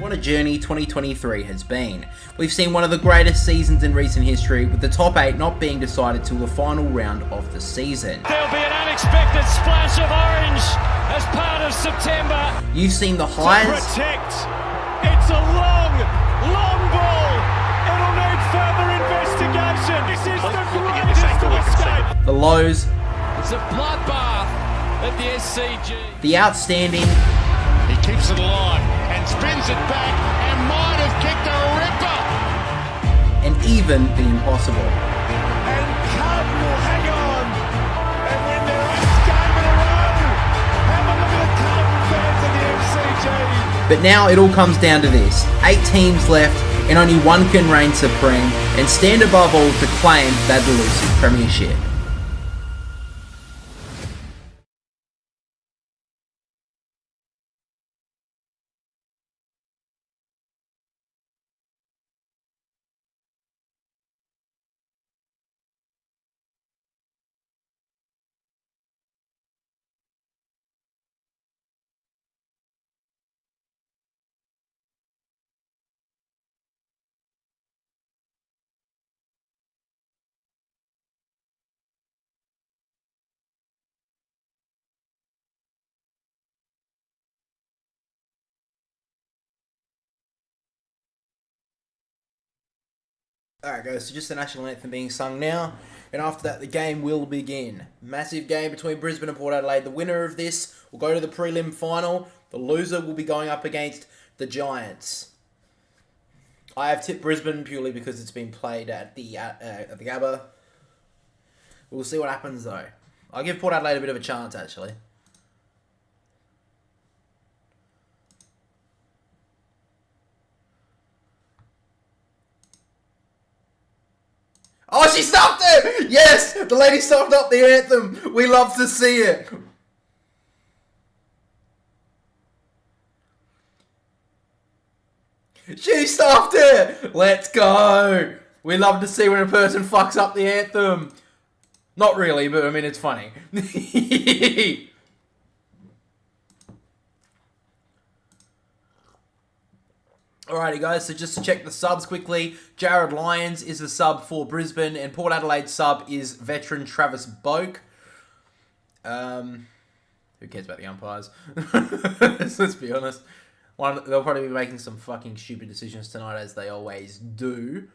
What a journey 2023 has been. We've seen one of the greatest seasons in recent history, with the top 8 not being decided till the final round of the season. There'll be an unexpected splash of orange as part of September. You've seen the highs. To protect. It's a long, long ball. It'll need further investigation. This is the greatest to escape. The lows. It's a bloodbath at the SCG. The outstanding. He keeps it alive and spins it back and might have kicked a ripper. And even the impossible. And Carlton will hang on and win their 8th game in a row. Have a look at the Carlton fans at the MCG. But now it all comes down to this. 8 teams left and only one can reign supreme and stand above all to claim that elusive premiership. Alright guys, so just the national anthem being sung now, and after that the game will begin. Massive game between Brisbane and Port Adelaide. The winner of this will go to the prelim final. The loser will be going up against the Giants. I have tipped Brisbane purely because it's been played at the Gabba. We'll see what happens though. I'll give Port Adelaide a bit of a chance actually. Oh, she stopped it! Yes! The lady stopped up the anthem. We love to see it. She stopped it! Let's go! We love to see when a person fucks up the anthem. Not really, but I mean, it's funny. Alrighty guys, so just to check the subs quickly, Jared Lyons is the sub for Brisbane, and Port Adelaide sub is veteran Travis Boak. Who cares about the umpires? Let's be honest. They'll probably be making some fucking stupid decisions tonight, as they always do.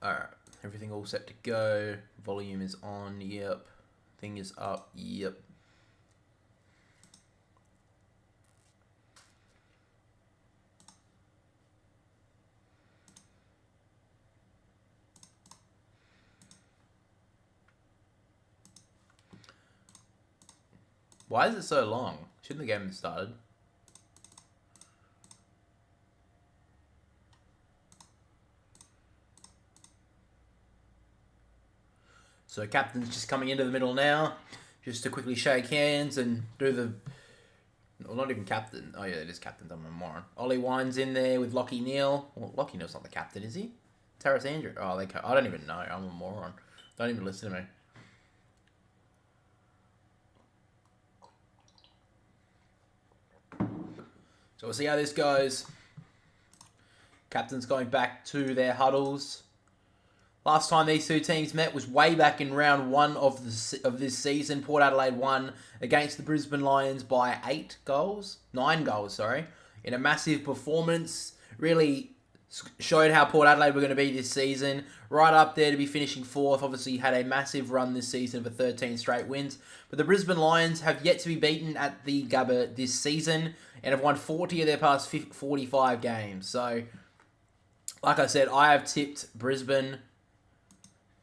Alright, everything all set to go. Volume is on, yep. Thing is up, yep. Why is it so long? Shouldn't the game have started? So captain's just coming into the middle now, just to quickly shake hands and do the... Well, not even captain. Oh yeah, it is captain. I'm a moron. Ollie Wine's in there with Lockie Neal. Well, Lockie Neal's not the captain, is he? Taras Andrew. Oh, I don't even know. I'm a moron. Don't even listen to me. So we'll see how this goes. Captain's going back to their huddles. Last time these two teams met was way back in round 1 of this season. Port Adelaide won against the Brisbane Lions by 9 goals, sorry, in a massive performance. Really showed how Port Adelaide were going to be this season. Right up there to be finishing 4th. Obviously had a massive run this season for 13 straight wins. But the Brisbane Lions have yet to be beaten at the Gabba this season and have won 40 of their past 45 games. So, like I said, I have tipped Brisbane.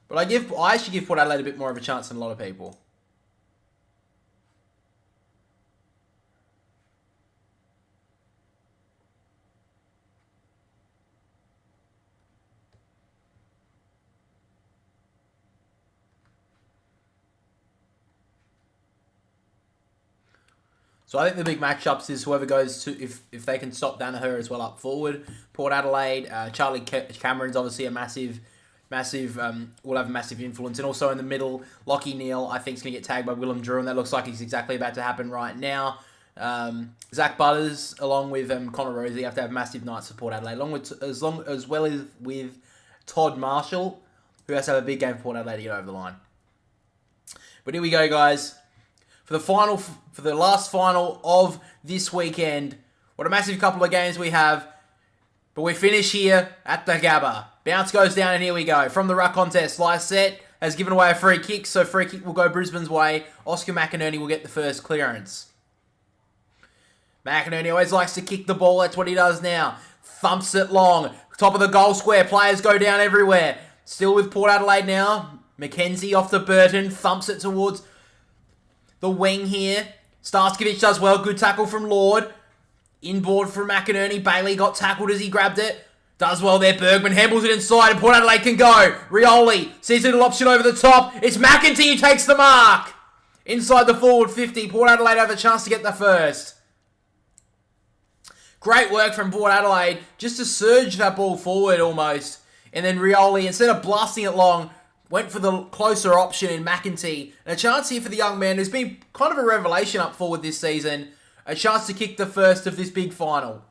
But I actually give Port Adelaide a bit more of a chance than a lot of people. So I think the big matchups is whoever goes to, if they can stop Danaher as well up forward. Port Adelaide, Charlie Cameron's obviously a massive, will have a massive influence. And also in the middle, Lachie Neale, I think, is going to get tagged by Willem Drew, and that looks like it's exactly about to happen right now. Zach Butters, along with Connor Rosie, have to have massive nights for Port Adelaide, as well as with Todd Marshall, who has to have a big game for Port Adelaide to get over the line. But here we go, guys. For the last final of this weekend. What a massive couple of games we have. But we finish here at the Gabba. Bounce goes down, and here we go. From the ruck contest, Lysette has given away a free kick, so free kick will go Brisbane's way. Oscar McInerney will get the first clearance. McInerney always likes to kick the ball. That's what he does now. Thumps it long. Top of the goal square. Players go down everywhere. Still with Port Adelaide now. Mackenzie off to Burton. Thumps it towards the wing here. Starskovich does well. Good tackle from Lord. Inboard from McInerney. Bailey got tackled as he grabbed it. Does well there. Bergman handles it inside, and Port Adelaide can go. Rioli sees a little option over the top. It's McEntee who takes the mark. Inside the forward 50. Port Adelaide have a chance to get the first. Great work from Port Adelaide just to surge that ball forward almost. And then Rioli, instead of blasting it long, went for the closer option in McEntee. And a chance here for the young man who's been kind of a revelation up forward this season. A chance to kick the first of this big final.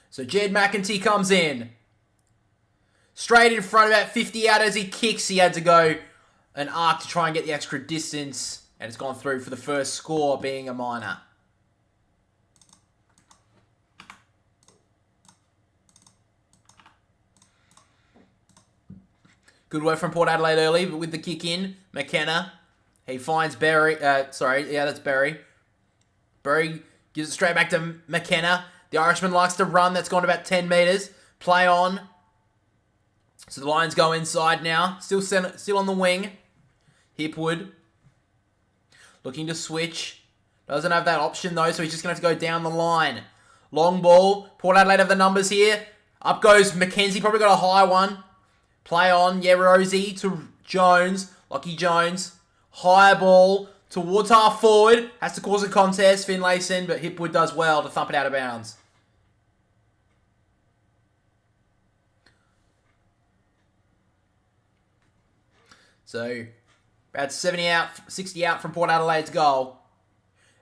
So Jed McEntee comes in. Straight in front, about 50 out as he kicks. He had to go an arc to try and get the extra distance. And it's gone through for the first score, being a minor. Good work from Port Adelaide early, but with the kick in, McKenna. He finds Berry. That's Berry. Berry gives it straight back to McKenna. The Irishman likes to run. That's gone about 10 metres. Play on. So the Lions go inside now. Still on the wing. Hipwood. Looking to switch. Doesn't have that option though, so he's just going to have to go down the line. Long ball. Port Adelaide have the numbers here. Up goes Mackenzie. Probably got a high one. Play on. Yeah, Rosie to Jones. Lachie Jones. High ball towards half forward. Has to cause a contest. Finlayson, but Hipwood does well to thump it out of bounds. So, about 60 out from Port Adelaide's goal.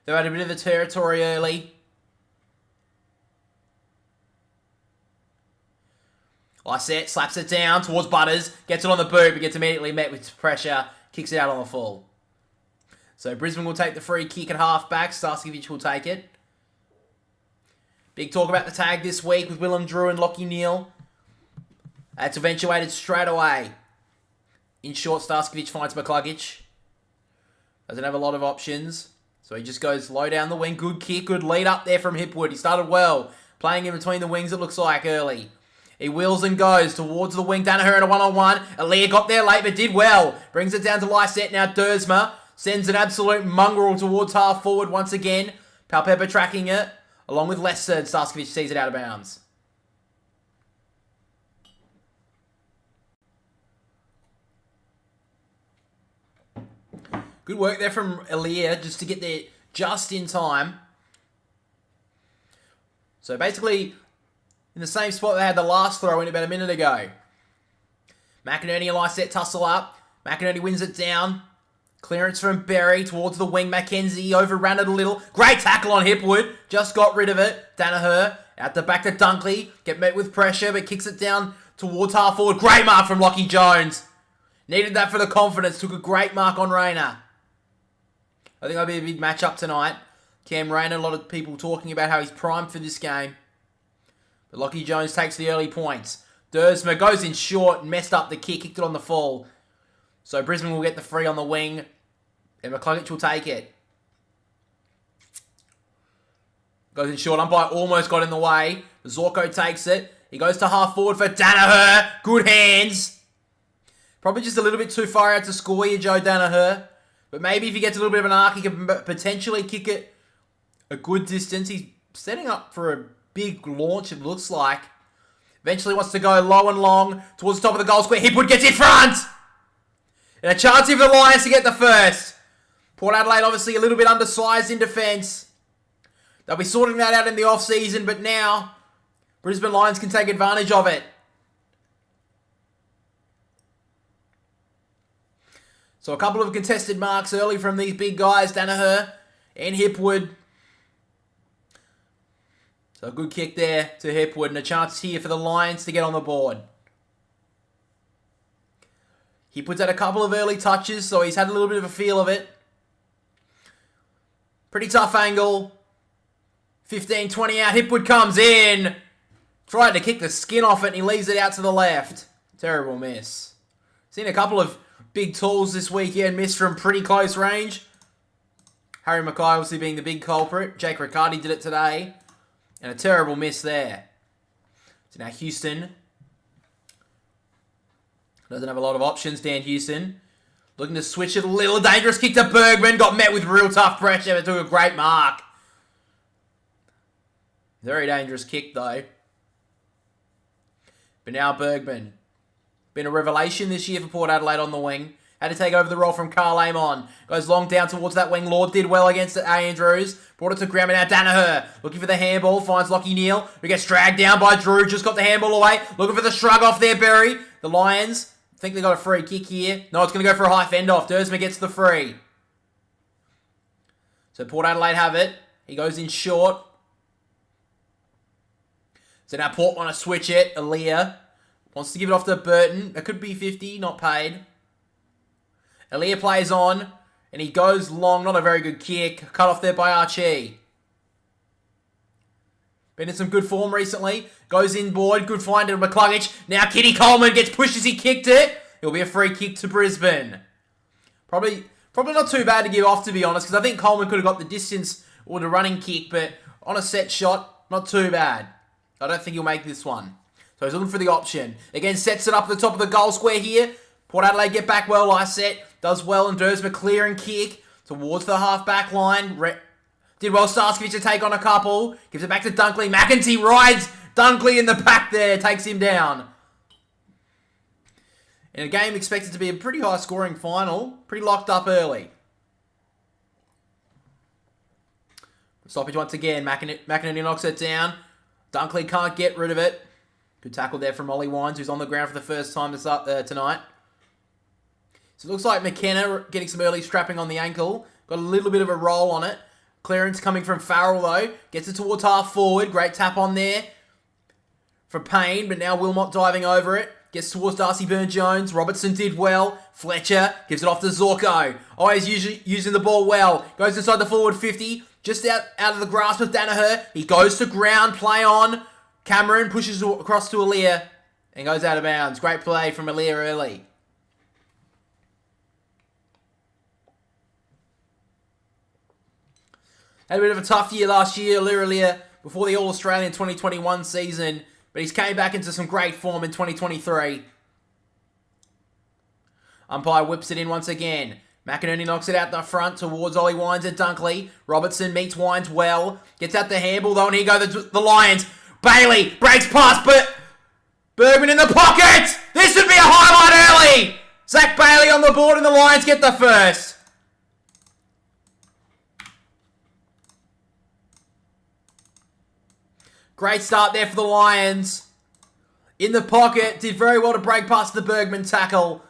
They had a bit of the territory early. Lysette slaps it down towards Butters. Gets it on the boot, but gets immediately met with pressure. Kicks it out on the full. So Brisbane will take the free kick at half-back. Starskovich will take it. Big talk about the tag this week with Willem Drew and Lachie Neale. That's eventuated straight away. In short, Starskovich finds McCluggage. Doesn't have a lot of options. So he just goes low down the wing. Good kick, good lead up there from Hipwood. He started well. Playing in between the wings, it looks like, early. He wheels and goes towards the wing. Danaher in a one-on-one. Aaliyah got there late, but did well. Brings it down to Lysette now. Dersma sends an absolute mongrel towards half forward once again. Palpepper tracking it. Along with Lester, and Starskovich sees it out of bounds. Good work there from Aaliyah just to get there just in time. So basically, in the same spot they had the last throw in about a minute ago. McInerney and Lysette tussle up. McInerney wins it down. Clearance from Berry towards the wing. Mackenzie overran it a little. Great tackle on Hipwood. Just got rid of it. Danaher out the back to Dunkley. Get met with pressure, but kicks it down towards half forward. Great mark from Lachie Jones. Needed that for the confidence. Took a great mark on Rayner. I think that'll be a big matchup tonight. Cam Rayner, a lot of people talking about how he's primed for this game. But Lachie Jones takes the early points. Dersma goes in short and messed up the kick, kicked it on the full. So Brisbane will get the free on the wing, and McCluggage will take it. Goes in short, umpire almost got in the way. Zorko takes it. He goes to half forward for Danaher. Good hands. Probably just a little bit too far out to score here, Joe Danaher. But maybe if he gets a little bit of an arc, he can potentially kick it a good distance. He's setting up for a big launch, it looks like. Eventually wants to go low and long towards the top of the goal square. Hipwood gets in front! And a chance here for the Lions to get the first. Port Adelaide obviously a little bit undersized in defence. They'll be sorting that out in the off-season, but now Brisbane Lions can take advantage of it. So a couple of contested marks early from these big guys, Danaher and Hipwood. So a good kick there to Hipwood and a chance here for the Lions to get on the board. He puts out a couple of early touches, so he's had a little bit of a feel of it. Pretty tough angle. 15-20 out. Hipwood comes in. Tried to kick the skin off it and he leaves it out to the left. Terrible miss. Seen a couple of big tools this weekend miss from pretty close range. Harry Mackay obviously being the big culprit. Jake Riccardi did it today. And a terrible miss there. So now Houston doesn't have a lot of options. Dan Houston looking to switch it a little. Dangerous kick to Bergman. Got met with real tough pressure, but took a great mark. Very dangerous kick though. But now Bergman. Been a revelation this year for Port Adelaide on the wing. Had to take over the role from Carl Amon. Goes long down towards that wing. Lord did well against Andrews. Brought it to Graham and now Danaher. Looking for the handball. Finds Lockie Neal. Who gets dragged down by Drew. Just got the handball away. Looking for the shrug off there, Berry. The Lions think they got a free kick here. No, it's going to go for a high fend off. Dersma gets the free. So Port Adelaide have it. He goes in short. So now Port want to switch it. Aaliyah wants to give it off to Burton. That could be 50, not paid. Aaliyah plays on, and he goes long. Not a very good kick. Cut off there by Archie. Been in some good form recently. Goes inboard. Good find to McCluggage. Now Kitty Coleman gets pushed as he kicked it. It'll be a free kick to Brisbane. Probably not too bad to give off, to be honest, because I think Coleman could have got the distance or the running kick, but on a set shot, not too bad. I don't think he'll make this one. So he's looking for the option. Again, sets it up at the top of the goal square here. Port Adelaide get back well, I set. Does well, and Dersma clear and kick towards the half-back line. Did well, Starskovich to take on a couple. Gives it back to Dunkley. McEntee rides Dunkley in the back there. Takes him down. In a game expected to be a pretty high-scoring final. Pretty locked up early. Stoppage once again. McEntee knocks it down. Dunkley can't get rid of it. Good tackle there from Ollie Wines, who's on the ground for the first time tonight. So it looks like McKenna getting some early strapping on the ankle. Got a little bit of a roll on it. Clearance coming from Farrell, though. Gets it towards half forward. Great tap on there for Payne, but now Wilmot diving over it. Gets towards Darcy Byrne-Jones. Robertson did well. Fletcher gives it off to Zorko. Always using the ball well. Goes inside the forward 50. Just out of the grasp of Danaher. He goes to ground. Play on. Cameron pushes across to Aaliyah and goes out of bounds. Great play from Aaliyah early. Had a bit of a tough year last year, Aaliyah, before the All-Australian 2021 season, but he's came back into some great form in 2023. Umpire whips it in once again. McInerney knocks it out the front towards Ollie Wines and Dunkley. Robertson meets Wines well. Gets out the handball though, and here go the Lions. Bailey breaks past, but Bergman in the pocket! This would be a highlight early! Zach Bailey on the board and the Lions get the first. Great start there for the Lions. In the pocket, did very well to break past the Bergman tackle.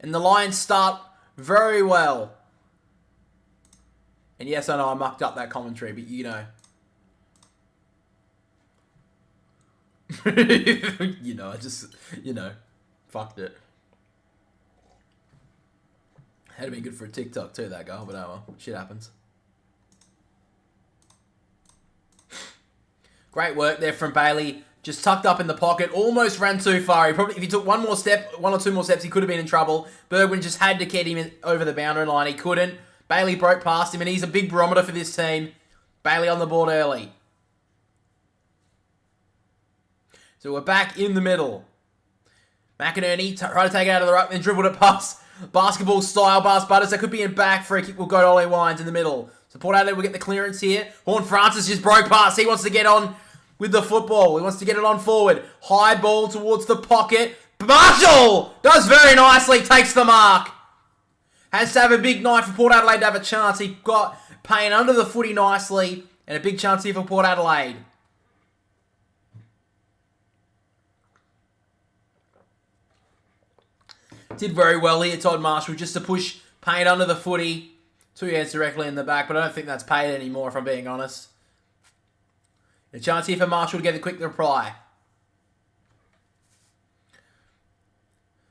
And the Lions start very well. And yes, I know I mucked up that commentary, but you know. Fucked it. Had to be good for a TikTok too, that goal, but oh well, shit happens. Great work there from Bailey. Just tucked up in the pocket, almost ran too far. If he took one or two more steps, he could have been in trouble. Bergman just had to get him over the boundary line. He couldn't. Bailey broke past him, and he's a big barometer for this team. Bailey on the board early. So we're back in the middle. McInerney tried to take it out of the right, then dribbled it past basketball style. Bas Butters, that could be in back. Free kick will go to Ollie Wines in the middle. So Port Adelaide will get the clearance here. Horn Francis just broke past. He wants to get on with the football. He wants to get it on forward. High ball towards the pocket. Marshall does very nicely, takes the mark. Has to have a big night for Port Adelaide to have a chance. He got Payne under the footy nicely, and a big chance here for Port Adelaide. Did very well here, Todd Marshall, just to push Payne under the footy. 2 hands directly in the back, but I don't think that's paid anymore, if I'm being honest. A chance here for Marshall to get the quick reply.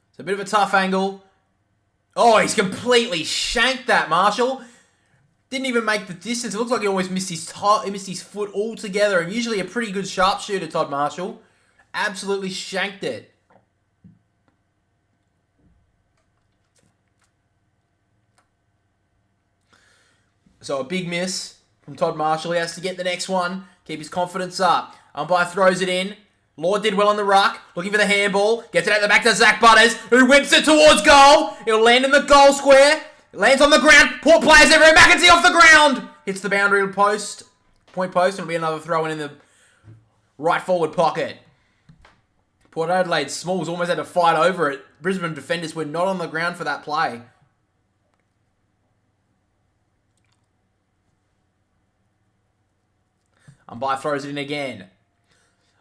It's a bit of a tough angle. Oh, he's completely shanked that, Marshall. Didn't even make the distance. It looks like he almost missed his foot altogether. And usually a pretty good sharpshooter, Todd Marshall. Absolutely shanked it. So a big miss from Todd Marshall. He has to get the next one. Keep his confidence up. Umpire throws it in. Lord did well on the ruck. Looking for the handball. Gets it out the back to Zach Butters, who whips it towards goal. It'll land in the goal square. It lands on the ground. Poor players everywhere. McEntee off the ground. Hits the boundary post. Point post. And it'll be another throw in the right forward pocket. Port Adelaide Smalls almost had to fight over it. Brisbane defenders were not on the ground for that play. Umpire throws it in again.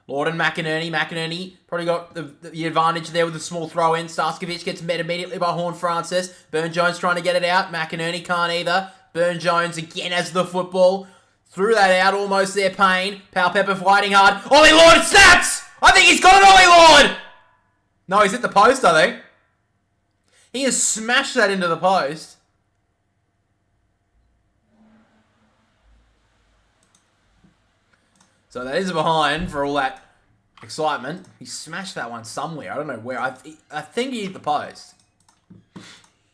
Lord and McInerney. McInerney probably got the advantage there with the small throw in. Starskovich gets met immediately by Horne-Francis. Burne-Jones trying to get it out. McInerney can't either. Burne-Jones again has the football. Threw that out almost there. Payne. Powell-Pepper fighting hard. Ollie Lord snaps! I think he's got it, Ollie Lord! No, he's hit the post, I think. He has smashed that into the post. So that is a behind for all that excitement. He smashed that one somewhere. I don't know where. I think he hit the post. But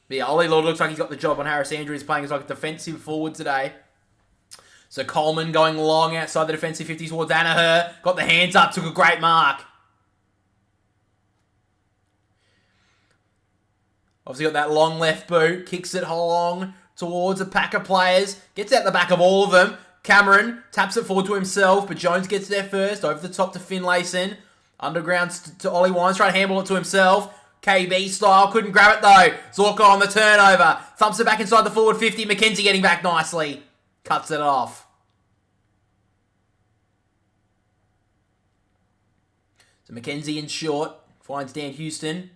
yeah, Ollie Lord looks like he's got the job on Harris Andrews, playing as like a defensive forward today. So Coleman going long outside the defensive 50 towards Danaher. Got the hands up, took a great mark. Obviously got that long left boot. Kicks it long towards a pack of players. Gets out the back of all of them. Cameron taps it forward to himself, but Jones gets there first. Over the top to Finlayson. Underground to Ollie Wines, trying to handle it to himself. KB style, couldn't grab it though. Zorko on the turnover. Thumps it back inside the forward 50. McKenzie getting back nicely. Cuts it off. So McKenzie in short. Finds Dan Houston.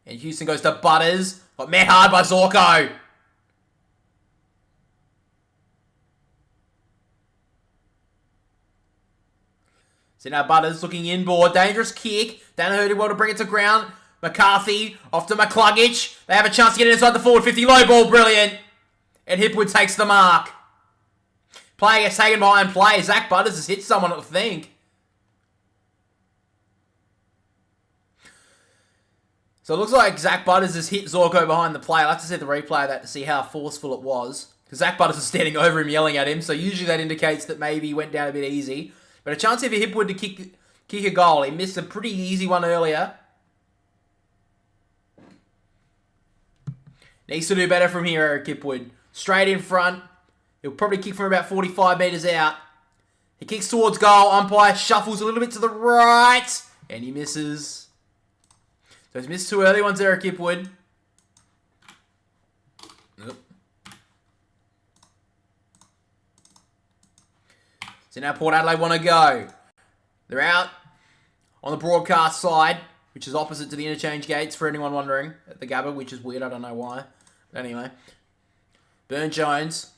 And Houston goes to Butters. Got met hard by Zorko. So now Butters looking inboard. Dangerous kick. Danaher did well to bring it to ground. McCarthy off to McCluggage. They have a chance to get it inside the forward 50. Low ball, brilliant. And Hipwood takes the mark. Play gets taken behind play. Zach Butters has hit someone, I think. So it looks like Zach Butters has hit Zorko behind the play. I'll have to see the replay of that to see how forceful it was. Because Zach Butters is standing over him yelling at him. So usually that indicates that maybe he went down a bit easy. But a chance here for Hipwood to kick a goal. He missed a pretty easy one earlier. Needs to do better from here, Eric Hipwood. Straight in front. He'll probably kick from about 45 metres out. He kicks towards goal. Umpire shuffles a little bit to the right. And he misses. So he's missed two early ones, Eric Hipwood. Nope. So now Port Adelaide want to go. They're out on the broadcast side, which is opposite to the interchange gates, for anyone wondering, at the Gabba, which is weird, I don't know why. But anyway. Burne-Jones.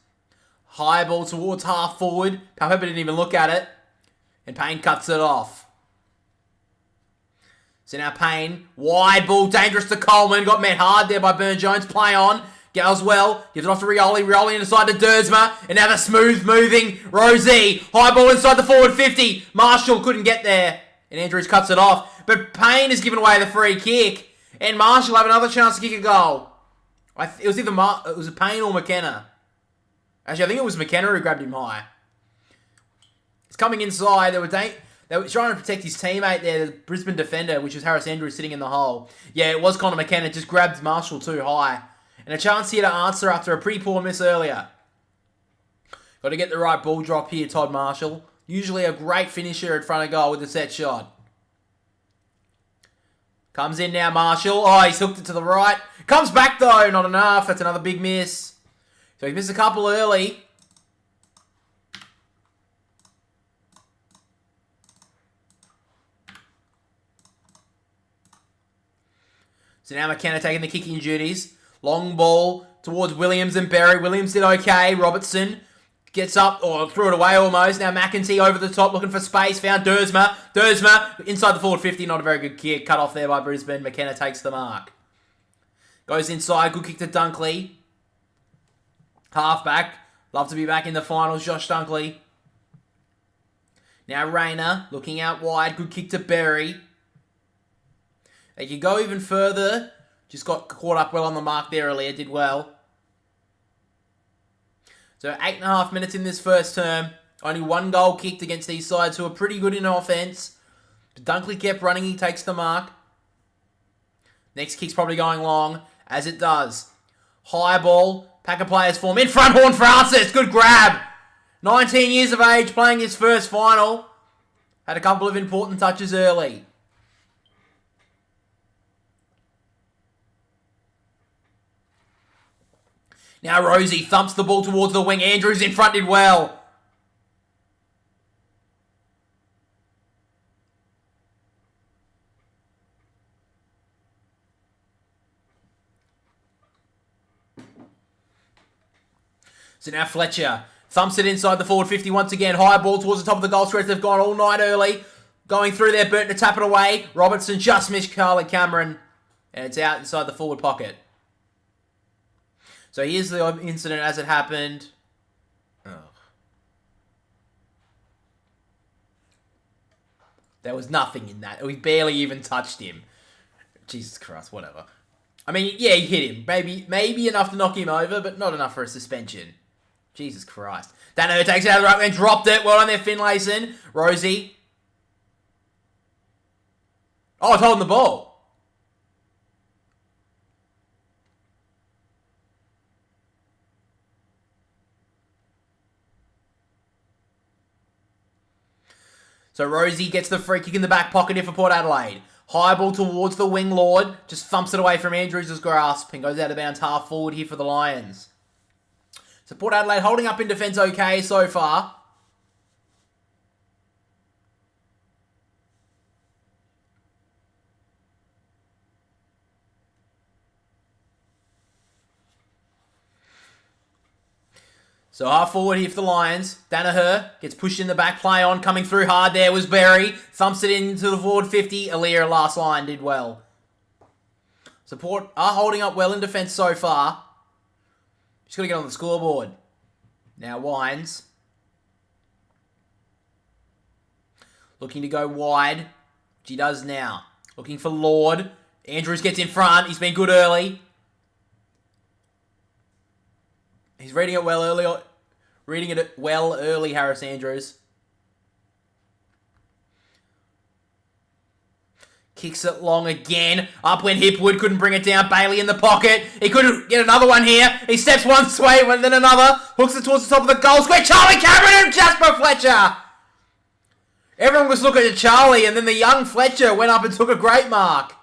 High ball towards half forward. Powell-Pepper didn't even look at it. And Payne cuts it off. So now Payne. Wide ball, dangerous to Coleman. Got met hard there by Burne-Jones. Play on. Goes well. Gives it off to Rioli. Rioli inside to Dersma. And now the smooth moving Rosie. High ball inside the forward 50. Marshall couldn't get there. And Andrews cuts it off. But Payne has given away the free kick. And Marshall have another chance to kick a goal. It was either Payne or McKenna. Actually, I think it was McKenna who grabbed him high. He's coming inside. They were trying to protect his teammate there, the Brisbane defender, which was Harris Andrews sitting in the hole. Yeah, it was Connor McKenna. Just grabbed Marshall too high. And a chance here to answer after a pretty poor miss earlier. Got to get the right ball drop here, Todd Marshall. Usually a great finisher in front of goal with a set shot. Comes in now, Marshall. Oh, he's hooked it to the right. Comes back, though. Not enough. That's another big miss. So he missed a couple early. So now McKenna taking the kicking duties. Long ball towards Williams and Berry. Williams did okay. Robertson gets up, or threw it away almost. Now McEntee over the top looking for space. Found Dersma. Dersma inside the forward 50. Not a very good kick. Cut off there by Brisbane. McKenna takes the mark. Goes inside. Good kick to Dunkley. Halfback. Love to be back in the finals. Josh Dunkley. Now Rayner looking out wide. Good kick to Berry. They could go even further. Just got caught up well on the mark there earlier. Did well. So 8.5 minutes in this first term. Only one goal kicked against these sides who are pretty good in offense. But Dunkley kept running. He takes the mark. Next kick's probably going long, as it does. High ball. Pack of players form. In front, Horn Francis. Good grab. 19 years of age, playing his first final. Had a couple of important touches early. Now Rosie thumps the ball towards the wing. Andrews in front did well. So now Fletcher thumps it inside the forward 50 once again. High ball towards the top of the goal stretch. They've gone all night early. Going through there, Burton to tap it away. Robertson just missed Carly Cameron. And it's out inside the forward pocket. So here's the incident as it happened. Oh. There was nothing in that. We barely even touched him. Jesus Christ, whatever. I mean, yeah, he hit him. Maybe enough to knock him over, but not enough for a suspension. Jesus Christ. Danaher takes it out of the right and dropped it. Well on there, Finlayson. Rosie. Oh, it's holding the ball. So Rosie gets the free kick in the back pocket here for Port Adelaide. High ball towards the wing lord. Just thumps it away from Andrews' grasp and goes out of bounds half forward here for the Lions. So Port Adelaide holding up in defence okay so far. So half forward here for the Lions. Danaher gets pushed in the back, play on. Coming through hard there was Berry. Thumps it into the forward 50. Aaliyah last line did well. Support are holding up well in defence so far. Just got to get on the scoreboard. Now Wines. Looking to go wide. Which he does now. Looking for Lord. Andrews gets in front. He's been good early. He's reading it well early, Harris Andrews. Kicks it long again. Up went Hipwood, couldn't bring it down. Bailey in the pocket. He couldn't get another one here. He steps one way, then another. Hooks it towards the top of the goal square. Charlie Cameron and Jasper Fletcher. Everyone was looking at Charlie, and then the young Fletcher went up and took a great mark.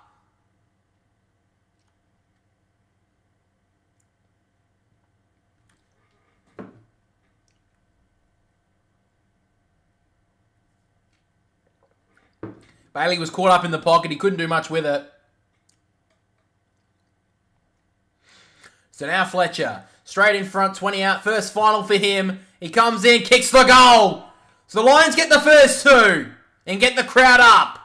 Bailey was caught up in the pocket. He couldn't do much with it. So now Fletcher. Straight in front, 20 out. First final for him. He comes in, kicks the goal. So the Lions get the first two and get the crowd up.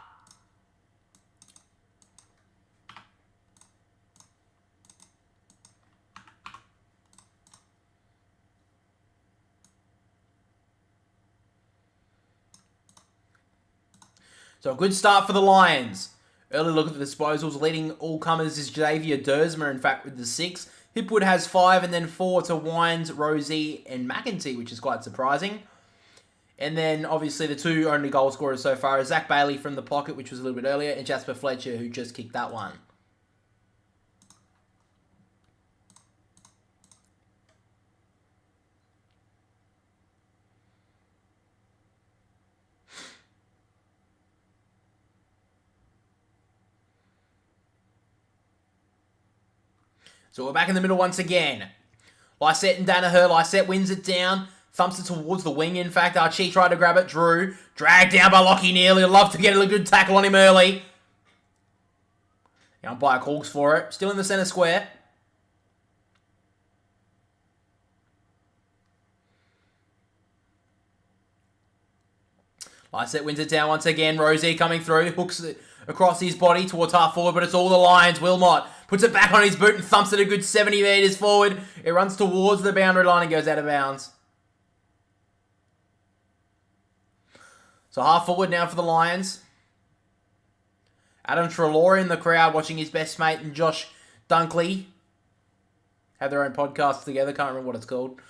So a good start for the Lions. Early look at the disposals. Leading all comers is Xavier Dersma, in fact, with the 6. Hipwood has 5 and then 4 to Wines, Rosie and McEntee, which is quite surprising. And then, obviously, the 2 only goal scorers so far are Zach Bailey from the pocket, which was a little bit earlier, and Jasper Fletcher, who just kicked that one. So we're back in the middle once again. Lysette and Danaher. Lysette wins it down. Thumps it towards the wing, in fact. Archie tried to grab it. Drew. Dragged down by Lockie Neal. He'd love to get a good tackle on him early. The umpire calls for it. Still in the centre square. Lysette wins it down once again. Rosie coming through. Hooks it across his body towards half forward, but it's all the Lions. Wilmot puts it back on his boot and thumps it a good 70 metres forward. It runs towards the boundary line and goes out of bounds. So half forward now for the Lions. Adam Treloar in the crowd watching his best mate and Josh Dunkley have their own podcast together. Can't remember what it's called.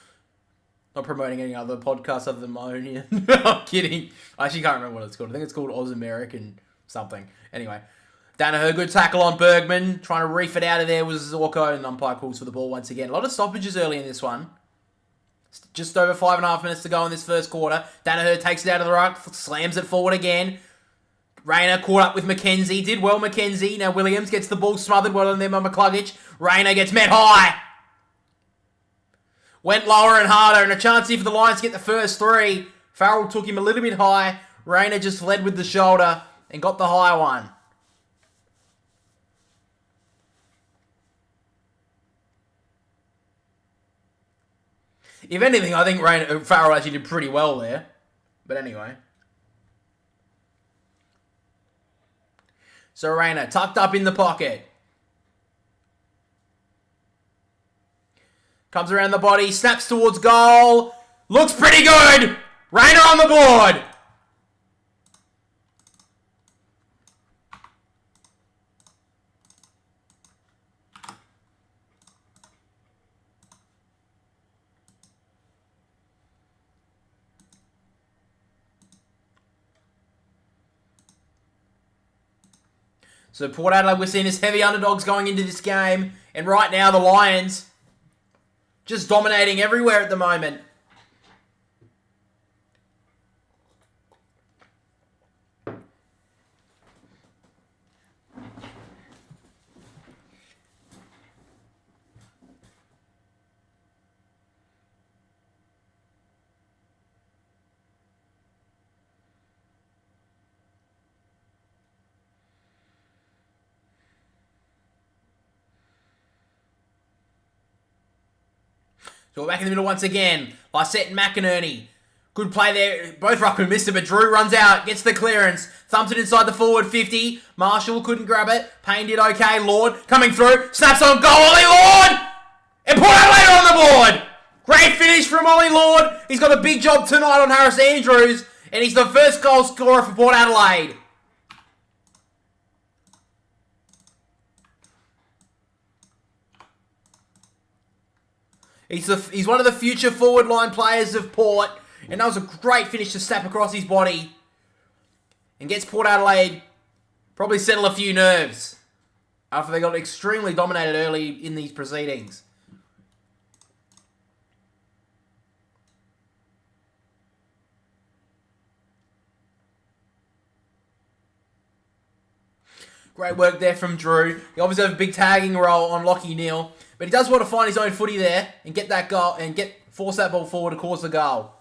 Not promoting any other podcasts other than my own here. I'm kidding. I actually can't remember what it's called. I think it's called Oz American something. Anyway. Danaher, good tackle on Bergman. Trying to reef it out of there was Zorko, and umpire calls for the ball once again. A lot of stoppages early in this one. Just over 5.5 minutes to go in this first quarter. Danaher takes it out of the ruck, slams it forward again. Rayner caught up with McKenzie. Did well, McKenzie. Now Williams gets the ball smothered well in there by McCluggage. Rayner gets met high. Went lower and harder, and a chance here for the Lions to get the first three. Farrell took him a little bit high. Rayner just led with the shoulder and got the high one. If anything, I think Farrell actually did pretty well there. But anyway. So Rayner tucked up in the pocket. Comes around the body, snaps towards goal. Looks pretty good. Rayner on the board. So Port Adelaide, we're seeing as heavy underdogs going into this game. And right now, the Lions just dominating everywhere at the moment. So we're back in the middle once again. Lysette and McInerney. Good play there. Both ruckmen missed it, but Drew runs out, gets the clearance, thumps it inside the forward 50. Marshall couldn't grab it. Payne did okay. Lord coming through. Snaps on goal. Ollie Lord! And Port Adelaide on the board! Great finish from Ollie Lord. He's got a big job tonight on Harris Andrews. And he's the first goal scorer for Port Adelaide. He's one of the future forward line players of Port. And that was a great finish to snap across his body. And gets Port Adelaide probably settle a few nerves. After they got extremely dominated early in these proceedings. Great work there from Drew. He obviously has a big tagging role on Lockie Neal. But he does want to find his own footy there and get that goal and force that ball forward to cause the goal.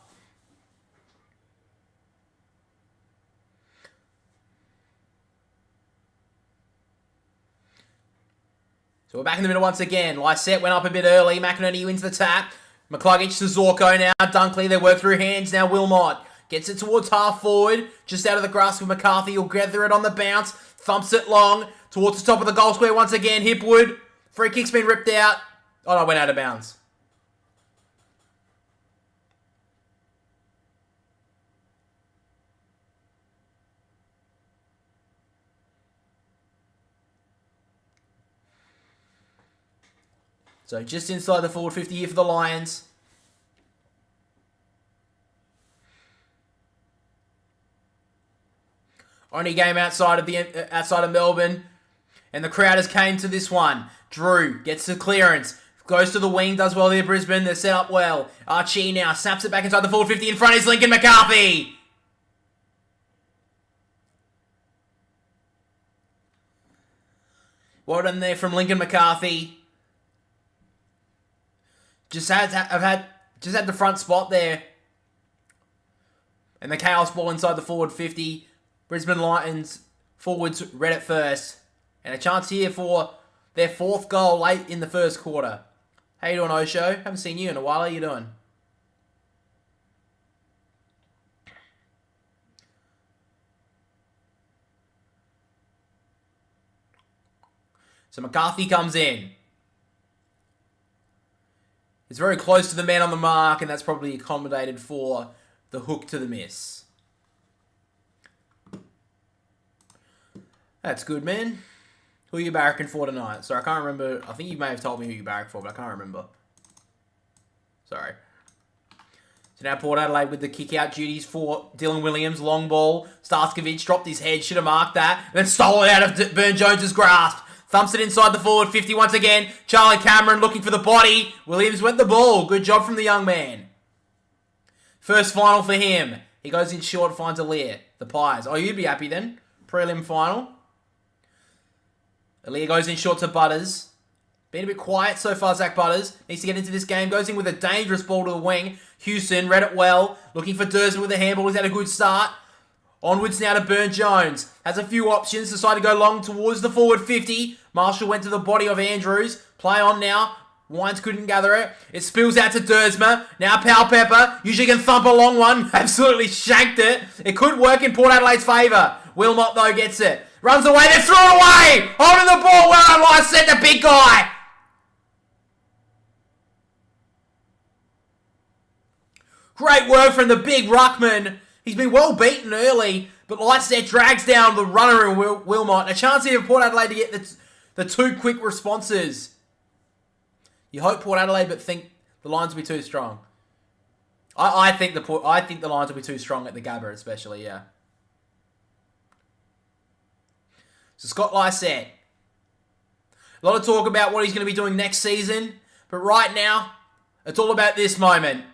So we're back in the middle once again. Lysette went up a bit early. McInerney wins the tap. McCluggage to Zorko now. Dunkley, they work through hands now. Wilmot gets it towards half forward. Just out of the grasp of McCarthy. He'll gather it on the bounce. Thumps it long towards the top of the goal square once again. Hipwood. Free kick's been ripped out. Oh no, went out of bounds. So just inside the forward 50 here for the Lions. Only game outside of Melbourne. And the crowd has came to this one. Drew gets the clearance. Goes to the wing, does well there, Brisbane. They're set up well. Archie now snaps it back inside the forward 50. In front is Lincoln McCarthy. Well done there from Lincoln McCarthy. just had the front spot there. And the chaos ball inside the forward 50. Brisbane Lions forwards read it first. And a chance here for their 4th goal late in the first quarter. How you doing, Osho? Haven't seen you in a while. How you doing? So McCarthy comes in. It's very close to the man on the mark, and that's probably accommodated for the hook to the miss. That's good, man. Who are you barracking for tonight? Sorry, I can't remember. I think you may have told me who you barrack for, but I can't remember. Sorry. So now Port Adelaide with the kick-out duties for Dylan Williams. Long ball. Starskovic dropped his head. Should have marked that. Then stole it out of Burn Jones's grasp. Thumps it inside the forward 50 once again. Charlie Cameron looking for the body. Williams went the ball. Good job from the young man. First final for him. He goes in short, finds Aaliyah. The Pies. Oh, you'd be happy then. Prelim final. Aaliyah goes in short to Butters. Been a bit quiet so far, Zach Butters. Needs to get into this game. Goes in with a dangerous ball to the wing. Houston read it well. Looking for Dursman with a handball. He's had a good start. Onwards now to Burn Jones. Has a few options. Decided to go long towards the forward 50. Marshall went to the body of Andrews. Play on now. Wines couldn't gather it. It spills out to Dursma. Now Powell-Pepper. Usually can thump a long one. Absolutely shanked it. It could work in Port Adelaide's favour. Wilmot, though, gets it. Runs away. They throw it away. Holding the ball. Well on line. Set the big guy. Great work from the big ruckman. He's been well beaten early, but Lightset drags down the runner in Wilmot. A chance here for Port Adelaide to get the 2 quick responses. You hope Port Adelaide, but think the Lions will be too strong. I think the Lions will be too strong at the Gabba, especially. Yeah. So Scott Lycett. A lot of talk about what he's going to be doing next season, but right now, it's all about this moment.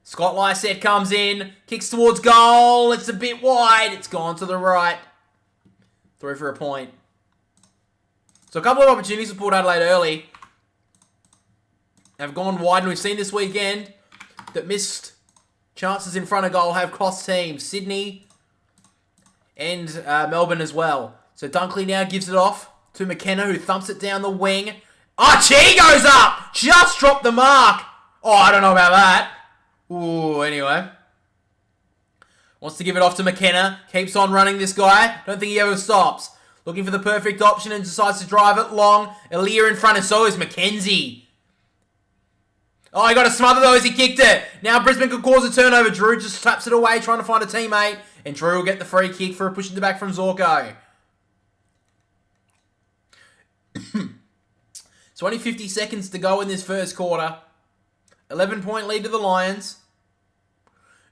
Scott Lycett comes in, kicks towards goal. It's a bit wide. It's gone to the right. Through for a point. So a couple of opportunities for Port Adelaide early have gone wide, and we've seen this weekend that missed chances in front of goal have cost teams. Sydney and Melbourne as well. So Dunkley now gives it off to McKenna, who thumps it down the wing. Archie goes up! Just dropped the mark! Oh, I don't know about that. Ooh, anyway. Wants to give it off to McKenna. Keeps on running this guy. Don't think he ever stops. Looking for the perfect option and decides to drive it long. Aaliyah in front, and so is Mackenzie. Oh, he got to smother though as he kicked it. Now Brisbane could cause a turnover. Drew just slaps it away, trying to find a teammate. And Drew will get the free kick for a push in the back from Zorko. It's only 50 seconds to go in this first quarter. 11-point lead to the Lions.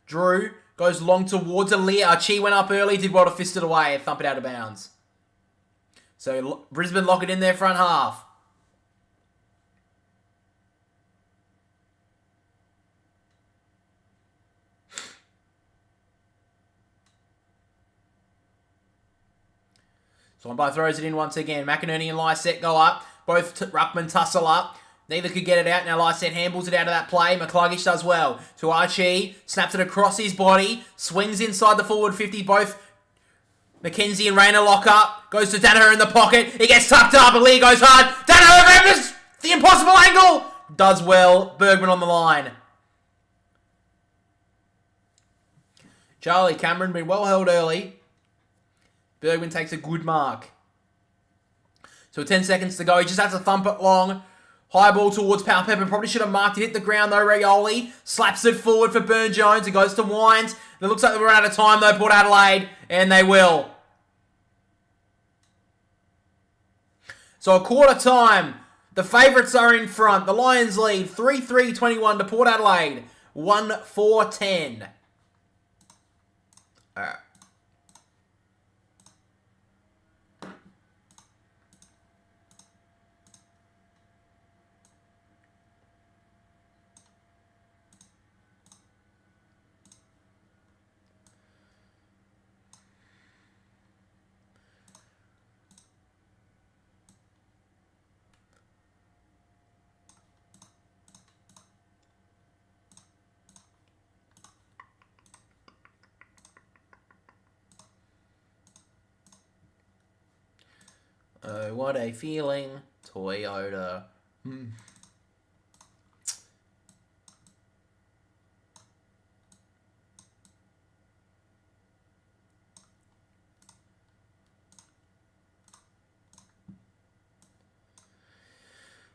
Drew goes long towards Aaliyah. Archie went up early, did well to fist it away and thump it out of bounds. So Brisbane lock it in their front half. Swambo throws it in once again. McInerney and Lycett go up. Both ruckman tussle up. Neither could get it out. Now Lycett handballs it out of that play. McCluggage does well. To Archie. Snaps it across his body. Swings inside the forward 50. Both Mackenzie and Rayner lock up. Goes to Danaher in the pocket. He gets tucked up. Lee goes hard. Danaher remembers the impossible angle. Does well. Bergman on the line. Charlie Cameron been well held early. Bergman takes a good mark. So 10 seconds to go. He just has to thump it long. High ball towards Powell-Pepper. Probably should have marked it. Hit the ground though. Rioli slaps it forward for Burn Jones. It goes to Wines. It looks like they'll run out of time though, Port Adelaide. And they will. So a quarter time. The favourites are in front. The Lions lead 3-3-21 to Port Adelaide. 1-4-10. Alright. Oh, what a feeling. Toyota.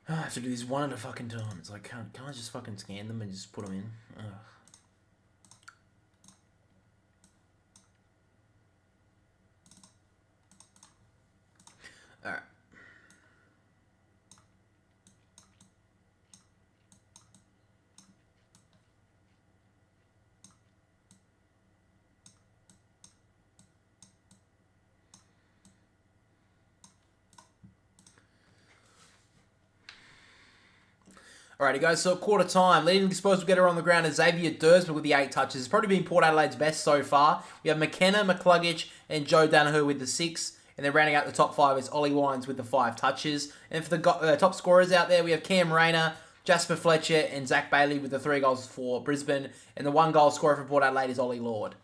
I have to do this one at a fucking time. It's like, can't I just fucking scan them and just put them in? Ugh. Alright. Alrighty, guys, so quarter time. Leading disposal getter on the ground is Xavier Dursman with the 8 touches. It's probably been Port Adelaide's best so far. We have McKenna, McCluggage, and Joe Danaher with the 6. And then rounding out the top 5 is Ollie Wines with the 5 touches. And for the top scorers out there, we have Cam Rayner, Jasper Fletcher, and Zach Bailey with the 3 goals for Brisbane. And the 1 goal scorer for Port Adelaide is Ollie Lord.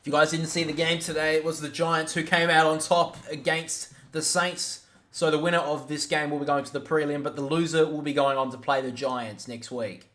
If you guys didn't see the game today, it was the Giants who came out on top against the Saints. So the winner of this game will be going to the prelim, but the loser will be going on to play the Giants next week.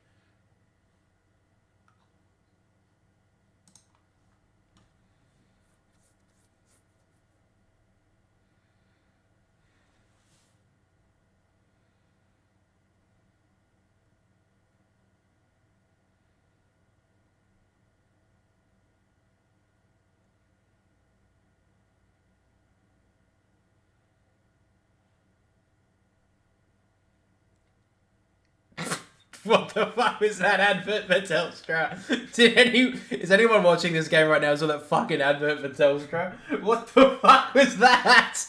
What the fuck was that advert for Telstra? Is anyone watching this game right now? Saw that fucking advert for Telstra? What the fuck was that?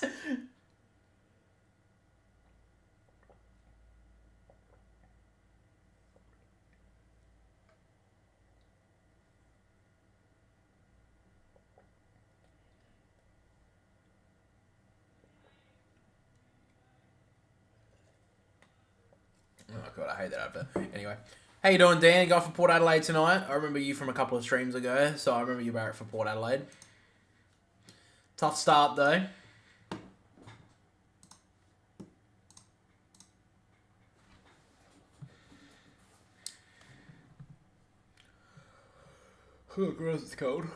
Oh god, I hate that advert. Anyway. How you doing, Dan? You got for Port Adelaide tonight? I remember you from a couple of streams ago, so I remember you Barrett for Port Adelaide. Tough start though. Oh, gross, it's cold.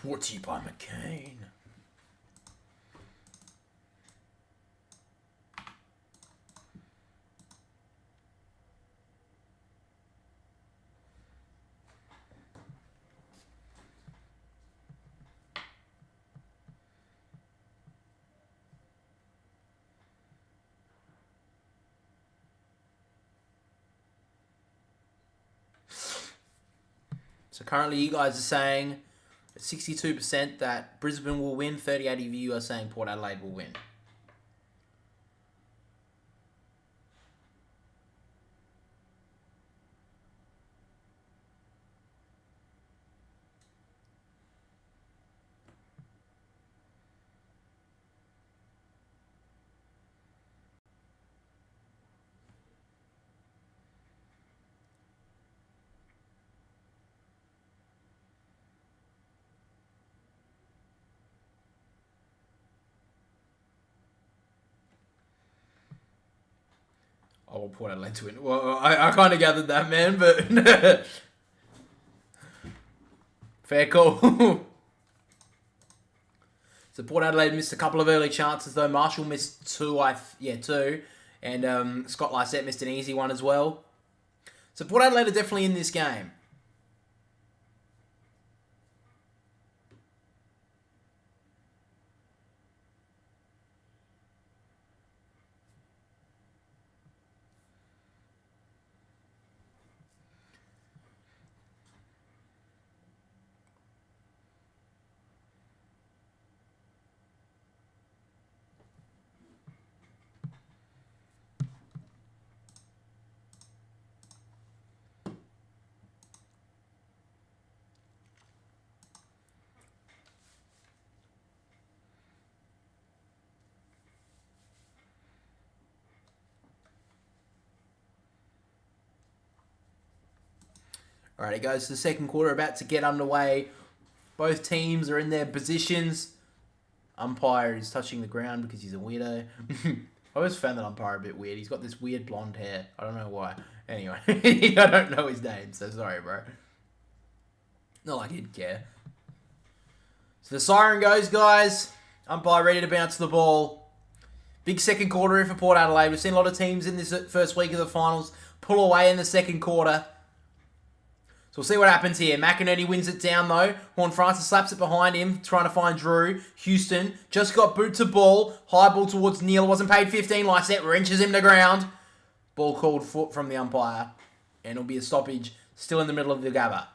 Brought to you by McCain. So currently you guys are saying 62% that Brisbane will win, 38 of you are saying Port Adelaide will win. I will Port Adelaide to win. Well, I kind of gathered that, man, but fair call. So Port Adelaide missed a couple of early chances though. Marshall missed two, and Scott Lysette missed an easy one as well. So Port Adelaide are definitely in this game. Alright, it goes to the second quarter, about to get underway. Both teams are in their positions. Umpire is touching the ground because he's a weirdo. I always found that umpire a bit weird. He's got this weird blonde hair. I don't know why. Anyway, I don't know his name, so sorry, bro. Not like he'd care. So the siren goes, guys. Umpire ready to bounce the ball. Big second quarter here for Port Adelaide. We've seen a lot of teams in this first week of the finals pull away in the second quarter. So we'll see what happens here. McInerney wins it down, though. Horne-Francis slaps it behind him, trying to find Drew. Houston just got boot to ball. High ball towards Neil. Wasn't paid 15. Lysette wrenches him to ground. Ball called from the umpire. And it'll be a stoppage still in the middle of the Gabba.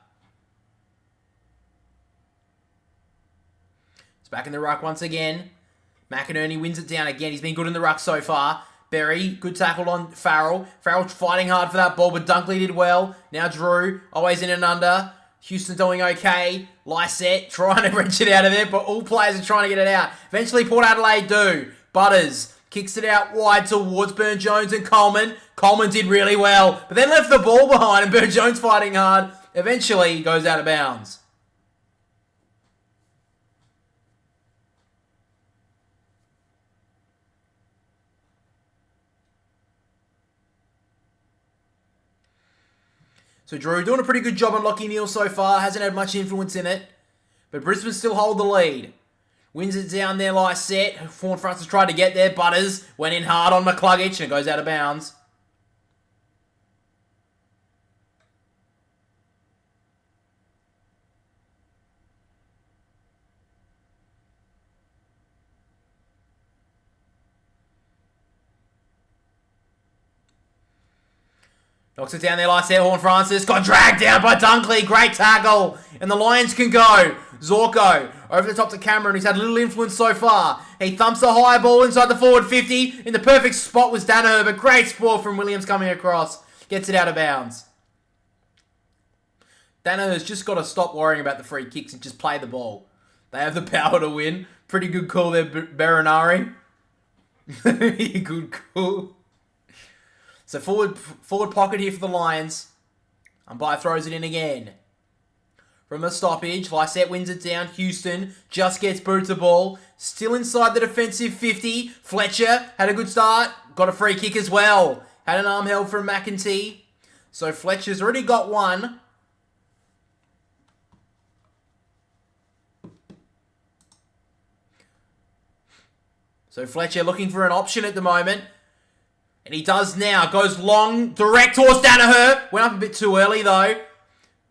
It's back in the ruck once again. McInerney wins it down again. He's been good in the ruck so far. Berry, good tackle on Farrell. Farrell fighting hard for that ball, but Dunkley did well. Now Drew, always in and under. Houston doing okay. Lysette trying to wrench it out of there, but all players are trying to get it out. Eventually Port Adelaide do. Butters kicks it out wide towards Burn-Jones and Coleman. Coleman did really well, but then left the ball behind, and Burn-Jones fighting hard. Eventually he goes out of bounds. So Drew doing a pretty good job on Lachie Neale so far. Hasn't had much influence in it. But Brisbane still hold the lead. Wins it down there, Lysette. Horne-Francis tried to get there. Butters went in hard on McCluggage and it goes out of bounds. Knocks it down there, Lysette. Horne-Francis got dragged down by Dunkley. Great tackle. And the Lions can go. Zorko over the top to Cameron, who's had little influence so far. He thumps a high ball inside the forward 50. In the perfect spot was Danaher, but great sport from Williams coming across. Gets it out of bounds. Danaher's just got to stop worrying about the free kicks and just play the ball. They have the power to win. Pretty good call there, Baranari. Good call. So forward pocket here for the Lions. Umpire throws it in again. From a stoppage, Lysette wins it down. Houston just gets boot to ball. Still inside the defensive 50. Fletcher had a good start. Got a free kick as well. Had an arm held from McEntee. So Fletcher's already got one. So Fletcher looking for an option at the moment. And he does now. Goes long, direct towards Danaher. Went up a bit too early, though.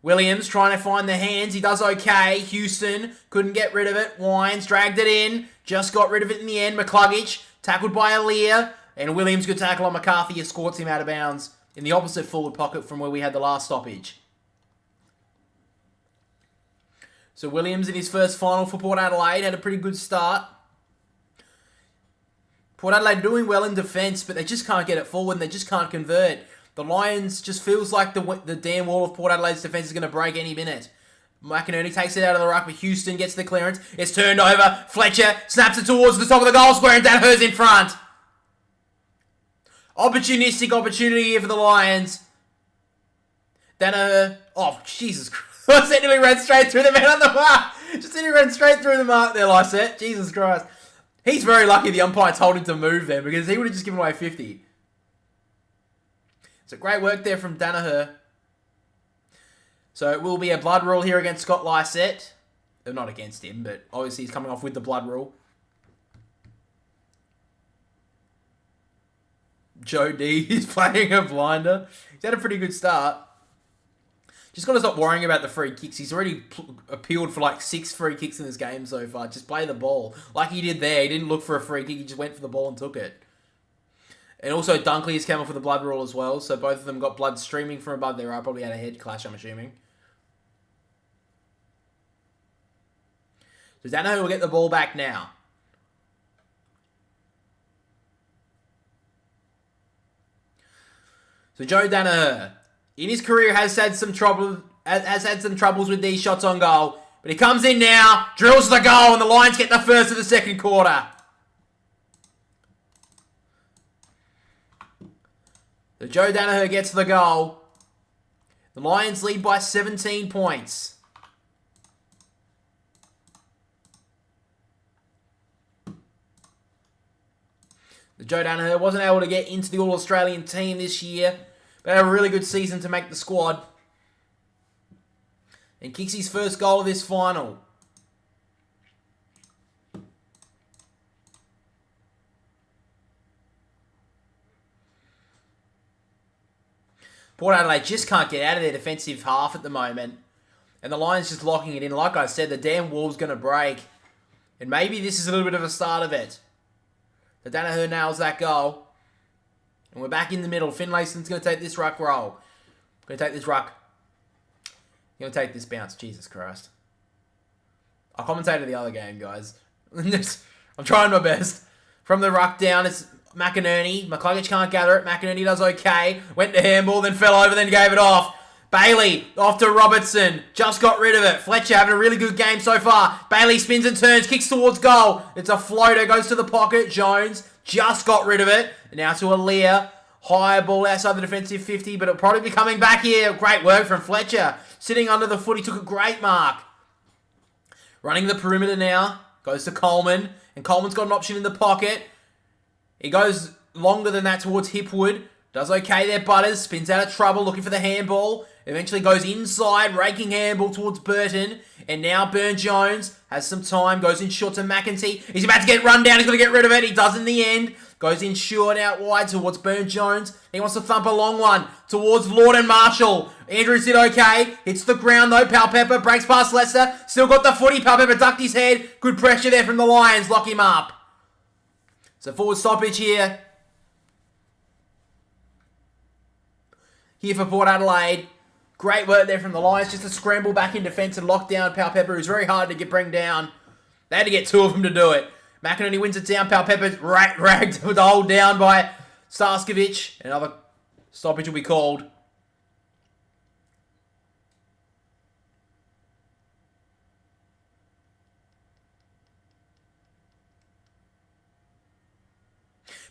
Williams trying to find the hands. He does okay. Houston couldn't get rid of it. Wines dragged it in. Just got rid of it in the end. McCluggage tackled by Aaliyah. And Williams, good tackle on McCarthy, escorts him out of bounds in the opposite forward pocket from where we had the last stoppage. So Williams in his first final for Port Adelaide had a pretty good start. Port Adelaide doing well in defence, but they just can't get it forward and they just can't convert. The Lions just feels like the damn wall of Port Adelaide's defence is going to break any minute. McInerney takes it out of the ruck, but Houston gets the clearance. It's turned over. Fletcher snaps it towards the top of the goal square and Danaher's in front. Opportunistic opportunity here for the Lions. Danaher. Oh, Jesus Christ. I nearly ran straight through the man on the mark. Just nearly ran straight through the mark there, Lysette. Jesus Christ. He's very lucky the umpire told him to move there because he would have just given away 50. So great work there from Danaher. So it will be a blood rule here against Scott Lysette. They're not against him, but obviously he's coming off with the blood rule. Joe D is playing a blinder. He's had a pretty good start. Just got to stop worrying about the free kicks. He's already appealed for like 6 free kicks in this game so far. Just play the ball. Like he did there. He didn't look for a free kick. He just went for the ball and took it. And also Dunkley has come off with the blood rule as well. So both of them got blood streaming from above their eye. Probably had a head clash, I'm assuming. So Danaher will get the ball back now. So Joe Danaher, in his career, has had some troubles with these shots on goal. But he comes in now, drills the goal, and the Lions get the first of the second quarter. So Joe Danaher gets the goal. The Lions lead by 17 points. The Joe Danaher wasn't able to get into the All-Australian team this year, but had a really good season to make the squad. And kicks his first goal of this final. Port Adelaide just can't get out of their defensive half at the moment. And the Lions just locking it in. Like I said, the damn wall's going to break. And maybe this is a little bit of a start of it. The Danaher nails that goal. And we're back in the middle. Finlayson's going to take this ruck roll. Going to take this ruck. Going to take this bounce. Jesus Christ. I commentated the other game, guys. I'm trying my best. From the ruck down, it's McInerney. McCluggage can't gather it. McInerney does okay. Went to handball, then fell over, then gave it off. Bailey off to Robertson. Just got rid of it. Fletcher having a really good game so far. Bailey spins and turns. Kicks towards goal. It's a floater. Goes to the pocket. Jones just got rid of it. And now to Aaliyah. High ball outside the defensive 50, but it'll probably be coming back here. Great work from Fletcher. Sitting under the foot. He took a great mark. Running the perimeter now. Goes to Coleman. And Coleman's got an option in the pocket. He goes longer than that towards Hipwood. Does okay there, Butters. Spins out of trouble, looking for the handball. Eventually goes inside, raking handball towards Burton. And now Burn-Jones has some time. Goes in short to McEntee. He's about to get run down. He's going to get rid of it. He does in the end. Goes in short out wide towards Burn-Jones. He wants to thump a long one towards Lord and Marshall. Andrews did okay. Hits the ground though. Palpepper breaks past Lester. Still got the footy. Palpepper ducked his head. Good pressure there from the Lions. Lock him up. So forward stoppage here. Here for Port Adelaide. Great work there from the Lions. Just to scramble back in defence and lock down Palpepper, who's very hard to bring down. They had to get two of them to do it. McInerney wins it down. Palpepper ragged with the hold down by Starskovic. Another stoppage will be called.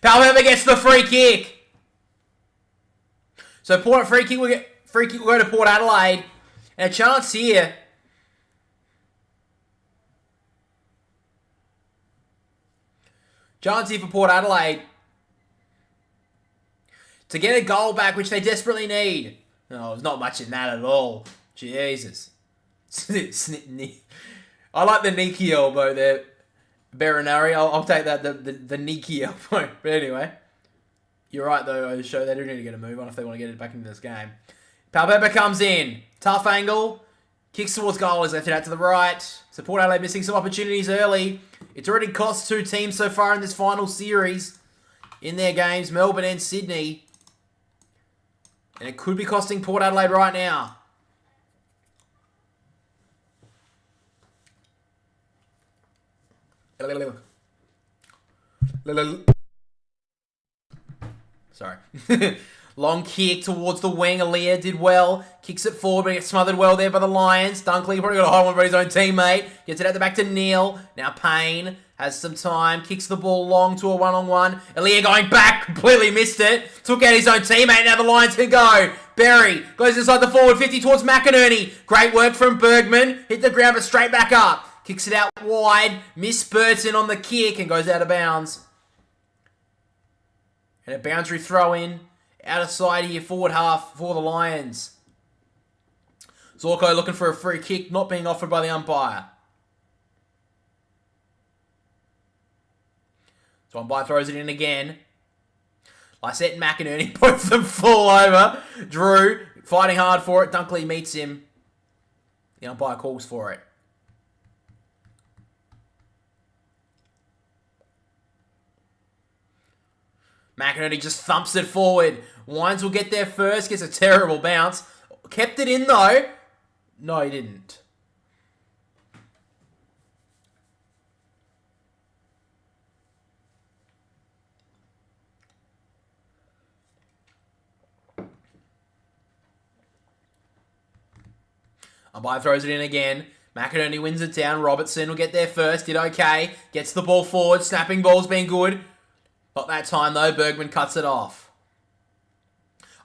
Palpepper gets the free kick. So free kick will go to Port Adelaide. And a chance here. Chance here for Port Adelaide to get a goal back, which they desperately need. No, there's not much in that at all. Jesus. I like the Niki elbow there. Berenari, I'll take that, the Niki elbow. But anyway, you're right though, Show. They do need to get a move on if they want to get it back into this game. Palpepper comes in. Tough angle. Kicks towards goal as they fit out to the right. So Port Adelaide missing some opportunities early. It's already cost two teams so far in this final series in their games, Melbourne and Sydney. And it could be costing Port Adelaide right now. Sorry. Long kick towards the wing. Aaliyah did well. Kicks it forward, but gets smothered well there by the Lions. Dunkley probably got a hold one by his own teammate. Gets it out the back to Neil. Now Payne has some time. Kicks the ball long to a one-on-one. Aaliyah going back. Completely missed it. Took out his own teammate. Now the Lions can go. Berry goes inside the forward 50 towards McInerney. Great work from Bergman. Hit the ground, but straight back up. Kicks it out wide. Miss Burton on the kick and goes out of bounds. And a boundary throw in. Out of side here, forward half for the Lions. Zorko looking for a free kick, not being offered by the umpire. So umpire throws it in again. Lysette and McInerney, both of them fall over. Drew fighting hard for it. Dunkley meets him. The umpire calls for it. McInerney just thumps it forward. Wines will get there first. Gets a terrible bounce. Kept it in though. No, he didn't. Umpire throws it in again. McInerney wins it down. Robertson will get there first. Did okay. Gets the ball forward. Snapping ball's been good. Not that time though. Bergman cuts it off.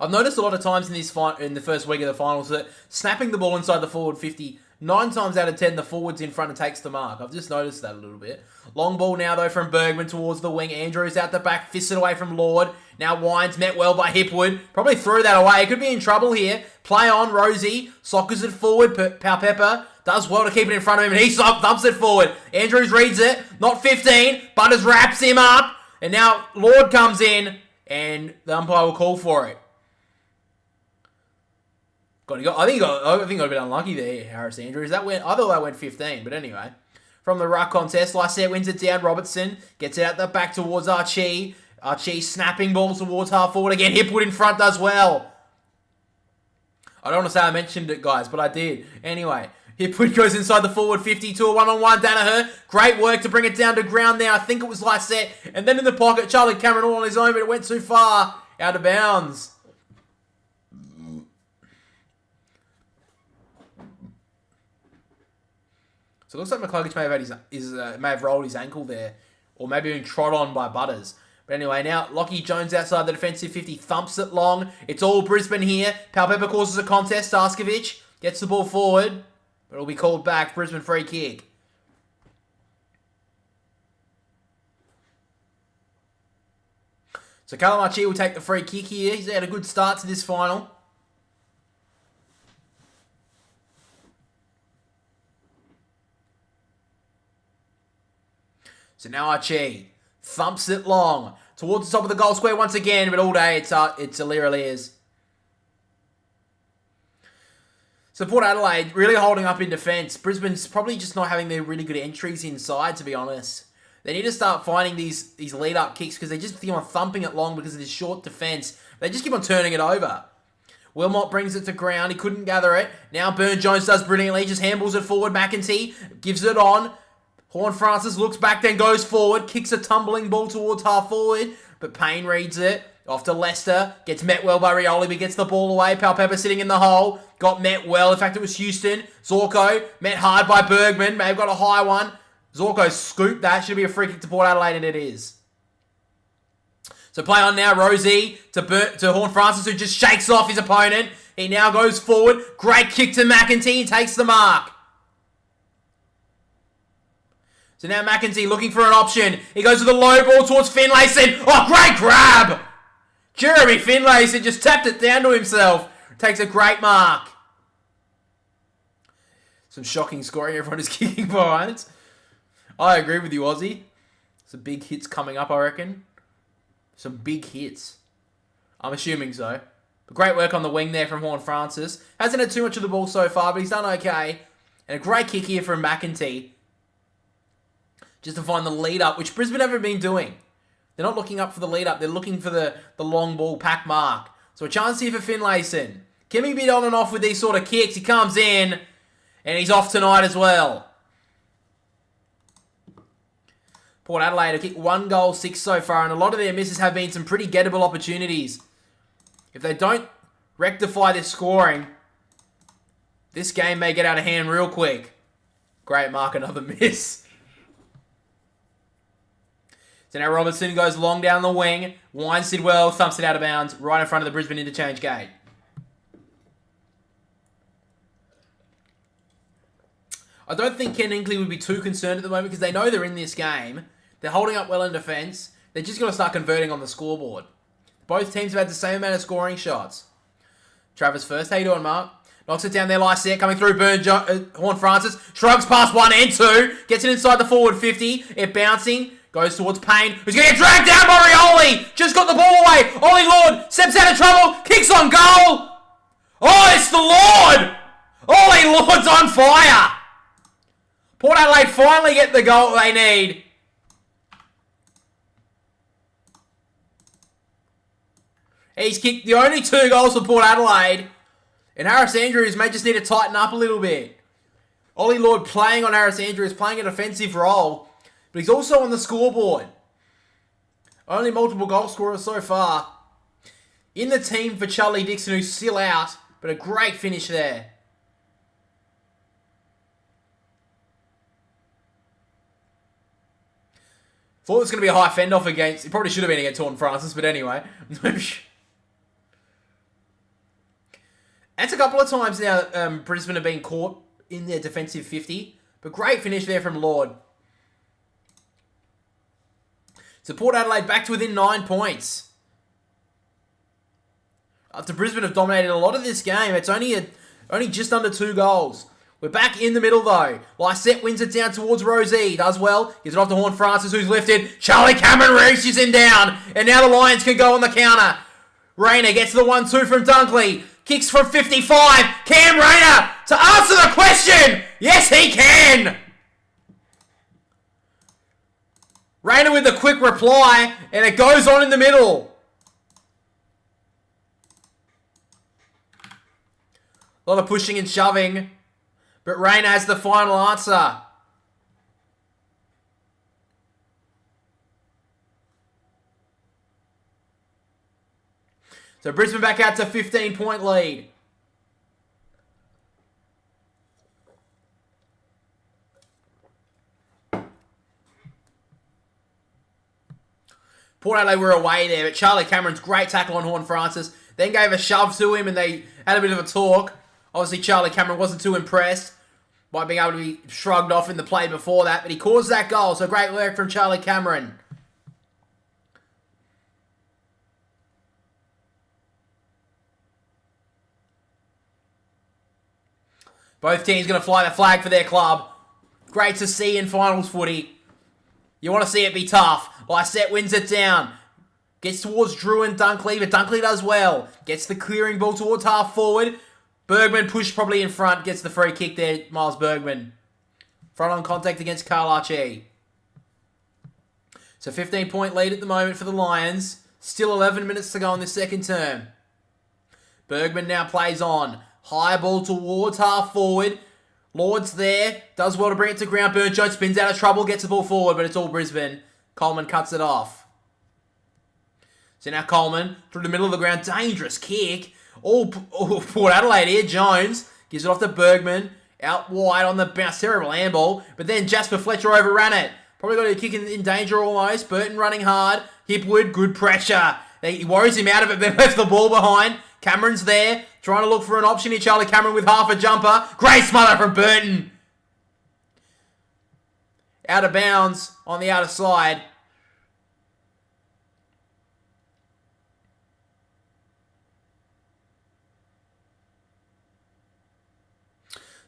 I've noticed a lot of times in the first week of the finals that snapping the ball inside the forward 50, 9 times out of 10, the forward's in front and takes the mark. I've just noticed that a little bit. Long ball now, though, from Bergman towards the wing. Andrews out the back, fists it away from Lord. Now Wines met well by Hipwood. Probably threw that away. Could be in trouble here. Play on, Rosie. Sockers it forward. Pepper does well to keep it in front of him, and he thumps it forward. Andrews reads it. Not 15. Butters wraps him up. And now Lord comes in, and the umpire will call for it. I think got a bit unlucky there, Harris Andrews. I thought that went 15, but anyway. From the ruck contest, Lysette wins it down. Robertson gets it out the back towards Archie. Archie snapping ball towards half forward again. Hipwood in front does well. I don't want to say I mentioned it, guys, but I did. Anyway, Hipwood goes inside the forward 50 to a one-on-one. Danaher, great work to bring it down to ground there. I think it was Lysette. And then in the pocket, Charlie Cameron all on his own, but it went too far. Out of bounds. So it looks like McCluggage may have rolled his ankle there, or maybe been trod on by Butters. But anyway, now Lockie Jones outside the defensive 50, thumps it long. It's all Brisbane here. Palpepper causes a contest. Staskovic gets the ball forward, but it'll be called back. Brisbane free kick. So Callum Archie will take the free kick here. He's had a good start to this final. So now Archie thumps it long towards the top of the goal square once again, but all day it's Alira Lears. So Port Adelaide really holding up in defence. Brisbane's probably just not having their really good entries inside, to be honest. They need to start finding these lead-up kicks because they just keep on thumping it long because of this short defence. They just keep on turning it over. Wilmot brings it to ground. He couldn't gather it. Now Burne-Jones does brilliantly. Just handballs it forward. McEntee gives it on. Horne-Francis looks back, then goes forward, kicks a tumbling ball towards half forward, but Payne reads it. Off to Lester, gets met well by Rioli, but gets the ball away. Palpepper sitting in the hole, got met well. In fact, it was Houston. Zorko met hard by Bergman, may have got a high one. Zorko scooped that, should be a free kick to Port Adelaide, and it is. So play on now, Rosie to Horne-Francis, who just shakes off his opponent. He now goes forward, great kick to McEntee, he takes the mark. So now McEntee looking for an option. He goes with the low ball towards Finlayson. Oh, great grab! Jeremy Finlayson just tapped it down to himself. Takes a great mark. Some shocking scoring. Everyone is kicking behind. I agree with you, Aussie. Some big hits coming up, I reckon. Some big hits. I'm assuming so. But great work on the wing there from Horne-Francis. Hasn't had too much of the ball so far, but he's done okay. And a great kick here from McEntee. Just to find the lead-up, which Brisbane haven't been doing. They're not looking up for the lead-up. They're looking for the long ball pack mark. So a chance here for Finlayson. Can he be on and off with these sort of kicks? He comes in, and he's off tonight as well. Port Adelaide have kicked 1 goal, 6 so far, and a lot of their misses have been some pretty gettable opportunities. If they don't rectify this scoring, this game may get out of hand real quick. Great mark, another miss. So now Robertson goes long down the wing. Wines did well, thumps it out of bounds, right in front of the Brisbane interchange gate. I don't think Ken Inkley would be too concerned at the moment because they know they're in this game. They're holding up well in defence. They're just going to start converting on the scoreboard. Both teams have had the same amount of scoring shots. Travis first. How you doing, Mark? Knocks it down there, Lysette coming through. Horne-Francis shrugs past 1 and 2. Gets it inside the forward 50. It bouncing. Goes towards Payne, who's going to get dragged down by Rioli. Just got the ball away. Ollie Lord steps out of trouble. Kicks on goal. Oh, it's the Lord. Ollie Lord's on fire. Port Adelaide finally get the goal they need. He's kicked the only 2 goals for Port Adelaide. And Harris Andrews may just need to tighten up a little bit. Ollie Lord playing on Harris Andrews, playing a defensive role. But he's also on the scoreboard. Only multiple goal scorers so far. In the team for Charlie Dixon, who's still out. But a great finish there. Thought it was going to be a high fend-off against... It probably should have been against Horne-Francis, but anyway. That's a couple of times now Brisbane have been caught in their defensive 50. But great finish there from Lord. So Port Adelaide back to within 9 points. After Brisbane have dominated a lot of this game, it's only just under 2 goals. We're back in the middle though. Lysette wins it down towards Rosie. Does well. Gives it off to Horn Francis, who's lifted. Charlie Cameron reaches him down. And now the Lions can go on the counter. Rayner gets the 1-2 from Dunkley. Kicks from 55. Cam Rayner to answer the question. Yes, he can. Rayner with a quick reply. And it goes on in the middle. A lot of pushing and shoving. But Rayner has the final answer. So Brisbane back out to 15-point lead. Port Adelaide were away there, but Charlie Cameron's great tackle on Horn Francis. Then gave a shove to him and they had a bit of a talk. Obviously, Charlie Cameron wasn't too impressed by being able to be shrugged off in the play before that, but he caused that goal, so great work from Charlie Cameron. Both teams going to fly the flag for their club. Great to see in finals footy. You want to see it be tough. Lysette wins it down. Gets towards Drew and Dunkley, but Dunkley does well. Gets the clearing ball towards half forward. Bergman pushed probably in front. Gets the free kick there, Miles Bergman. Front on contact against Carl Archie. So 15-point lead at the moment for the Lions. Still 11 minutes to go in the second term. Bergman now plays on. High ball towards half forward. Lord's there. Does well to bring it to ground. Burn-Jones spins out of trouble. Gets the ball forward, but it's all Brisbane. Coleman cuts it off. So now Coleman through the middle of the ground. Dangerous kick. All Port Adelaide here. Jones gives it off to Bergman. Out wide on the bounce. Terrible handball. But then Jasper Fletcher overran it. Probably got a kick in danger almost. Burton running hard. Hipwood, good pressure. He worries him out of it, but left the ball behind. Cameron's there. Trying to look for an option here. Charlie Cameron with half a jumper. Great smother from Burton. Out of bounds on the outer side.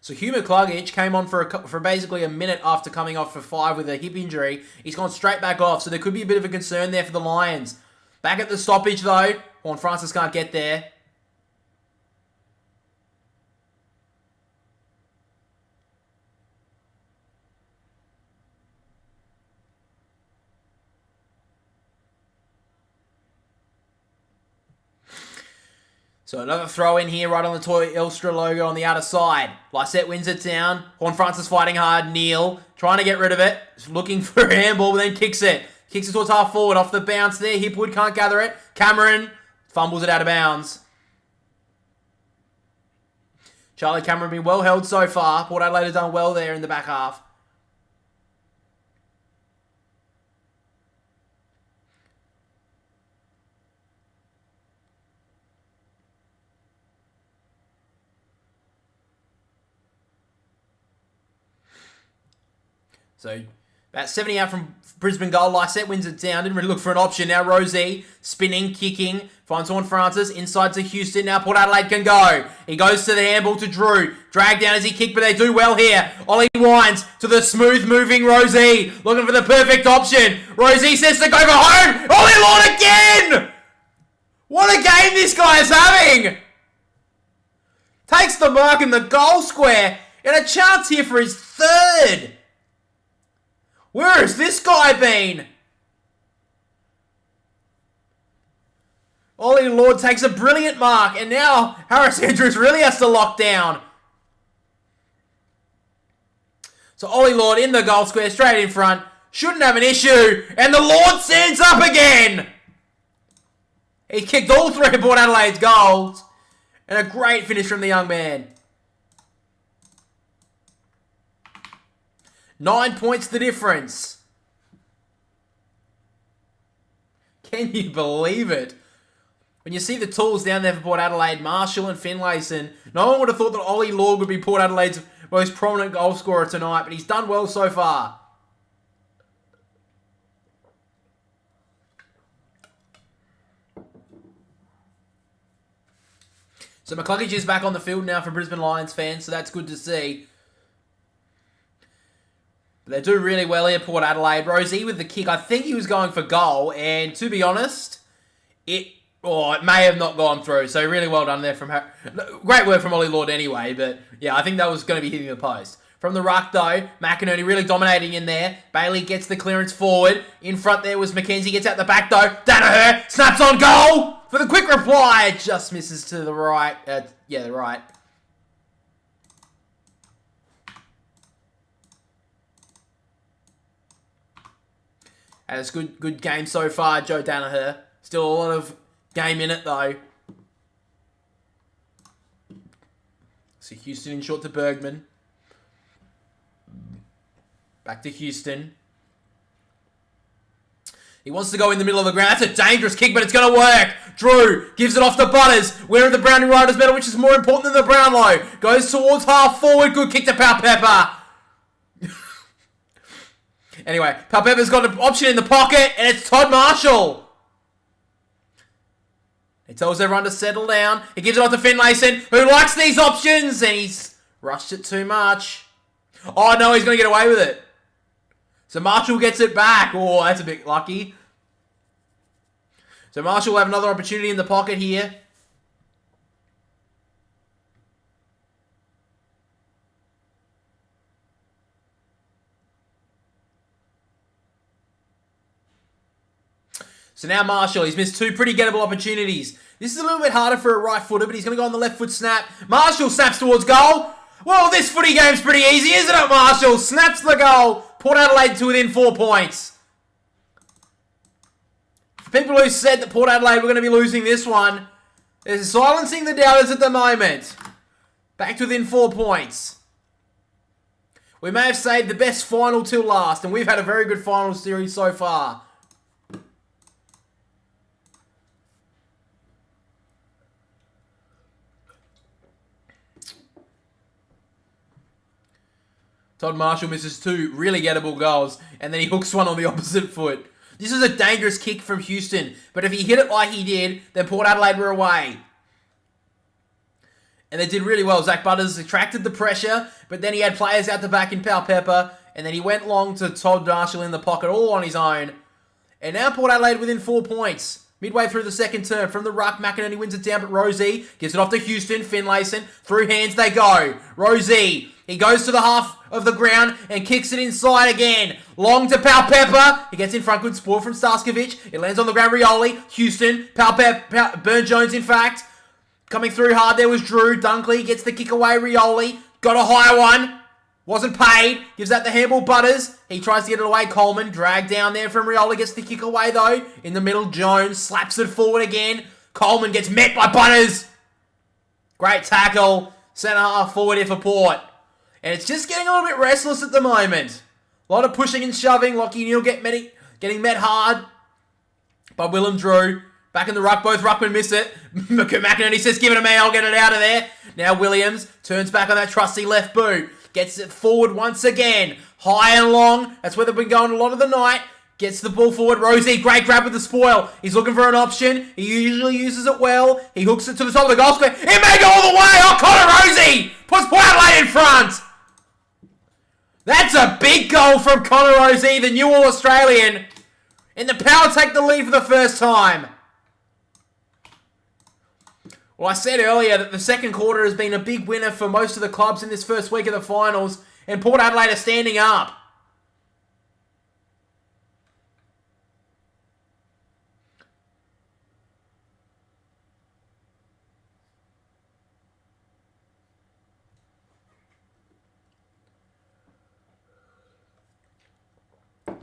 So Hugh McCluggage came on for basically a minute after coming off for 5 with a hip injury. He's gone straight back off, so there could be a bit of a concern there for the Lions. Back at the stoppage though. Horn Francis can't get there. So another throw in here right on the Toy Elstra logo on the outer side. Lysette wins it down. Horn Francis fighting hard. Neal trying to get rid of it. Looking for a handball, but then kicks it. Kicks it towards half forward. Off the bounce there. Hipwood can't gather it. Cameron fumbles it out of bounds. Charlie Cameron been well held so far. Port Adelaide have done well there in the back half. So, about 70 out from Brisbane goal. Lysette wins it down. Didn't really look for an option. Now Rosie, spinning, kicking. Finds Horn Francis. Inside to Houston. Now Port Adelaide can go. He goes to the handball to Drew. Dragged down as he kicked, but they do well here. Ollie winds to the smooth-moving Rosie. Looking for the perfect option. Rosie says to go for home. Ollie Lord again! What a game this guy is having! Takes the mark in the goal square. And a chance here for his third. Where has this guy been? Ollie Lord takes a brilliant mark, and now Harris Andrews really has to lock down. So Ollie Lord in the goal square, straight in front. Shouldn't have an issue, and the Lord stands up again. He kicked all 3 of Port Adelaide's goals, and a great finish from the young man. 9 points the difference. Can you believe it? When you see the tools down there for Port Adelaide, Marshall and Finlayson, no one would have thought that Ollie Lord would be Port Adelaide's most prominent goal scorer tonight, but he's done well so far. So McCluggage is back on the field now for Brisbane Lions fans, so that's good to see. But they do really well here, Port Adelaide. Rosie with the kick. I think he was going for goal, and to be honest, it may have not gone through. So really well done there from her. Great work from Ollie Lord anyway, but yeah, I think that was going to be hitting the post. From the ruck though, McInerney really dominating in there. Bailey gets the clearance forward. In front there was McKenzie, gets out the back though. Danaher snaps on goal for the quick reply. It just misses to the right. The right. And it's good game so far, Joe Danaher. Still a lot of game in it though. So Houston in short to Bergman. Back to Houston. He wants to go in the middle of the ground. That's a dangerous kick, but it's going to work. Drew gives it off to Butters. Winner of the Brownie Riders medal, which is more important than the Brownlow. Goes towards half forward. Good kick to Palpepper. Anyway, Palpepper's got an option in the pocket, and it's Todd Marshall. He tells everyone to settle down. He gives it off to Finlayson, who likes these options, and he's rushed it too much. Oh, no, he's going to get away with it. So Marshall gets it back. Oh, that's a bit lucky. So Marshall will have another opportunity in the pocket here. So now Marshall, he's missed two pretty gettable opportunities. This is a little bit harder for a right footer, but he's going to go on the left foot snap. Marshall snaps towards goal. Well, this footy game's pretty easy, isn't it, Marshall? Snaps the goal. Port Adelaide to within 4 points. For people who said that Port Adelaide were going to be losing this one, they're silencing the doubters at the moment. Back to within 4 points. We may have saved the best final till last, and we've had a very good final series so far. Todd Marshall misses two really gettable goals, and then he hooks one on the opposite foot. This is a dangerous kick from Houston, but if he hit it like he did, then Port Adelaide were away. And they did really well. Zach Butters attracted the pressure, but then he had players out the back in Palpepper, and then he went long to Todd Marshall in the pocket all on his own. And now Port Adelaide within 4 points. Midway through the second term, from the ruck, McInerney wins it down, but Rosie gives it off to Houston. Finlayson, through hands they go. Rosie, he goes to the half of the ground and kicks it inside again. Long to Palpepper. He gets in front, good sport from Starskovic. It lands on the ground, Rioli. Houston, Burn-Jones, in fact. Coming through hard, there was Drew. Dunkley gets the kick away, Rioli. Got a high one. Wasn't paid. Gives that the handball, Butters. He tries to get it away. Coleman dragged down there from Rioli. Gets the kick away though. In the middle, Jones slaps it forward again. Coleman gets met by Butters. Great tackle. Centre half forward here for Port. And it's just getting a little bit restless at the moment. A lot of pushing and shoving. Lockie Neal getting met hard by Willem Drew. Back in the ruck, both ruckmen miss it. McInerney says, give it to me, I'll get it out of there. Now Williams turns back on that trusty left boot. Gets it forward once again. High and long. That's where they've been going a lot of the night. Gets the ball forward. Rosie, great grab with the spoil. He's looking for an option. He usually uses it well. He hooks it to the top of the goal square. It may go all the way. Oh, Connor Rosie puts Port Adelaide in front. That's a big goal from Connor Rosie, the new All-Australian. And the Power take the lead for the first time. Well, I said earlier that the second quarter has been a big winner for most of the clubs in this first week of the finals, and Port Adelaide are standing up.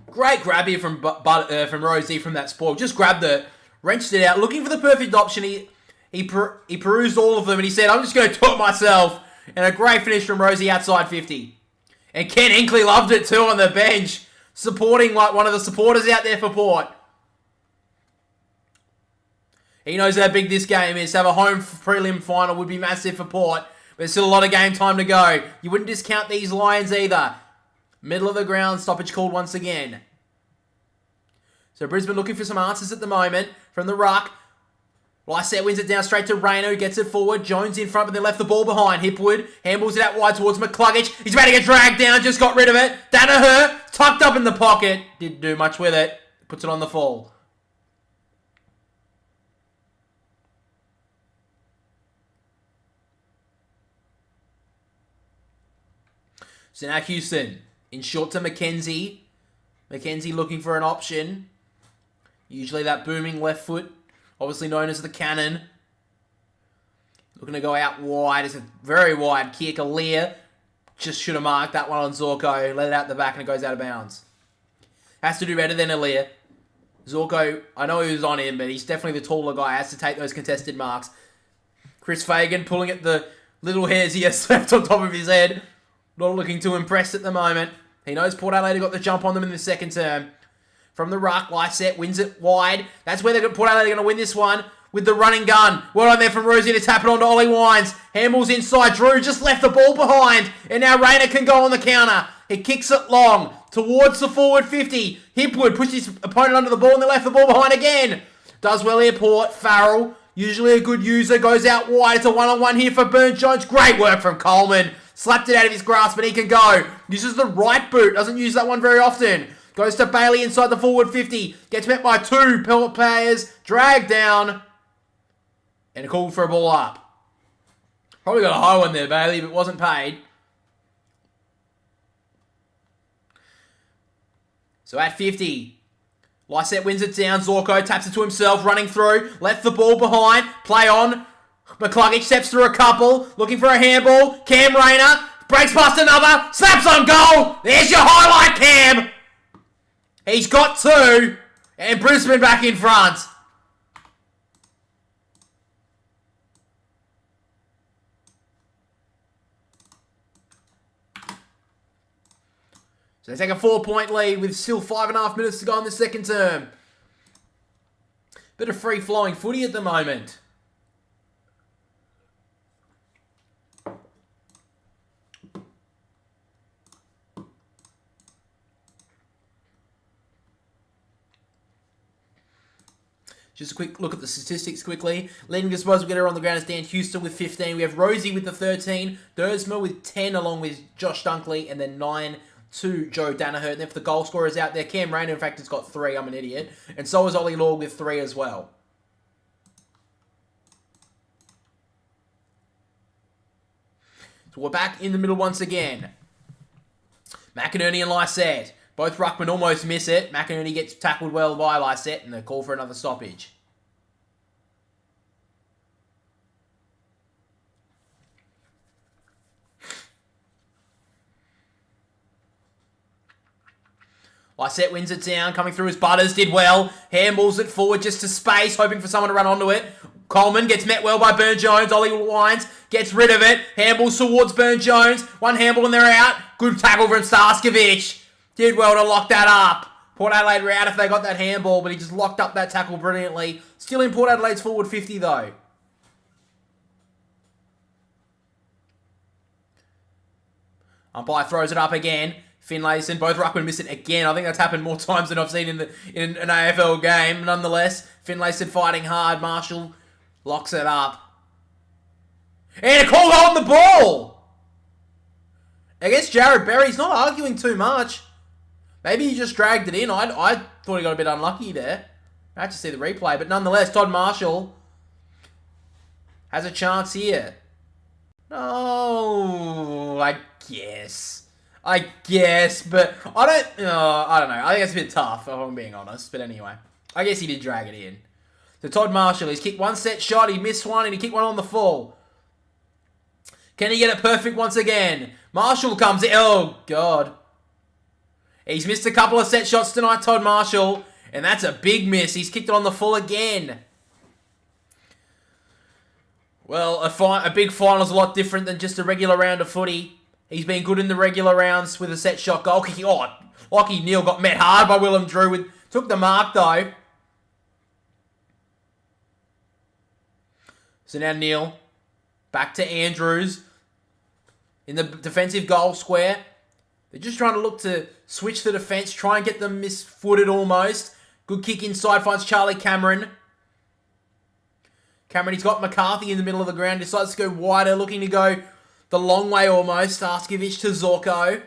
Great grab here from Rosie from that spoil. Just grabbed it, wrenched it out, looking for the perfect option. He perused all of them and he said, I'm just going to do it myself. And a great finish from Rosie outside 50. And Ken Hinkley loved it too on the bench, supporting like one of the supporters out there for Port. He knows how big this game is. To have a home prelim final would be massive for Port. But there's still a lot of game time to go. You wouldn't discount these Lions either. Middle of the ground, stoppage called once again. So Brisbane looking for some answers at the moment from the ruck. Lysette wins it down straight to Rayner, who gets it forward. Jones in front, but they left the ball behind. Hipwood handballs it out wide towards McCluggage. He's about to get dragged down, just got rid of it. Danaher, tucked up in the pocket. Didn't do much with it. Puts it on the full. So now Houston in short to McKenzie. McKenzie looking for an option. Usually that booming left foot, obviously known as the cannon. Looking to go out wide. It's a very wide kick. Aaliyah just should have marked that one on Zorko. Let it out the back and it goes out of bounds. Has to do better than Aaliyah. Zorko, I know he was on him, but he's definitely the taller guy. Has to take those contested marks. Chris Fagan pulling at the little hairs he has left on top of his head. Not looking too impressed at the moment. He knows Port Adelaide got the jump on them in the second term. From the ruck, Lysette wins it wide. That's where Port Adelaide are going to win this one with the running gun. Well on there from Rosie to tap it on to Ollie Wines. Handballs inside. Drew just left the ball behind. And now Rayner can go on the counter. He kicks it long towards the forward 50. Hipwood pushes his opponent under the ball and they left the ball behind again. Does well here, Port. Farrell, usually a good user, goes out wide. It's a one-on-one here for Burns-Jones. Great work from Coleman. Slapped it out of his grasp, but he can go. Uses the right boot. Doesn't use that one very often. Goes to Bailey inside the forward 50. Gets met by two players. Dragged down. And called for a ball up. Probably got a high one there, Bailey, but wasn't paid. So at 50, Lysette wins it down. Zorko taps it to himself, running through. Left the ball behind. Play on. McCluggage steps through a couple, looking for a handball. Cam Rayner breaks past another, slaps on goal. There's your highlight, Cam. He's got two, and Brisbane back in front. So they take a 4-point lead with still 5.5 minutes to go in the second term. Bit of free-flowing footy at the moment. Just a quick look at the statistics quickly. Leading disposal getter on the ground is Dan Houston with 15. We have Rosie with the 13. Dersma with 10 along with Josh Dunkley. And then 9 to Joe Danaher. And then for the goal scorers out there, Cam Rayner in fact has got 3. I'm an idiot. And so is Ollie Law with 3 as well. So we're back in the middle once again. McInerney and Lysette. Both ruckmen almost miss it. McInerney gets tackled well by Lysette and they call for another stoppage. Lysette wins it down, coming through as Butters, did well. Handballs it forward just to space, hoping for someone to run onto it. Coleman gets met well by Burns-Jones. Ollie Wines gets rid of it. Handballs towards Burns-Jones. One handball and they're out. Good tackle from Starskovich. Did well to lock that up. Port Adelaide were out if they got that handball, but he just locked up that tackle brilliantly. Still in Port Adelaide's forward 50 though. Umpire throws it up again. Finlayson, both ruckmen miss it again. I think that's happened more times than I've seen in an AFL game. Nonetheless, Finlayson fighting hard. Marshall locks it up. And a call on the ball! Against Jared Berry, he's not arguing too much. Maybe he just dragged it in. I thought he got a bit unlucky there. I have to see the replay. But nonetheless, Todd Marshall has a chance here. Oh, I guess. But I don't know. I think it's a bit tough, if I'm being honest. But anyway, I guess he did drag it in. So Todd Marshall, he's kicked one set shot, he missed one, and he kicked one on the full. Can he get it perfect once again? Marshall comes in. Oh, God. He's missed a couple of set shots tonight, Todd Marshall. And that's a big miss. He's kicked it on the full again. Well, a big final's a lot different than just a regular round of footy. He's been good in the regular rounds with a set shot goal kicking. Oh, Lockie Neal got met hard by Willem Drew. Took the mark, though. So now Neil. Back to Andrews. In the defensive goal square. They're just trying to look to switch the defence. Try and get them misfooted almost. Good kick inside. Finds Charlie Cameron. Cameron, he's got McCarthy in the middle of the ground. Decides to go wider. Looking to go the long way almost. Arskovich to Zorko.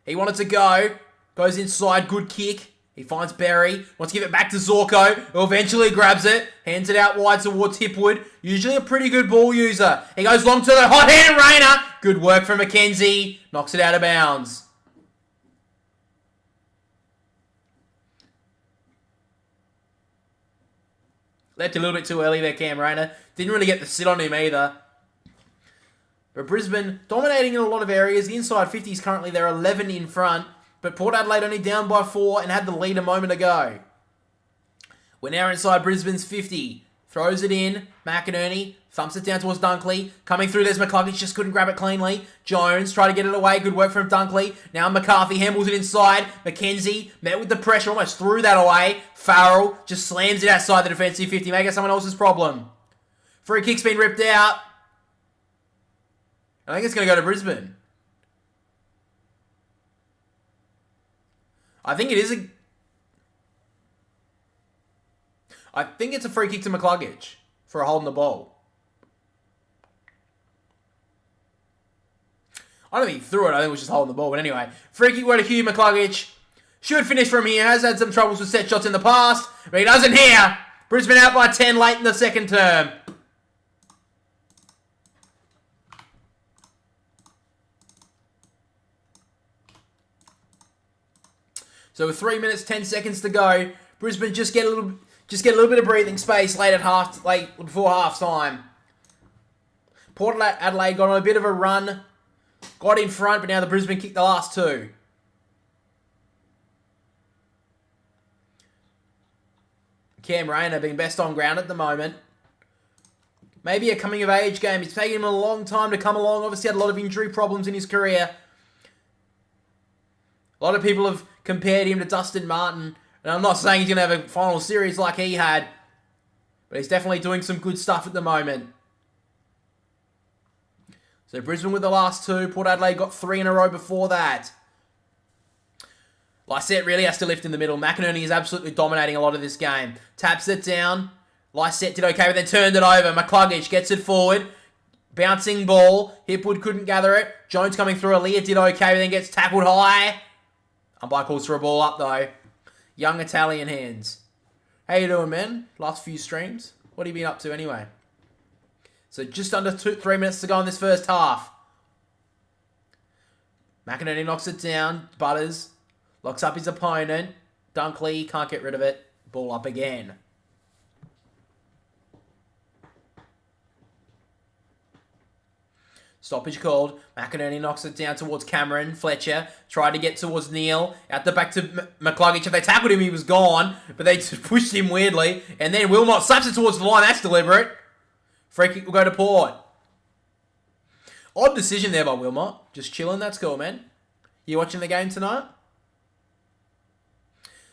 He wanted to go. Goes inside. Good kick. He finds Berry. Wants to give it back to Zorko. Who eventually grabs it. Hands it out wide towards Hipwood. Usually a pretty good ball user. He goes long to the hot hand Rayner. Good work from McKenzie. Knocks it out of bounds. Left a little bit too early there, Cam Rayner. Didn't really get the sit on him either. But Brisbane dominating in a lot of areas. The inside 50s currently, they're 11 in front. But Port Adelaide only down by 4 and had the lead a moment ago. We're now inside Brisbane's 50. Throws it in. McInerney thumps it down towards Dunkley. Coming through, there's McCluggage. Just couldn't grab it cleanly. Jones tried to get it away. Good work from Dunkley. Now McCarthy handles it inside. McKenzie met with the pressure. Almost threw that away. Farrell just slams it outside the defensive 50. Make it someone else's problem. Free kick's been ripped out. I think it's going to go to Brisbane. I think it's a free kick to McCluggage for holding the ball. I don't think he threw it. I think it was just holding the ball. But anyway, free kick go to Hugh McCluggage. Should finish from here. Has had some troubles with set shots in the past. But he doesn't here. Brisbane out by 10 late in the second term. So with 3 minutes, 10 seconds to go, Brisbane just get a little bit of breathing space late before half time. Port Adelaide got on a bit of a run, got in front, but now the Brisbane kicked the last two. Cam Rayner being best on ground at the moment. Maybe a coming of age game. It's taken him a long time to come along. Obviously had a lot of injury problems in his career. A lot of people have compared him to Dustin Martin. And I'm not saying he's going to have a final series like he had. But he's definitely doing some good stuff at the moment. So Brisbane with the last two. Port Adelaide got 3 in a row before that. Lysette really has to lift in the middle. McInerney is absolutely dominating a lot of this game. Taps it down. Lysette did okay, but then turned it over. McCluggage gets it forward. Bouncing ball. Hipwood couldn't gather it. Jones coming through. Aaliyah did okay, but then gets tackled high. Umpire calls for a ball up, though. Young Italian hands. How you doing, man? Last few streams? What have you been up to anyway? So just under 3 minutes to go in this first half. McInerney knocks it down. Butters locks up his opponent. Dunkley can't get rid of it. Ball up again. Stoppage called. McInerney knocks it down towards Cameron. Fletcher tried to get towards Neil. Out the back to McCluggage. If they tackled him, he was gone. But they pushed him weirdly. And then Wilmot slaps it towards the line. That's deliberate. Free kick will go to Port. Odd decision there by Wilmot. Just chilling. That's cool, man. You watching the game tonight?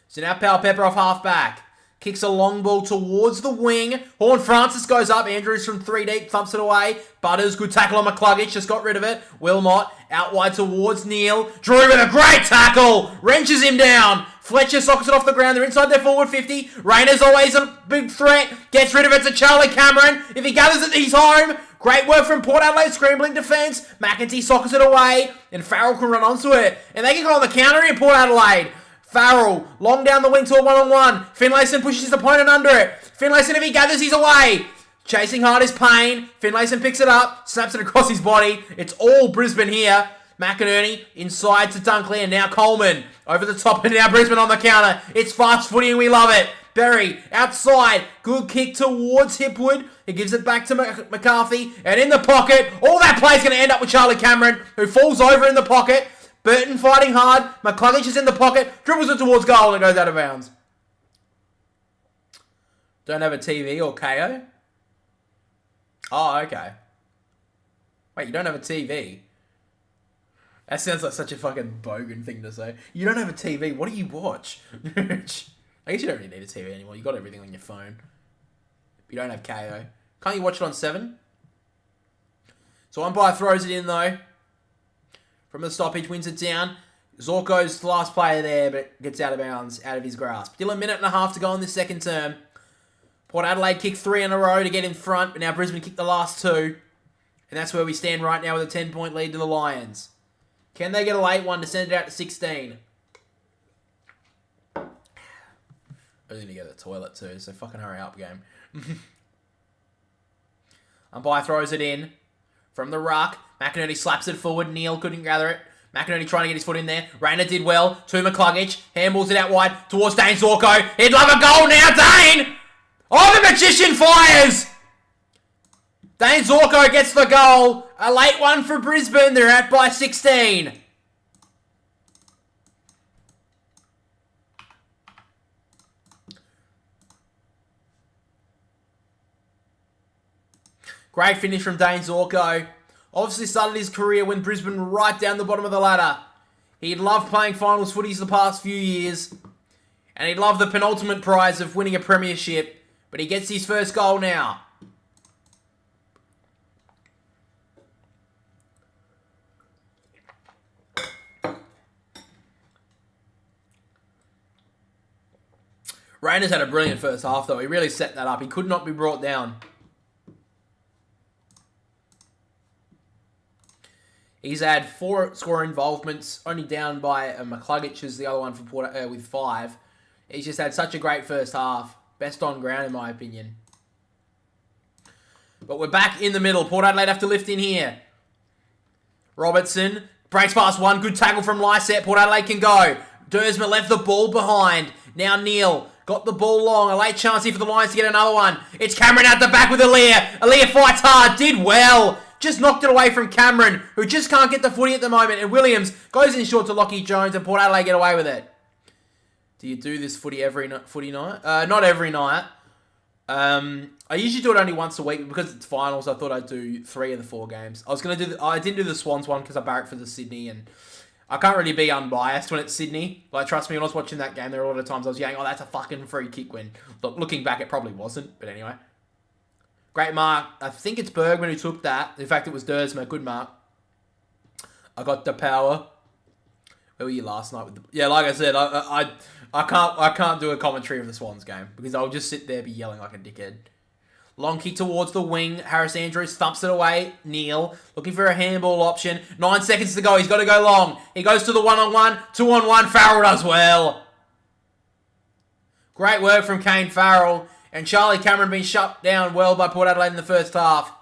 So now Powell Pepper off half-back. Kicks a long ball towards the wing. Horne-Francis goes up. Andrews from 3 deep. Thumps it away. Butters, good tackle on McCluggage. Just got rid of it. Wilmot out wide towards Neil. Drew with a great tackle. Wrenches him down. Fletcher sockets it off the ground. They're inside their forward 50. Rayner's always a big threat. Gets rid of it to Charlie Cameron. If he gathers it, he's home. Great work from Port Adelaide scrambling defence. McEntee sockets it away. And Farrell can run onto it. And they can go on the counter in Port Adelaide. Farrell, long down the wing to a one-on-one. Finlayson pushes his opponent under it. Finlayson, if he gathers, he's away. Chasing hard is Payne. Finlayson picks it up, snaps it across his body. It's all Brisbane here. McInerney inside to Dunkley, and now Coleman over the top, and now Brisbane on the counter. It's fast footy and we love it. Berry outside, good kick towards Hipwood. He gives it back to McCarthy, and in the pocket, all that play's going to end up with Charlie Cameron, who falls over in the pocket. Burton fighting hard. McCluggage is in the pocket. Dribbles it towards goal and it goes out of bounds. Don't have a TV or KO? Oh, okay. Wait, you don't have a TV? That sounds like such a fucking bogan thing to say. You don't have a TV. What do you watch? I guess you don't really need a TV anymore. You got everything on your phone. You don't have KO. Can't you watch it on 7? So umpire throws it in, though. From the stoppage, wins it down. Zorko's the last player there, but gets out of bounds, out of his grasp. Still a minute and a half to go in this second term. Port Adelaide kicked 3 in a row to get in front, but now Brisbane kicked the last 2. And that's where we stand right now with a 10-point lead to the Lions. Can they get a late one to send it out to 16? I need to go to the toilet too, so fucking hurry up, game. Umpire throws it in. From the ruck, McInerney slaps it forward. Neil couldn't gather it. McInerney trying to get his foot in there. Rayner did well. To McCluggage. Handballs it out wide towards Dane Zorko. He'd love a goal now, Dane! Oh, the magician fires! Dane Zorko gets the goal. A late one for Brisbane. They're out by 16. Great finish from Dane Zorko. Obviously started his career when Brisbane were right down the bottom of the ladder. He'd loved playing finals footies the past few years. And he'd loved the penultimate prize of winning a premiership. But he gets his first goal now. Rayner's had a brilliant first half though. He really set that up. He could not be brought down. He's had 4 score involvements, only down by McCluggage, is the other one for Port with 5. He's just had such a great first half. Best on ground, in my opinion. But we're back in the middle. Port Adelaide have to lift in here. Robertson breaks past one. Good tackle from Lysette. Port Adelaide can go. Dersma left the ball behind. Now Neil got the ball long. A late chance here for the Lions to get another one. It's Cameron out the back with Aaliyah. Aaliyah fights hard. Did well. Just knocked it away from Cameron, who just can't get the footy at the moment. And Williams goes in short to Lockie Jones, and Port Adelaide get away with it. Do you do this footy night? Not every night. I usually do it only once a week, but because it's finals, I thought I'd do 3 of the 4 games. I didn't do the Swans one because I barracked for the Sydney, and I can't really be unbiased when it's Sydney. Like, trust me, when I was watching that game, there were a lot of times I was yelling, "Oh, that's a fucking free kick win." Look, looking back, it probably wasn't, but anyway. Great mark. I think it's Bergman who took that. In fact, it was Dersma. Good mark. I got the power. Where were you last night? Yeah, like I said, I can't do a commentary of the Swans game because I'll just sit there be yelling like a dickhead. Long kick towards the wing. Harris Andrews thumps it away. Neil looking for a handball option. 9 seconds to go. He's got to go long. He goes to the 1-on-1. 2-on-1. Farrell does well. Great work from Kane Farrell. And Charlie Cameron being shut down well by Port Adelaide in the first half.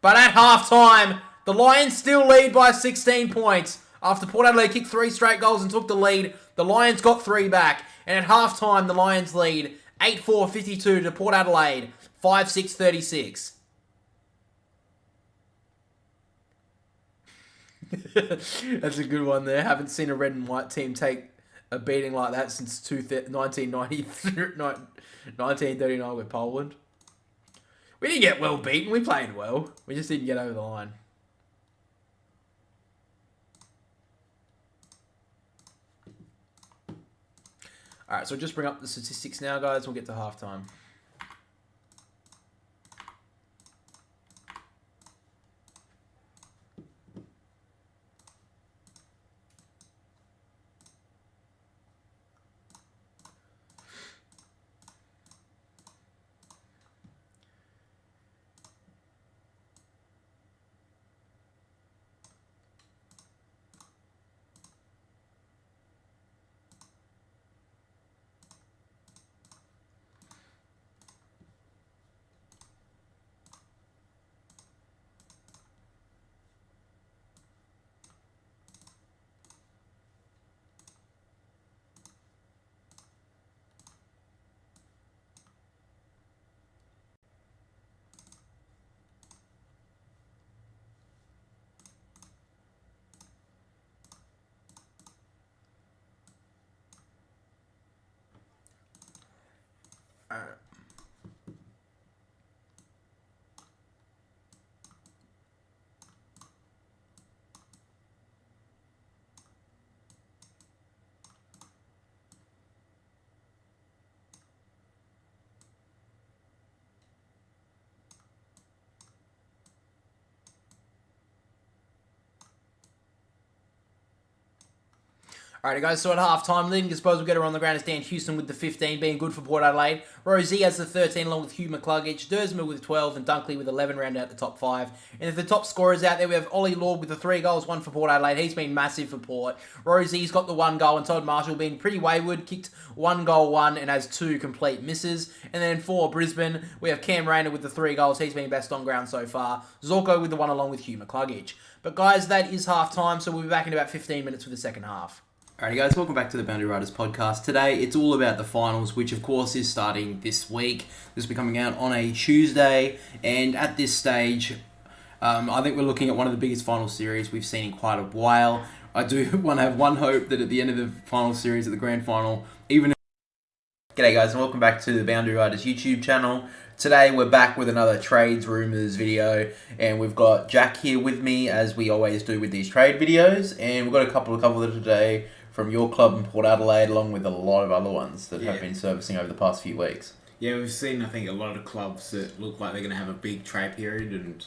But at half-time, the Lions still lead by 16 points. After Port Adelaide kicked 3 straight goals and took the lead, the Lions got 3 back. And at half-time, the Lions lead 8-4-52 to Port Adelaide, 5-6-36. That's a good one there. Haven't seen a red and white team take a beating like that since 1939 with Poland. We didn't get well beaten. We played well. We just didn't get over the line. Alright, so just bring up the statistics now, guys. We'll get to halftime. Alrighty guys, so at half-time, leading disposal getter on the ground is Dan Houston with the 15, being good for Port Adelaide. Rosie has the 13 along with Hugh McCluggage, Dersma with 12 and Dunkley with 11 round out the top 5. And if the top scorers out there, we have Ollie Lord with the 3 goals, 1 for Port Adelaide. He's been massive for Port. Rosie's got the 1 goal and Todd Marshall being pretty wayward, kicked 1 goal, 1 and has 2 complete misses. And then for Brisbane, we have Cam Rayner with the 3 goals. He's been best on ground so far. Zorko with the 1 along with Hugh McCluggage. But guys, that is half-time, so we'll be back in about 15 minutes for the second half. Alrighty guys, welcome back to the Boundary Riders podcast. Today, it's all about the finals, which of course is starting this week. This will be coming out on a Tuesday, and at this stage, I think we're looking at one of the biggest final series we've seen in quite a while. I do want to have one hope that at the end of the final series, at the grand final, even... G'day guys, and welcome back to the Boundary Riders YouTube channel. Today, we're back with another trades rumours video, and we've got Jack here with me, as we always do with these trade videos, and we've got a couple of today from your club in Port Adelaide, along with a lot of other ones that have been servicing over the past few weeks. Yeah, we've seen, I think, a lot of clubs that look like they're going to have a big trade period, and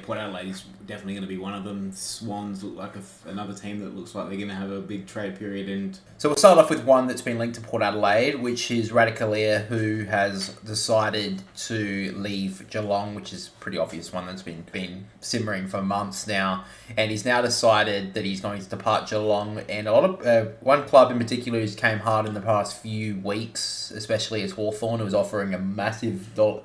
Port Adelaide is definitely going to be one of them. Swans look like another team that looks like they're going to have a big trade period. And so we'll start off with one that's been linked to Port Adelaide, which is Radicalier, who has decided to leave Geelong, which is a pretty obvious one that's been simmering for months now. And he's now decided that he's going to depart Geelong. And a lot of one club in particular who's came hard in the past few weeks, especially is Hawthorn, who was offering a massive dollar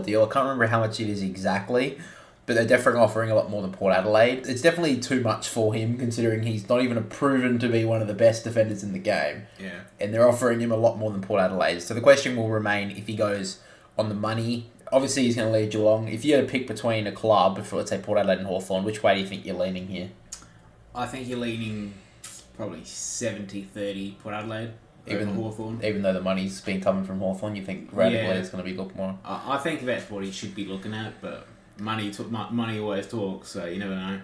deal. I can't remember how much it is exactly, but they're definitely offering a lot more than Port Adelaide. It's definitely too much for him, considering he's not even proven to be one of the best defenders in the game. Yeah. And they're offering him a lot more than Port Adelaide. So the question will remain if he goes on the money. Obviously, he's going to leave Geelong. If you had to pick between a club, for let's say Port Adelaide and Hawthorn, which way do you think you're leaning here? I think you're leaning probably 70-30 Port Adelaide over Hawthorn. Even though the money's been coming from Hawthorn, you think Radicalier is going to be looked more? I think that's what he should be looking at, but money always talks, so you never know.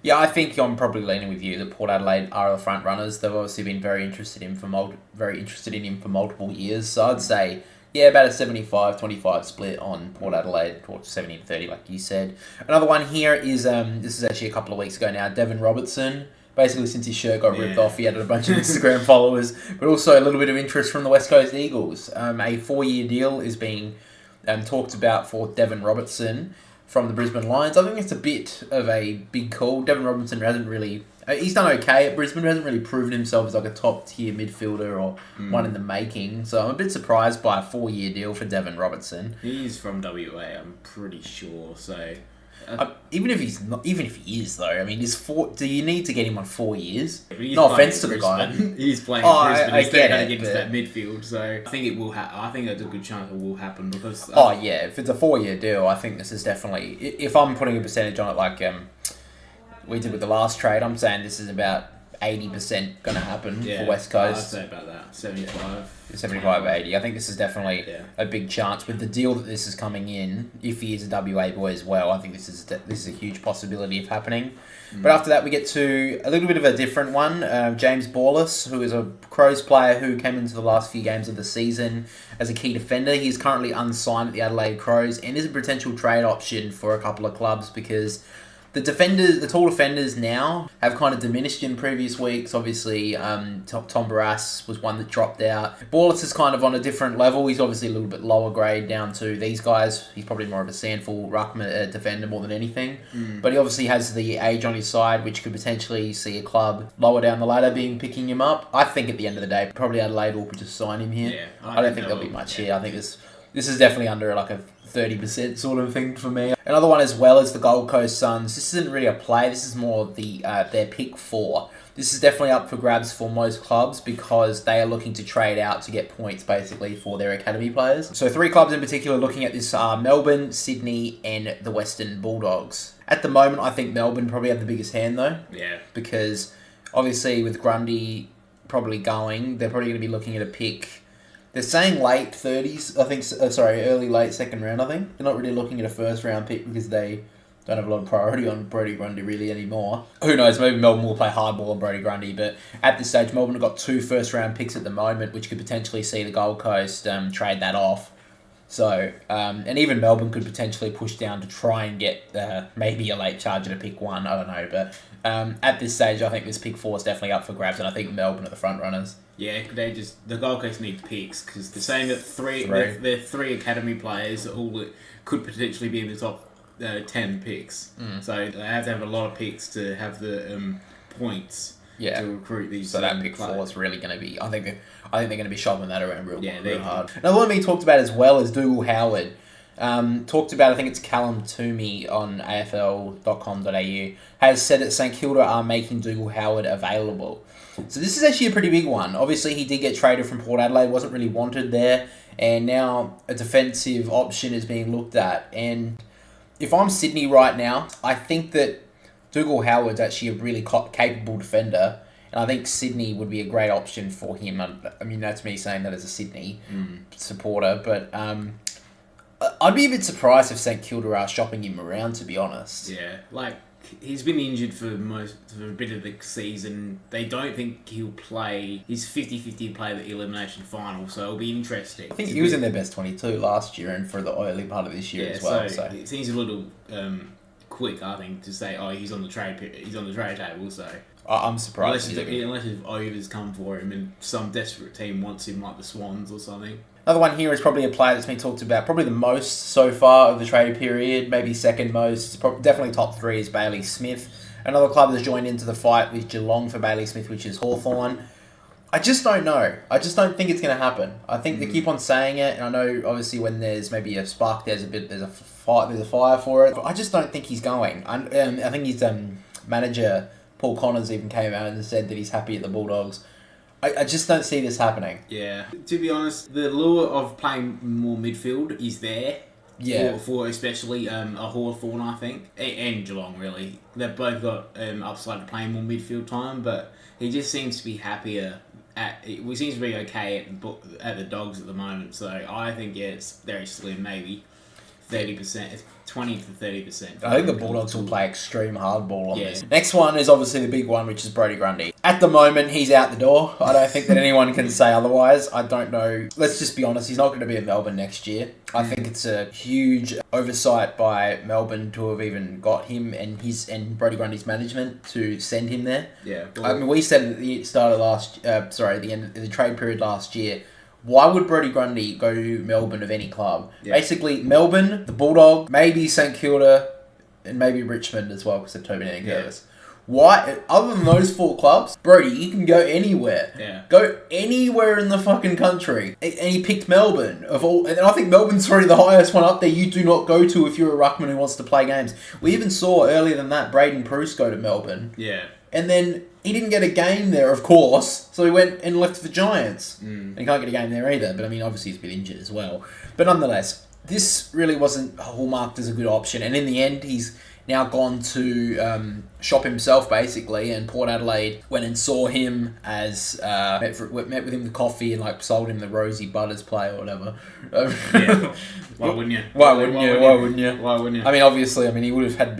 Yeah, I think I'm probably leaning with you that Port Adelaide are the front runners. They've obviously been very interested in him for multiple years. So I'd say, yeah, about a 75-25 split on Port Adelaide, or 70-30, like you said. Another one here is this is actually a couple of weeks ago now. Devon Robertson. Basically, since his shirt got ripped off, he had a bunch of Instagram followers, but also a little bit of interest from the West Coast Eagles. A 4-year deal is being talked about for Devon Robertson from the Brisbane Lions. I think it's a bit of a big call. Devon Robertson hasn't really... he's done okay at Brisbane, but hasn't really proven himself as like a top-tier midfielder or one in the making. So I'm a bit surprised by a 4-year deal for Devon Robertson. He's from WA, I'm pretty sure, so... Even if he is though, I mean, do you need to get him on 4 years? Yeah, no offense to the guy. He's playing Brisbane. He's get going it, to get into that midfield, so I think it will. I think there's a good chance it will happen because. If it's a 4-year deal, I think this is definitely. If I'm putting a percentage on it, like we did with the last trade, I'm saying this is about 80% going to happen for West Coast. I'd say about that 75. 75-80. I think this is definitely a big chance with the deal that this is coming in. If he is a WA boy as well, I think this is a huge possibility of happening. But after that, we get to a little bit of a different one. James Borlas, who is a Crows player who came into the last few games of the season as a key defender. He is currently unsigned at the Adelaide Crows and is a potential trade option for a couple of clubs because the tall defenders now have kind of diminished in previous weeks. Obviously, Tom Barras was one that dropped out. Borlas is kind of on a different level. He's obviously a little bit lower grade down to these guys. He's probably more of a sandful ruckman defender more than anything. But he obviously has the age on his side, which could potentially see a club lower down the ladder picking him up. I think at the end of the day, probably Adelaide will just sign him here. Yeah, I don't think there'll be much here. I think this is definitely under like a 30% sort of thing for me. Another one as well is the Gold Coast Suns. This isn't really a play. This is more their pick 4. This is definitely up for grabs for most clubs because they are looking to trade out to get points basically for their academy players. So 3 clubs in particular looking at this are Melbourne, Sydney and the Western Bulldogs. At the moment, I think Melbourne probably have the biggest hand though. Yeah. Because obviously with Grundy probably going, they're probably going to be looking at a pick... They're saying late 30s, I think, early, late second round, I think. They're not really looking at a first round pick because they don't have a lot of priority on Brodie Grundy really anymore. Who knows, maybe Melbourne will play hardball on Brodie Grundy, but at this stage, Melbourne have got 2 first round picks at the moment, which could potentially see the Gold Coast trade that off. So, and even Melbourne could potentially push down to try and get maybe a late charger to pick 1, I don't know, but At this stage, I think this pick 4 is definitely up for grabs, and I think Melbourne are the front runners. Yeah, the Gold Coast need picks because they're saying that they're 3 academy players all that could potentially be in the top 10 picks. So they have to have a lot of picks to have the points to recruit these. So that pick 4 is really going to be. I think they're going to be shopping that around real hard. Another one we talked about as well is Dougal Howard. Talked about, I think it's Callum Toomey on AFL.com.au, has said that St Kilda are making Dougal Howard available. So this is actually a pretty big one. Obviously, he did get traded from Port Adelaide, wasn't really wanted there, and now a defensive option is being looked at. And if I'm Sydney right now, I think that Dougal Howard's actually a really capable defender, and I think Sydney would be a great option for him. I mean, that's me saying that as a Sydney supporter, but I'd be a bit surprised if St Kilda are shopping him around, to be honest. Yeah, like, he's been injured for a bit of the season. They don't think he'll play. He's 50-50 to play the elimination final, so it'll be interesting. I think he was in their best 22 last year and for the early part of this year as well. So it seems a little quick, I think, to say, he's on the trade table. So I'm surprised. Unless his overs come for him and some desperate team wants him, like the Swans or something. Another one here is probably a player that's been talked about probably the most so far of the trade period, maybe second most. Definitely top 3 is Bailey Smith. Another club that's joined into the fight with Geelong for Bailey Smith, which is Hawthorn. I just don't know. I just don't think it's going to happen. I think they keep on saying it, and I know obviously when there's maybe a spark, there's a fire for it. But I just don't think he's going. I think his manager Paul Connors even came out and said that he's happy at the Bulldogs. I just don't see this happening. Yeah. To be honest, the lure of playing more midfield is there. Yeah. For especially a Hawthorn, I think. And Geelong, really. They've both got upside to playing more midfield time, but he just seems to be happier we seems to be okay at the Dogs at the moment, so I think, it's very slim, maybe 30%, 20 to 30%. I think the Bulldogs will play extreme hardball on this. Next one is obviously the big one, which is Brodie Grundy. At the moment, he's out the door. I don't think that anyone can say otherwise. I don't know. Let's just be honest. He's not going to be in Melbourne next year. I think it's a huge oversight by Melbourne to have even got him and Brodie Grundy's management to send him there. Yeah. I mean, we said at the start of the end of the trade period last year, why would Brodie Grundy go to Melbourne of any club? Yeah. Basically, Melbourne, the Bulldog, maybe St Kilda, and maybe Richmond as well because of Tobin and Curtis. Why? Other than those 4 clubs, Brodie, you can go anywhere. Yeah. Go anywhere in the fucking country. And he picked Melbourne of all. And I think Melbourne's probably the highest one up there you do not go to if you're a ruckman who wants to play games. We even saw earlier than that Braden Pruce go to Melbourne. Yeah. And then he didn't get a game there, of course, so he went and left for the Giants. And he can't get a game there either, but I mean, obviously he's been injured as well. But nonetheless, this really wasn't hallmarked as a good option, and in the end, he's now gone to shop himself, basically, and Port Adelaide went and saw him as met with him the coffee and like sold him the Rosie Butters play or whatever. Why wouldn't you? Why wouldn't you? I mean, obviously,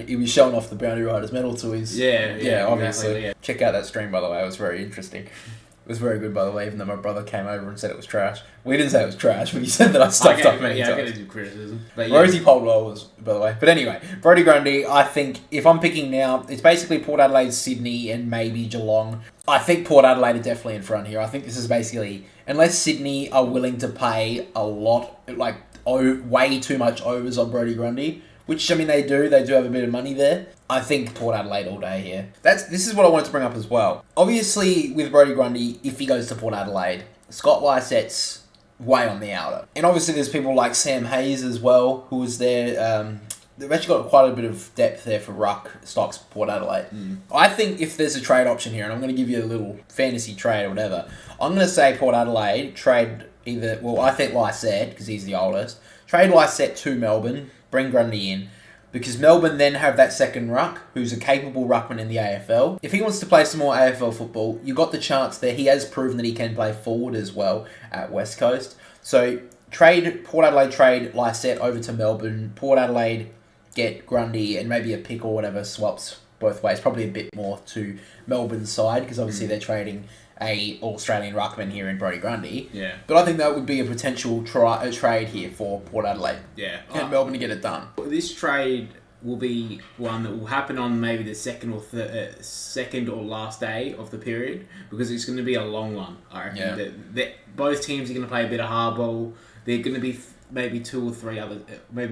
he was showing off the Boundary Riders medal to his... Yeah, obviously. Exactly, yeah. Check out that stream, by the way. It was very interesting. It was very good, by the way, even though my brother came over and said it was trash. We didn't say it was trash, but he said that I stuffed up many times. I get into criticism. But Rosie Poldwell was, by the way. But anyway, Brodie Grundy, I think, if I'm picking now, it's basically Port Adelaide, Sydney, and maybe Geelong. I think Port Adelaide are definitely in front here. I think this is basically, unless Sydney are willing to pay a lot, like, way too much overs on Brodie Grundy, which, I mean, they do have a bit of money there. I think Port Adelaide all day here. This is what I wanted to bring up as well. Obviously, with Brodie Grundy, if he goes to Port Adelaide, Scott Lycett's way on the outer. And obviously there's people like Sam Hayes as well, who was there. They've actually got quite a bit of depth there for ruck stocks for Port Adelaide. I think if there's a trade option here, and I'm going to give you a little fantasy trade or whatever, I'm going to say Port Adelaide trade either... Well, I think Lycett, because he's the oldest. Trade Lycett to Melbourne, bring Grundy in. Because Melbourne then have that second ruck, who's a capable ruckman in the AFL. If he wants to play some more AFL football, you got the chance there. He has proven that he can play forward as well at West Coast. So Port Adelaide trade Lycett over to Melbourne. Port Adelaide get Grundy and maybe a pick or whatever, swaps both ways. Probably a bit more to Melbourne's side, because obviously they're trading a Australian ruckman here in Brodie Grundy. Yeah. But I think that would be a potential trade here for Port Adelaide. Yeah. And Melbourne to get it done. This trade will be one that will happen on maybe the second or last day of the period, because it's going to be a long one. I reckon both teams are going to play a bit of hardball. They're going to be maybe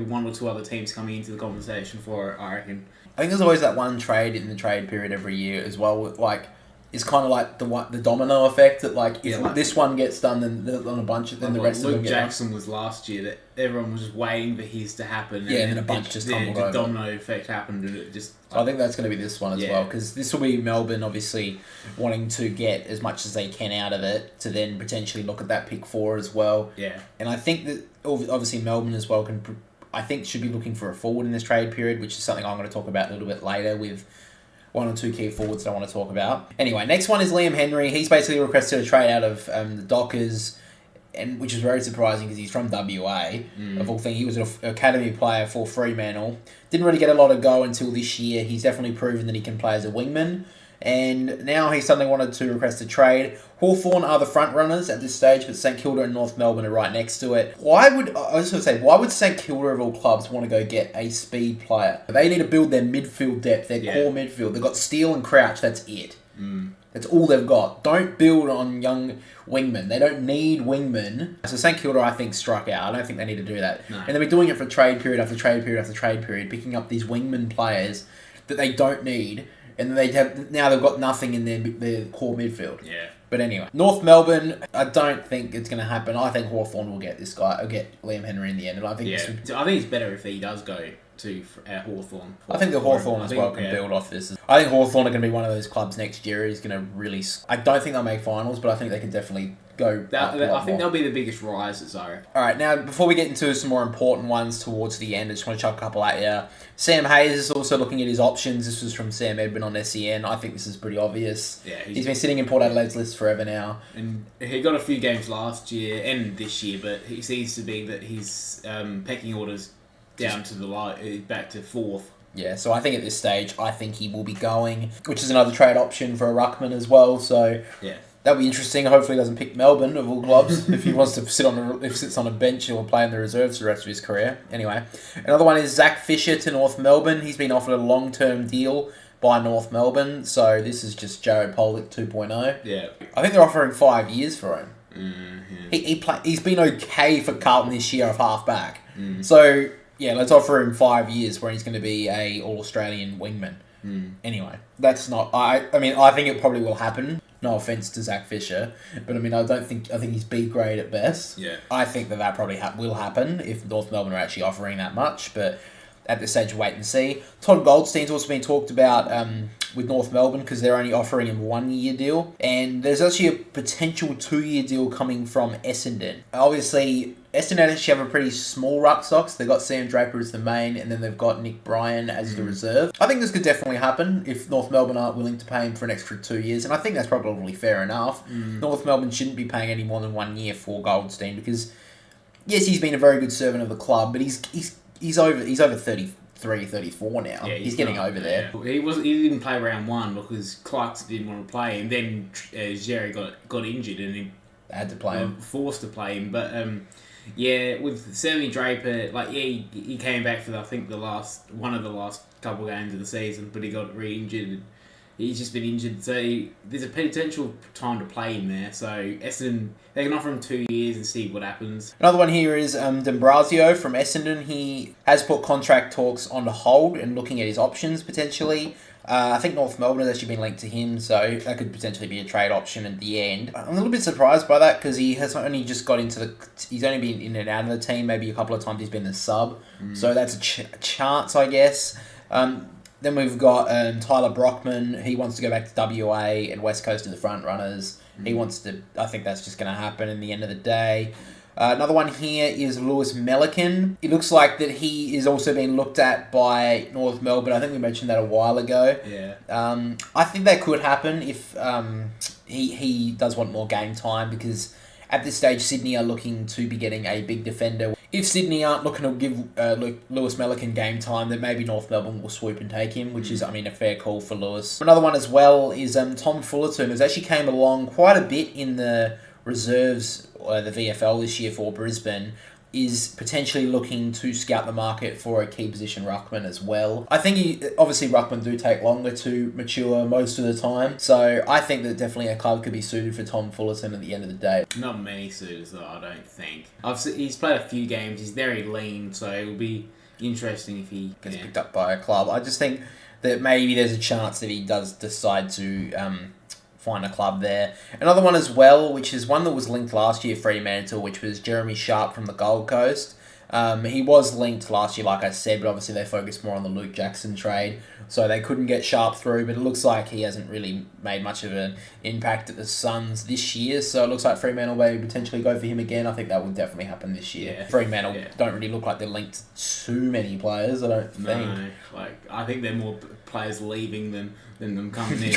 one or two other teams coming into the conversation for it, I reckon. I think there's always that one trade in the trade period every year as well. Like, it's kind of like the domino effect that, like, if this one gets done, then on a bunch of the rest of them Luke get Jackson done. Was last year that everyone was just waiting for his to happen. Yeah, and then a bunch just tumbled over. The domino effect happened, and it just. So I think that's going to be this one as well, because this will be Melbourne obviously wanting to get as much as they can out of it to then potentially look at that pick 4 as well. Yeah, and I think that obviously Melbourne as well should be looking for a forward in this trade period, which is something I'm going to talk about a little bit later with one or two key forwards that I want to talk about. Anyway, next one is Liam Henry. He's basically requested a trade out of the Dockers, and which is very surprising because he's from WA. Of all things, he was an academy player for Fremantle. Didn't really get a lot of go until this year. He's definitely proven that he can play as a wingman. And now he suddenly wanted to request a trade. Hawthorn are the front runners at this stage, but St Kilda and North Melbourne are right next to it. Why would St Kilda of all clubs want to go get a speed player? They need to build their midfield depth, their core midfield. They've got Steele and Crouch, that's it. That's all they've got. Don't build on young wingmen. They don't need wingmen. So St Kilda, I think, struck out. I don't think they need to do that. No. And they've been doing it for trade period after trade period after trade period, picking up these wingman players that they don't need. And they've got nothing in their core midfield. Yeah. But anyway, North Melbourne, I don't think it's going to happen. I think Hawthorn will get this guy. I'll get Liam Henry in the end. And I think I think it's better if he does go to Hawthorn. I think the Hawthorn as well can build off this. I think Hawthorn are going to be one of those clubs next year who's going to really. I don't think they'll make finals, but I think they can definitely go. I think they'll be the biggest rises, though. All right, now before we get into some more important ones towards the end, I just want to chuck a couple at you. Sam Hayes is also looking at his options. This was from Sam Edmund on SEN. I think this is pretty obvious. Yeah, he's been sitting in Port Adelaide's list forever now. And he got a few games last year and this year, but he seems to be that his pecking orders down to back to 4th. Yeah, so I think at this stage, I think he will be going, which is another trade option for a ruckman as well. So yeah, that'll be interesting. Hopefully, he doesn't pick Melbourne of all clubs. If he wants to sits on a bench, he'll play in the reserves for the rest of his career. Anyway, another one is Zach Fisher to North Melbourne. He's been offered a long-term deal by North Melbourne, so this is just Jared Pollock 2.0. Yeah, I think they're offering 5 years for him. Mm-hmm. He's been okay for Carlton this year of half-back. So yeah, let's offer him 5 years where he's going to be a All-Australian wingman. Anyway, that's not. I think it probably will happen. No offense to Zach Fisher, but I think he's B grade at best. Yeah, I think that probably will happen if North Melbourne are actually offering that much, but at this stage, wait and see. Todd Goldstein's also been talked about with North Melbourne because they're only offering him a 1-year deal, and there's actually a potential 2-year deal coming from Essendon. Obviously, Essendon actually have a pretty small ruck stocks. They've got Sam Draper as the main, and then they've got Nick Bryan as the reserve. I think this could definitely happen if North Melbourne aren't willing to pay him for an extra 2 years, and I think that's probably fair enough. North Melbourne shouldn't be paying any more than 1 year for Goldstein because, yes, he's been a very good servant of the club, but he's over 33, 34 now. Yeah, he's getting over there. He didn't play round 1 because Clarkson didn't want to play him. Then Jerry got injured and he had to play him. Forced to play him, but. Yeah, with Sammy Draper, he came back for one of the last couple games of the season, but he got re-injured. He's just been injured, so there's a potential time to play him there. So Essendon, they can offer him 2 years and see what happens. Another one here is D'Ambrosio from Essendon. He has put contract talks on hold and looking at his options potentially. I think North Melbourne has actually been linked to him, so that could potentially be a trade option at the end. I'm a little bit surprised by that because he has only just got he's only been in and out of the team. Maybe a couple of times he's been the sub, so that's a chance, I guess. Then we've got Tyler Brockman. He wants to go back to WA and West Coast to the front runners. He wants to. I think that's just going to happen in the end of the day. Another one here is Lewis Melican. It looks like that he is also being looked at by North Melbourne. I think we mentioned that a while ago. Yeah. I think that could happen if he does want more game time because at this stage Sydney are looking to be getting a big defender. If Sydney aren't looking to give Lewis Melican game time, then maybe North Melbourne will swoop and take him, which is, a fair call for Lewis. Another one as well is Tom Fullerton, who's actually came along quite a bit in the reserves, the VFL this year for Brisbane. is potentially looking to scout the market for a key position ruckman as well. I think obviously ruckmen do take longer to mature most of the time, so I think that definitely a club could be suited for Tom Fullerton at the end of the day. Not many suitors though, I don't think. He's played a few games. He's very lean, so it'll be interesting if he gets picked up by a club. I just think that maybe there's a chance that he does decide to find a club there. Another one as well, which is one that was linked last year, Fremantle, which was Jeremy Sharp from the Gold Coast. He was linked last year, like I said, but obviously they focused more on the Luke Jackson trade, so they couldn't get Sharp through, but it looks like he hasn't really made much of an impact at the Suns this year, so it looks like Fremantle may potentially go for him again. I think that would definitely happen this year. Yeah. Fremantle don't really look like they're linked to too many players, I don't think. No, I think they're more players leaving than them coming in.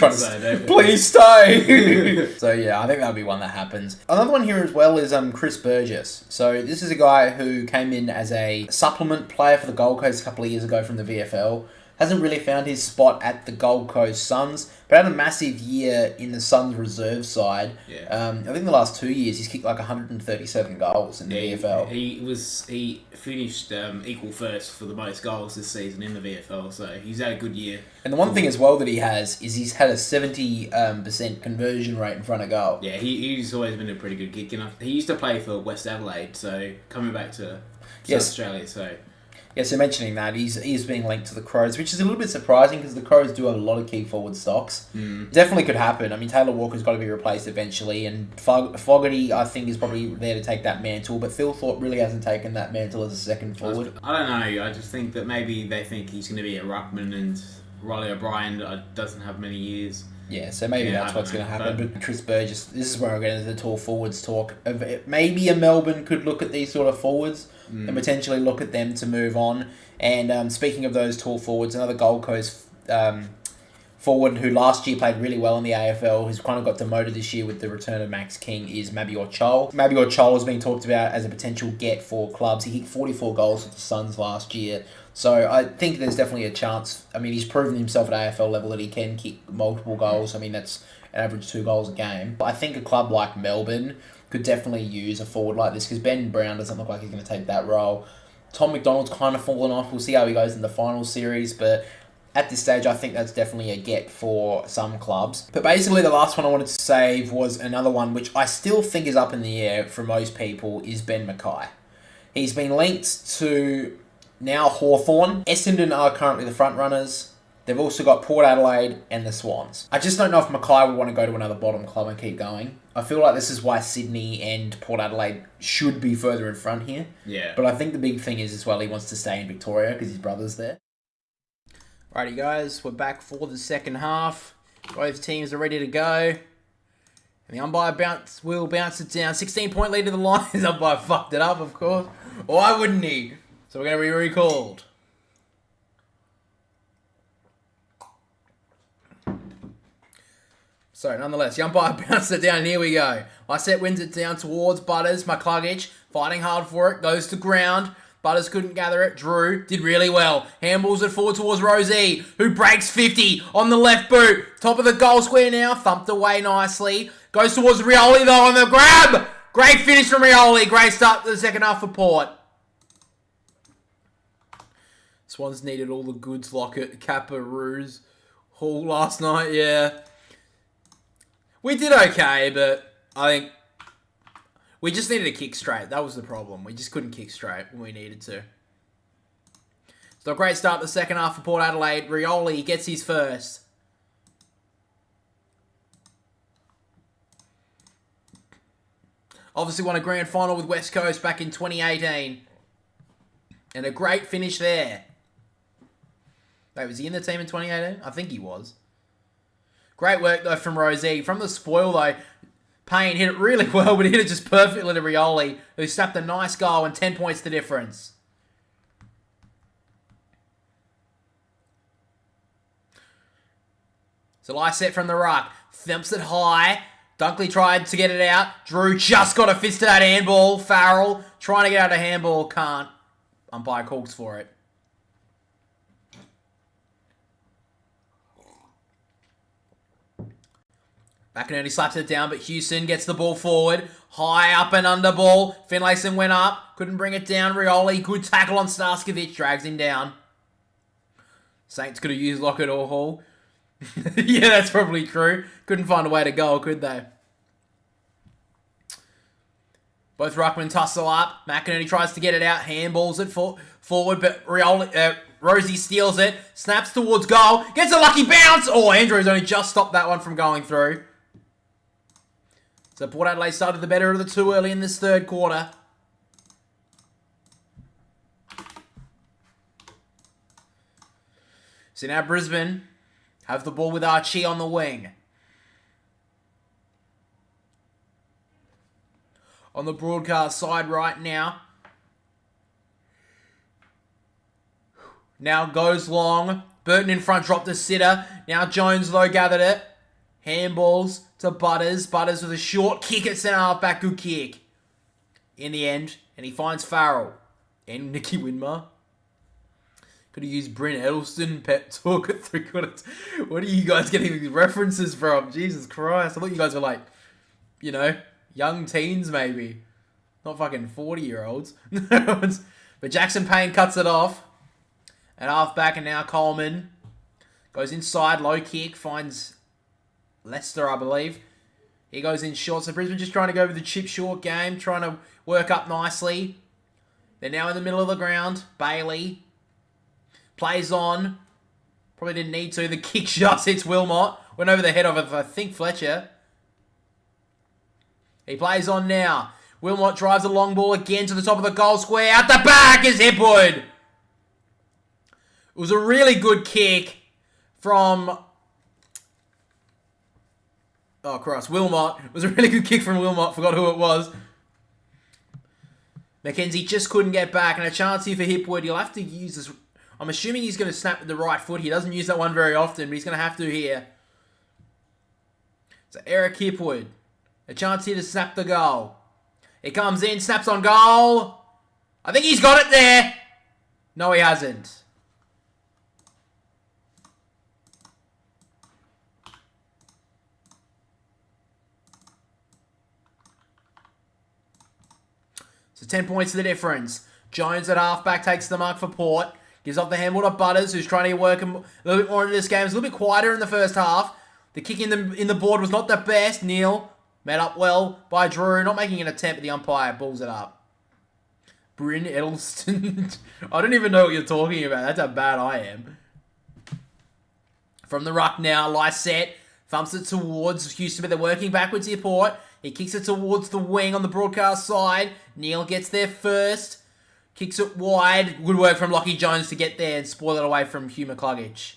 Please stay! So yeah, I think that'll be one that happens. Another one here as well is Chris Burgess. So this is a guy who came in as a supplement player for the Gold Coast a couple of years ago from the VFL. Hasn't really found his spot at the Gold Coast Suns, but had a massive year in the Suns reserve side. Yeah. I think the last 2 years he's kicked like 137 goals in the VFL. He finished equal first for the most goals this season in the VFL, so he's had a good year. And the one thing as well that he has is he's had a 70% conversion rate in front of goal. Yeah, he's always been a pretty good kicker. He used to play for West Adelaide, so coming back to South Australia, so... Yeah, so mentioning that, he's being linked to the Crows, which is a little bit surprising because the Crows do have a lot of key forward stocks. Definitely could happen. I mean, Taylor Walker's got to be replaced eventually, and Fogarty, I think, is probably there to take that mantle, but Phil Thorpe really hasn't taken that mantle as a second forward. I don't know. I just think that maybe they think he's going to be a ruckman, and Riley O'Brien doesn't have many years. Yeah, so maybe that's what's going to happen. But Chris Burgess, this is where we're getting into the tall forwards talk. Maybe a Melbourne could look at these sort of forwards and potentially look at them to move on. And speaking of those tall forwards, another Gold Coast forward who last year played really well in the AFL, who's kind of got demoted this year with the return of Max King, is Mabior Chol. Mabior Chol is being talked about as a potential get for clubs. He kicked 44 goals with the Suns last year. So I think there's definitely a chance. I mean, he's proven himself at AFL level that he can kick multiple goals. I mean, that's an average 2 goals a game. I think a club like Melbourne could definitely use a forward like this because Ben Brown doesn't look like he's going to take that role. Tom McDonald's kind of fallen off. We'll see how he goes in the final series, but at this stage, I think that's definitely a get for some clubs. But basically, the last one I wanted to save was another one, which I still think is up in the air for most people, is Ben Mackay. He's been linked to now Hawthorn. Essendon are currently the front runners. They've also got Port Adelaide and the Swans. I just don't know if Mackay would want to go to another bottom club and keep going. I feel like this is why Sydney and Port Adelaide should be further in front here. Yeah. But I think the big thing is as well he wants to stay in Victoria because his brother's there. Alrighty guys, we're back for the second half. Both teams are ready to go. And the umpire will bounce it down. 16-point lead to the Lions. The umpire fucked it up, of course. Why wouldn't he? So we're going to be recalled. So, nonetheless, the umpire bounced it down, and here we go. Lycett wins it down towards Butters. McCluggage, fighting hard for it, goes to ground. Butters couldn't gather it. Drew did really well. Handballs it forward towards Rosie, who breaks 50 on the left boot. Top of the goal square now, thumped away nicely. Goes towards Rioli, though, on the grab. Great finish from Rioli. Great start to the second half for Port. Swans needed all the goods like at Kappa Roos Hall last night, yeah. We did okay, but I think we just needed to kick straight. That was the problem. We just couldn't kick straight when we needed to. So a great start the second half for Port Adelaide. Rioli gets his first. Obviously won a grand final with West Coast back in 2018. And a great finish there. Wait, was he in the team in 2018? I think he was. Great work, though, from Rosie. From the spoil, though, Payne hit it really well, but he hit it just perfectly to Rioli, who snapped a nice goal and 10 points the difference. So Lycett from the ruck. Thumps it high. Dunkley tried to get it out. Drew just got a fist to that handball. Farrell trying to get out a handball. Can't. Umpire calls for it. McInerney slaps it down, but Houston gets the ball forward. High up and under ball. Finlayson went up. Couldn't bring it down. Rioli, good tackle on Starskovic. Drags him down. Saints could have used Lockett or Hall. Yeah, that's probably true. Couldn't find a way to go, could they? Both ruckmen tussle up. McInerney tries to get it out. Handballs it forward, but Rosie steals it. Snaps towards goal. Gets a lucky bounce. Oh, Andrews only just stopped that one from going through. So Port Adelaide started the better of the two early in this third quarter. So now Brisbane have the ball with Archie on the wing. On the broadcast side right now. Now goes long. Burton in front, dropped the sitter. Now Jones, though, gathered it. Handballs to Butters. Butters with a short kick at centre half back. Good kick. In the end. And he finds Farrell. And Nicky Winmar. Could have used Bryn Edelston, pep talk at 3/4. What are you guys getting these references from? Jesus Christ. I thought you guys were like, you know, young teens maybe. Not fucking 40-year-olds. But Jackson Payne cuts it off. At half-back, and now Coleman goes inside, low kick, finds Leicester, I believe. He goes in short, so Brisbane just trying to go with the chip short game, trying to work up nicely. They're now in the middle of the ground. Bailey plays on. Probably didn't need to. The kick just hits Wilmot. Went over the head of, I think, Fletcher. He plays on now. Wilmot drives a long ball again to the top of the goal square. Out the back is Hipwood. It was a really good kick from... Oh, Christ. Wilmot. It was a really good kick from Wilmot. Forgot who it was. Mackenzie just couldn't get back. And a chance here for Hipwood. He'll have to use this... I'm assuming he's going to snap with the right foot. He doesn't use that one very often, but he's going to have to here. So Eric Hipwood. A chance here to snap the goal. It comes in. Snaps on goal. I think he's got it there. No, he hasn't. So 10 points to the difference. Jones at halfback takes the mark for Port. Gives off the handball to Butters, who's trying to work him a little bit more into this game. It's a little bit quieter in the first half. The kick in the board was not the best. Neil met up well by Drew. Not making an attempt, but the umpire pulls it up. Bryn Edelston. I don't even know what you're talking about. That's how bad I am. From the ruck now, Lysette thumps it towards Houston, but they're working backwards here, Port. He kicks it towards the wing on the broadcast side. Neil gets there first. Kicks it wide. Good work from Lockie Jones to get there and spoil it away from Hugh McCluggage.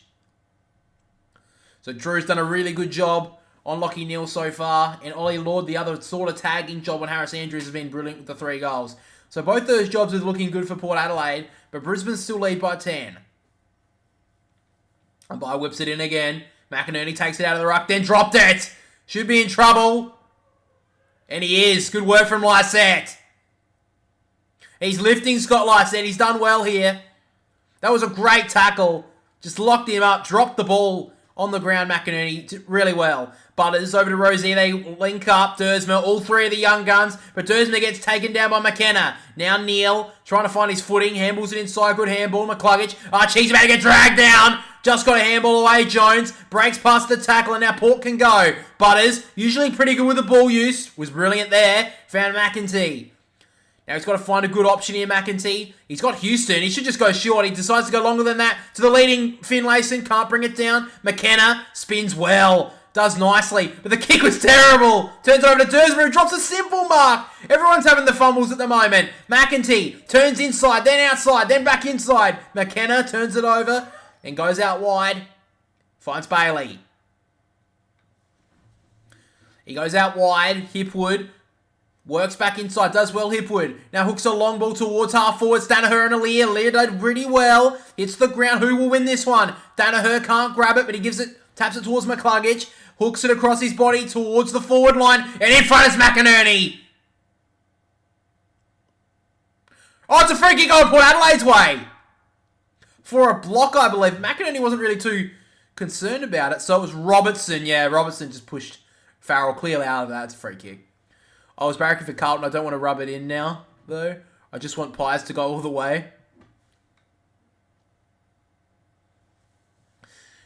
So Drew's done a really good job on Lockie Neal so far. And Ollie Lord, the other sort of tagging job on Harris Andrews, has been brilliant with the 3 goals. So both those jobs are looking good for Port Adelaide. But Brisbane still lead by 10. And By whips it in again. McInerney takes it out of the ruck, then dropped it. Should be in trouble. And he is. Good work from Lysette. He's lifting Scott Lysette. He's done well here. That was a great tackle. Just locked him up. Dropped the ball on the ground. McInerney did really well. Butters over to Rosie. They link up. Dersmer. All 3 of the young guns. But Dersmer gets taken down by McKenna. Now Neil trying to find his footing. Handballs it inside. Good handball. McCluggage. Archie's about to get dragged down. Just got a handball away. Jones breaks past the tackle, and now Port can go. Butters, usually pretty good with the ball use, was brilliant there. Found McEntee. Now he's got to find a good option here, McEntee. He's got Houston. He should just go short. He decides to go longer than that to the leading Finlayson. Can't bring it down. McKenna spins well. Does nicely. But the kick was terrible. Turns over to Dersmer, who drops a simple mark. Everyone's having the fumbles at the moment. McEntee turns inside, then outside, then back inside. McKenna turns it over and goes out wide. Finds Bailey. He goes out wide. Hipwood works back inside. Does well, Hipwood. Now hooks a long ball towards half forward. Danaher and Aaliyah. Aaliyah did pretty well. Hits the ground. Who will win this one? Danaher can't grab it, but he gives it, taps it towards McCluggage. Hooks it across his body towards the forward line. And in front is McInerney. Oh, it's a free kick on Port Adelaide's way. For a block, I believe. McInerney wasn't really too concerned about it. So it was Robertson. Yeah, Robertson just pushed Farrell clearly out of that. It's a free kick. I was barracking for Carlton. I don't want to rub it in now, though. I just want Pies to go all the way.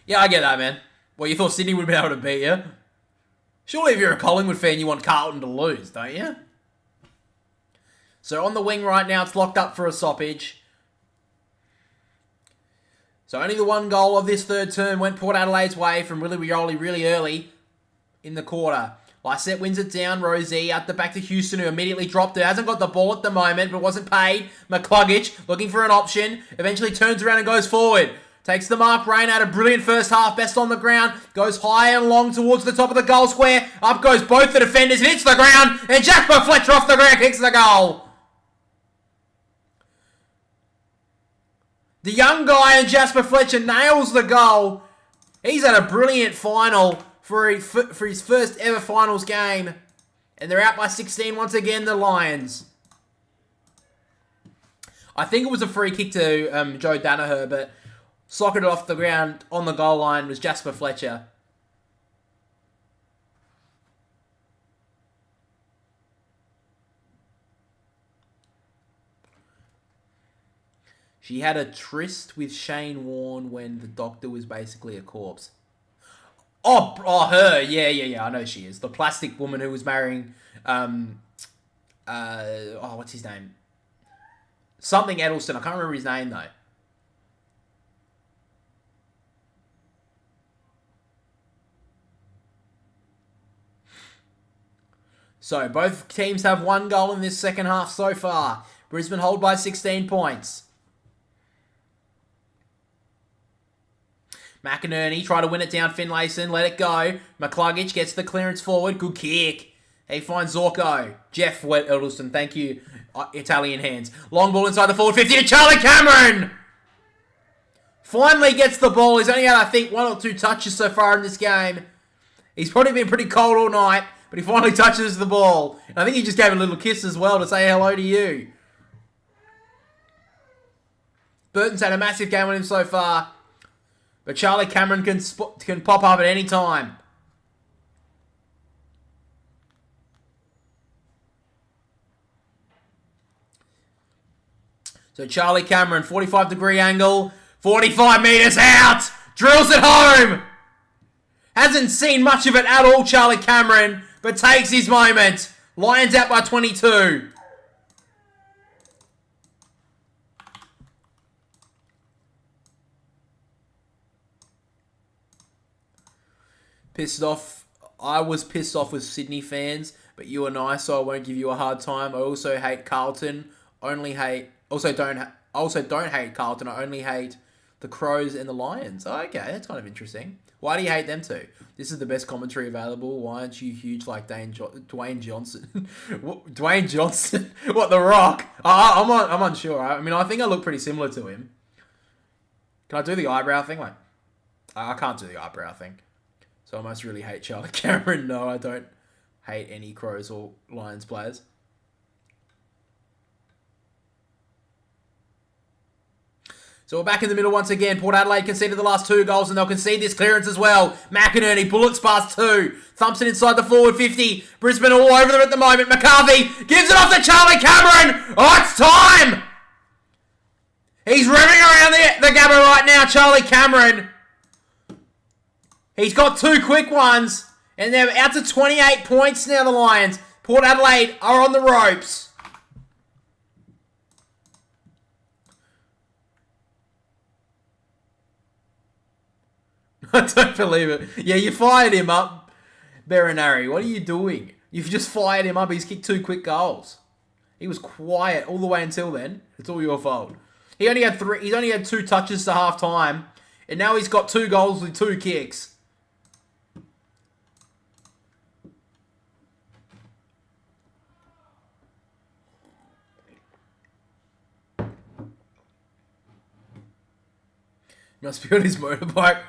Yeah, I get that, man. Well, you thought Sydney would be able to beat you? Surely if you're a Collingwood fan, you want Carlton to lose, don't you? So on the wing right now, it's locked up for a stoppage. So only the one goal of this third term went Port Adelaide's way from Willie Rioli really early in the quarter. Lysette wins it down. Rosie at the back to Houston, who immediately dropped it. Hasn't got the ball at the moment, but wasn't paid. McCluggage looking for an option. Eventually turns around and goes forward. Takes the mark. Rain had a brilliant first half. Best on the ground. Goes high and long towards the top of the goal square. Up goes both the defenders. Hits the ground. And Jasper Fletcher off the ground kicks the goal. The young guy and Jasper Fletcher nails the goal. He's had a brilliant final for his first ever finals game. And they're out by 16 once again, the Lions. I think it was a free kick to Joe Danaher, but socketed off the ground on the goal line was Jasper Fletcher. She had a tryst with Shane Warne when the doctor was basically a corpse. Oh, her. Yeah. I know she is. The plastic woman who was marrying, what's his name? Something Edelson. I can't remember his name, though. So, both teams have one goal in this second half so far. Brisbane hold by 16 points. McInerney try to win it down Finlayson. Let it go. McCluggage gets the clearance forward. Good kick. He finds Zorko. Jeff Edelson. Thank you. Italian hands. Long ball inside the forward 50 to Charlie Cameron. Finally gets the ball. He's only had, I think, 1 or 2 touches so far in this game. He's probably been pretty cold all night, but he finally touches the ball. And I think he just gave a little kiss as well to say hello to you. Burton's had a massive game on him so far. But Charlie Cameron can pop up at any time. So Charlie Cameron, 45-degree angle, 45 metres out, drills it home. Hasn't seen much of it at all, Charlie Cameron, but takes his moment. Lions out by 22. Pissed off. I was pissed off with Sydney fans, but you are nice, so I won't give you a hard time. I also hate Carlton. Don't hate Carlton. I only hate the Crows and the Lions. Oh, okay, that's kind of interesting. Why do you hate them too? This is the best commentary available. Why aren't you huge like Dwayne Johnson? Dwayne Johnson? What, The Rock? I'm unsure. I mean, I think I look pretty similar to him. Can I do the eyebrow thing? Like, I can't do the eyebrow thing. So I must really hate Charlie Cameron. No, I don't hate any Crows or Lions players. So we're back in the middle once again. Port Adelaide conceded the last 2 goals and they'll concede this clearance as well. McInerney bullets past 2. Thumps it inside the forward 50. Brisbane all over them at the moment. McCarthy gives it off to Charlie Cameron. Oh, it's time! He's revving around the Gabba right now, Charlie Cameron. He's got 2 quick ones, and they're out to 28 points now, the Lions. Port Adelaide are on the ropes. I don't believe it. Yeah, you fired him up, Berenari. What are you doing? You've just fired him up. He's kicked 2 quick goals. He was quiet all the way until then. It's all your fault. He's only had 2 touches to half time, and now he's got 2 goals with 2 kicks. Must be on his motorbike.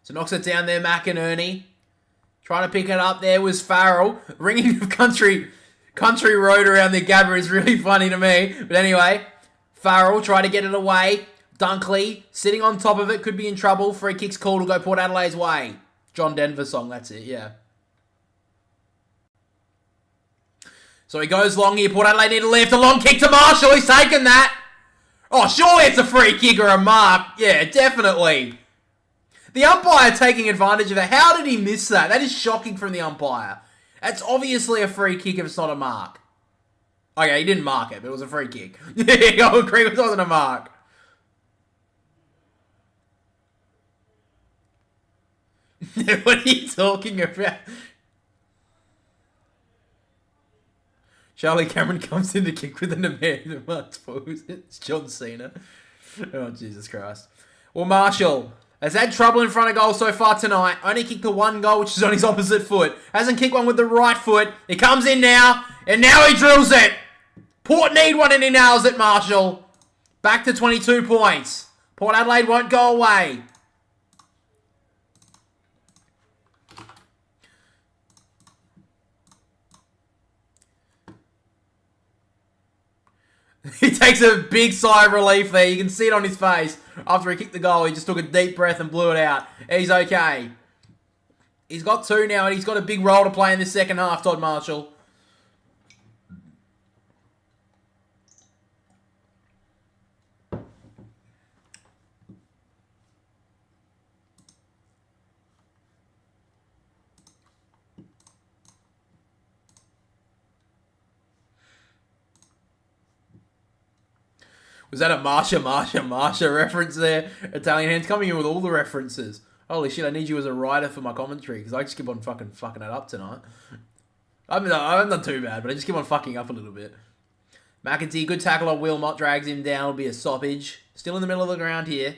So knocks it down there, McInerney. Trying to pick it up there was Farrell. Ringing of country country road around the Gabba is really funny to me. But anyway, Farrell try to get it away. Dunkley sitting on top of it, could be in trouble. Free kick's called to go Port Adelaide's way. John Denver song, that's it, yeah. So he goes long here. Port Adelaide need to lift. A long kick to Marshall. He's taken that. Oh, surely it's a free kick or a mark. Yeah, definitely. The umpire taking advantage of it. How did he miss that? That is shocking from the umpire. That's obviously a free kick if it's not a mark. Okay, he didn't mark it, but it was a free kick. Yeah, I'll agree it wasn't a mark. What are you talking about? Charlie Cameron comes in to kick with an American marks. It's John Cena. Oh, Jesus Christ. Well, Marshall has had trouble in front of goal so far tonight. Only kicked the one goal, which is on his opposite foot. Hasn't kicked one with the right foot. He comes in now, and now he drills it. Port need one, and he nails it, Marshall. Back to 22 points. Port Adelaide won't go away. He takes a big sigh of relief there. You can see it on his face. After he kicked the goal, he just took a deep breath and blew it out. He's okay. He's got 2 now, and he's got a big role to play in this second half, Todd Marshall. Was that a Marsha reference there? Italian Hands coming in with all the references. Holy shit, I need you as a writer for my commentary, because I just keep on fucking it up tonight. I haven't done too bad, but I just keep on fucking up a little bit. McEntee, good tackle on Wilmot, drags him down. It'll be a stoppage. Still in the middle of the ground here.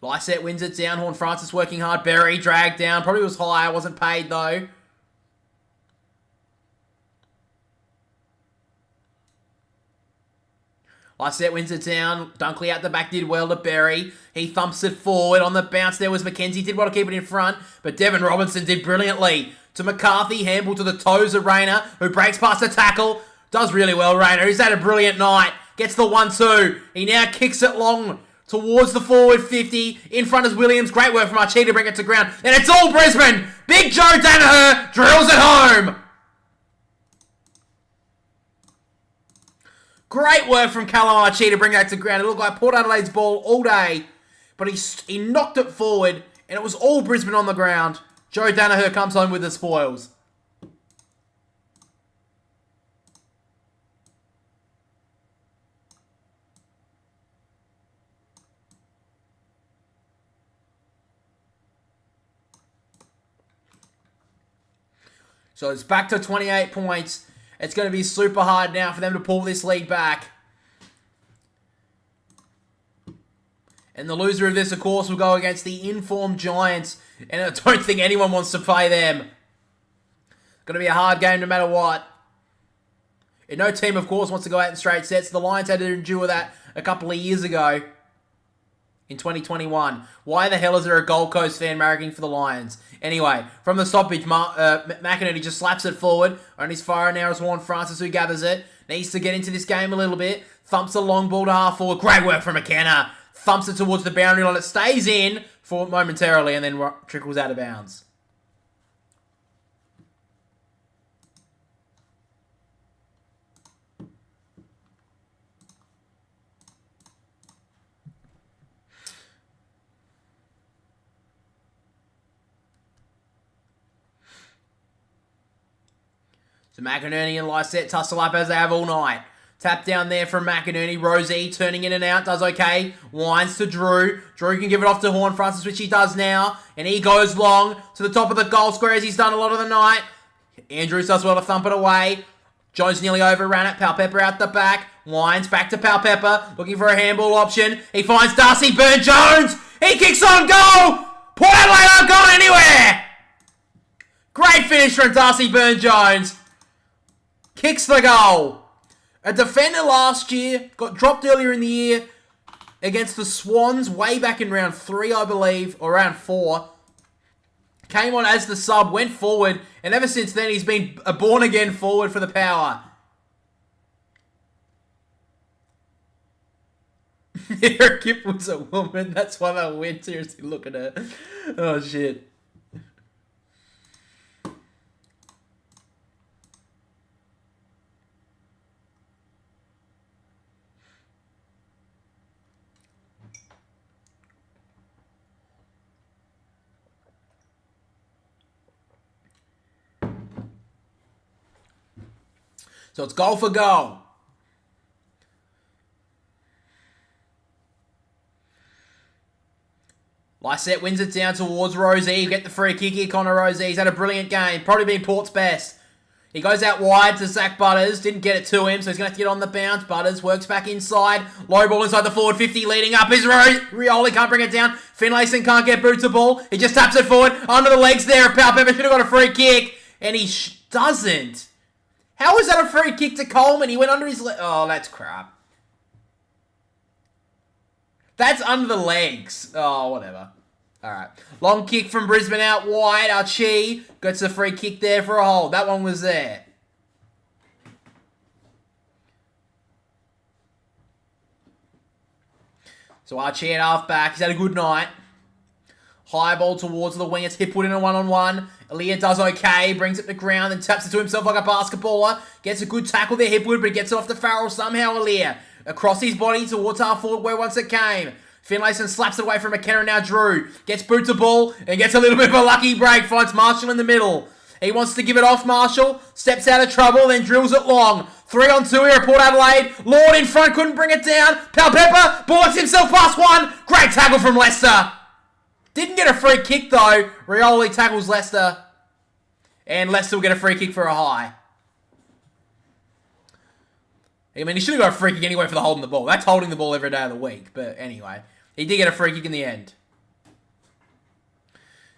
Lysette wins it down. Horn Francis working hard. Berry dragged down. Probably was higher. Wasn't paid though. Lysette wins it down. Dunkley at the back did well to Berry. He thumps it forward. On the bounce there was McKenzie. Did want to keep it in front, but Devon Robinson did brilliantly. To McCarthy. Handball to the toes of Rayner, who breaks past the tackle. Does really well, Rayner. He's had a brilliant night. Gets the 1-2. He now kicks it long towards the forward 50. In front is Williams. Great work from Archie to bring it to ground. And it's all Brisbane. Big Joe Danaher drills it home. Great work from Callum Archie to bring that to ground. It looked like Port Adelaide's ball all day, but he knocked it forward, and it was all Brisbane on the ground. Joe Danaher comes home with the spoils. So it's back to 28 points. It's going to be super hard now for them to pull this lead back. And the loser of this, of course, will go against the informed Giants. And I don't think anyone wants to play them. It's going to be a hard game no matter what. And no team, of course, wants to go out in straight sets. The Lions had to endure that a couple of years ago. In 2021. Why the hell is there a Gold Coast fan marrying for the Lions? Anyway, from the stoppage, McInerney just slaps it forward. On his fire now is Warren Francis, who gathers it. Needs to get into this game a little bit. Thumps a long ball to half forward. Great work from McKenna. Thumps it towards the boundary line. It stays in for momentarily and then trickles out of bounds. So McInerney and Lysette tussle up as they have all night. Tap down there from McInerney. Rosie turning in and out. Does okay. Winds to Drew. Drew can give it off to Horn Francis, which he does now. And he goes long to the top of the goal square as he's done a lot of the night. Andrews does well to thump it away. Jones nearly overran it. Palpepper out the back. Winds back to Palpepper. Looking for a handball option. He finds Darcy Byrne-Jones. He kicks on goal. Port Adelaide aren't going anywhere. Great finish from Darcy Byrne-Jones. Kicks the goal. A defender last year, got dropped earlier in the year against the Swans way back in round 3, I believe, or round 4. came on as the sub, went forward, and ever since then he's been a born-again forward for the Power. Eric Gipp was a woman. That's why they went. Seriously, look at her. Oh, shit. So it's goal for goal. Lysette wins it down towards Rosie. Get the free kick here, Connor Rosie. He's had a brilliant game. Probably been Port's best. He goes out wide to Zach Butters. Didn't get it to him, so he's going to have to get on the bounce. Butters works back inside. Low ball inside the forward 50. Leading up is Rioli. Can't bring it down. Finlayson can't get boots the ball. He just taps it forward. Under the legs there. Palpepper should have got a free kick. And he doesn't. How is that a free kick to Coleman? He went under his leg. Oh, that's crap. That's under the legs. Oh, whatever. All right. Long kick from Brisbane out wide. Archie gets a free kick there for a hold. That one was there. So Archie at half back. He's had a good night. High ball towards the wing. It's Hipwood in a one-on-one. Aaliyah does okay. Brings it to ground and taps it to himself like a basketballer. Gets a good tackle there, Hipwood, but he gets it off to Farrell somehow. Aaliyah across his body towards half forward where once it came. Finlayson slaps it away from McKenna. Now Drew gets boots a ball and gets a little bit of a lucky break. Finds Marshall in the middle. He wants to give it off. Marshall steps out of trouble, then drills it long. 3-on-2 here at Port Adelaide. Lord in front, couldn't bring it down. Palpepper bullets himself past one. Great tackle from Leicester. Didn't get a free kick though. Rioli tackles Leicester. And Leicester will get a free kick for a high. I mean, he should have got a free kick anyway for the holding the ball. That's holding the ball every day of the week. But anyway, he did get a free kick in the end.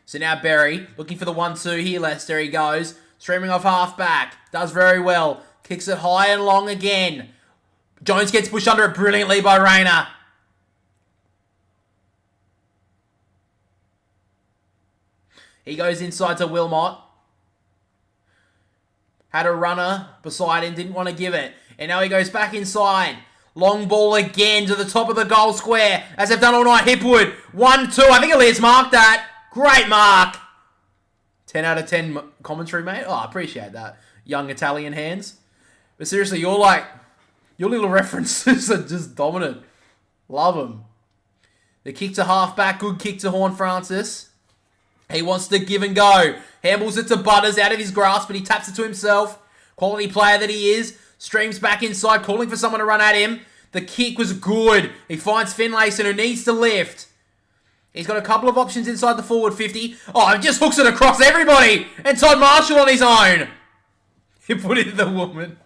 So now Berry, looking for the 1-2 here, Leicester. He goes, streaming off half back. Does very well. Kicks it high and long again. Jones gets pushed under it brilliantly by Rayner. He goes inside to Wilmot. Had a runner beside him, didn't want to give it. And now he goes back inside. Long ball again to the top of the goal square, as they've done all night. Hipwood, 1-2. I think Elias marked that. Great mark. 10 out of 10 commentary, mate. Oh, I appreciate that. Young Italian hands. But seriously, your little references are just dominant. Love them. The kick to half back. Good kick to Horn Francis. He wants to give and go. Handballs it to Butters out of his grasp, but he taps it to himself. Quality player that he is. Streams back inside, calling for someone to run at him. The kick was good. He finds Finlayson, who needs to lift. He's got a couple of options inside the forward 50. Oh, he just hooks it across everybody. And Todd Marshall on his own. He put it in the woman.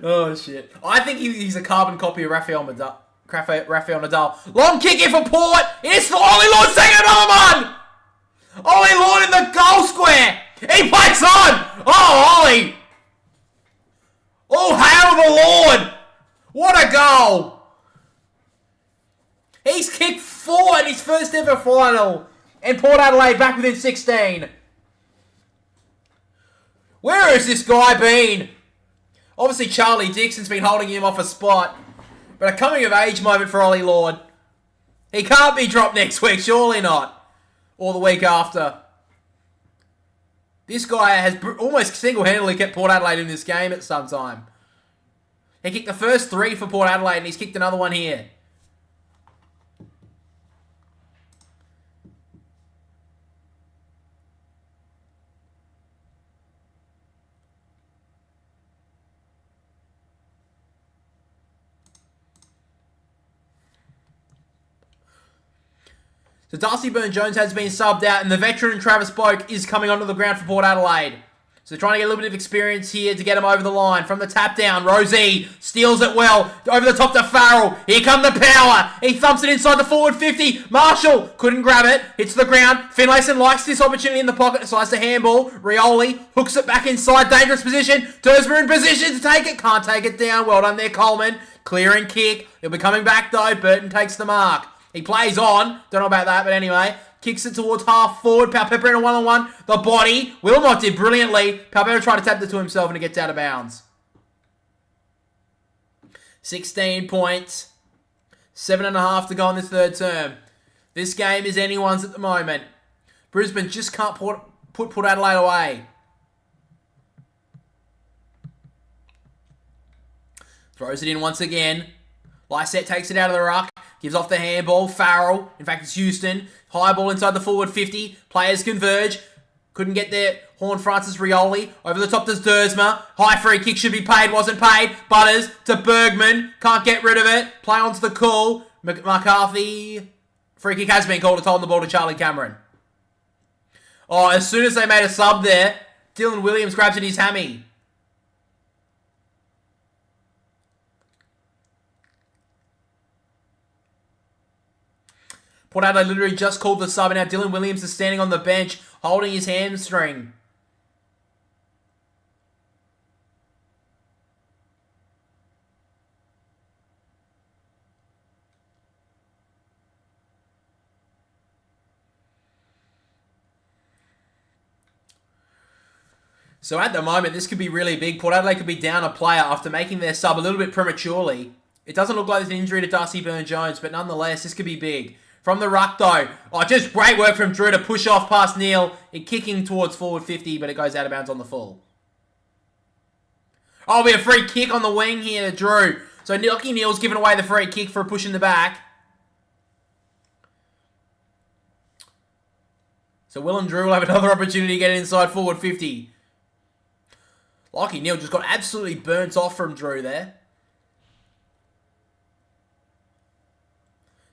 Oh, shit. I think he's a carbon copy of Rafael Nadal. Long kick here for Port. It's for Ollie Lord's taking another one. Ollie Lord in the goal square. He plays on. Oh, Ollie. Oh, hail the Lord. What a goal. He's kicked 4 in his first ever final. And Port Adelaide back within 16. Where has this guy been? Obviously, Charlie Dixon's been holding him off a spot. But a coming-of-age moment for Ollie Lord. He can't be dropped next week, surely not. Or the week after. This guy has almost single-handedly kept Port Adelaide in this game at some time. He kicked the first 3 for Port Adelaide, and he's kicked another one here. So Darcy Byrne-Jones has been subbed out, and the veteran Travis Boak is coming onto the ground for Port Adelaide. So they're trying to get a little bit of experience here to get him over the line. From the tap down, Rosie steals it well. Over the top to Farrell. Here come the power. He thumps it inside the forward 50. Marshall couldn't grab it. Hits the ground. Finlayson likes this opportunity in the pocket. Decides to handball. Rioli hooks it back inside. Dangerous position. Dursma in position to take it. Can't take it down. Well done there, Coleman. Clearing kick. He'll be coming back though. Burton takes the mark. He plays on. Don't know about that, but anyway. Kicks it towards half forward. Pepper in a one-on-one. The body. Wilmot did brilliantly. Pepper tried to tap it to himself and it gets out of bounds. 16 points. 7.5 to go in this third term. This game is anyone's at the moment. Brisbane just can't put Port Adelaide away. Throws it in once again. Lysette takes it out of the ruck. Gives off the handball. Farrell. In fact, it's Houston. High ball inside the forward 50. Players converge. Couldn't get there. Horn Francis Rioli. Over the top does Dersma. High free kick should be paid. Wasn't paid. Butters to Bergman. Can't get rid of it. Play onto the call. McCarthy. Free kick has been called. It's holding the ball to Charlie Cameron. Oh, as soon as they made a sub there, Dylan Williams grabs at his hammy. Port Adelaide literally just called the sub, and now Dylan Williams is standing on the bench, holding his hamstring. So at the moment, this could be really big. Port Adelaide could be down a player after making their sub a little bit prematurely. It doesn't look like there's an injury to Darcy Byrne-Jones, but nonetheless, this could be big. From the ruck, though. Oh, just great work from Drew to push off past Neil. It kicking towards forward 50, but it goes out of bounds on the full. Oh, we have a free kick on the wing here, Drew. So Lucky Neil's giving away the free kick for pushing the back. So Will and Drew will have another opportunity to get inside forward 50. Lucky Neil just got absolutely burnt off from Drew there.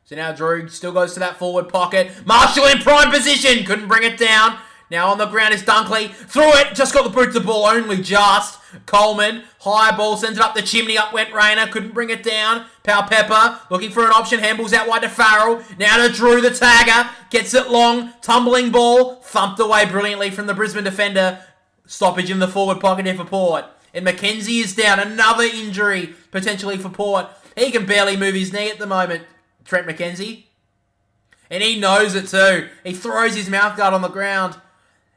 So now Drew still goes to that forward pocket. Marshall in prime position. Couldn't bring it down. Now on the ground is Dunkley. Threw it. Just got the boot to the ball. Only just. Coleman. High ball. Sends it up the chimney. Up went Rayner. Couldn't bring it down. Pal Pepper. Looking for an option. Handballs out wide to Farrell. Now to Drew the tagger. Gets it long. Tumbling ball. Thumped away brilliantly from the Brisbane defender. Stoppage in the forward pocket here for Port. And Mackenzie is down. Another injury potentially for Port. He can barely move his knee at the moment, Trent Mackenzie. And he knows it too. He throws his mouthguard on the ground.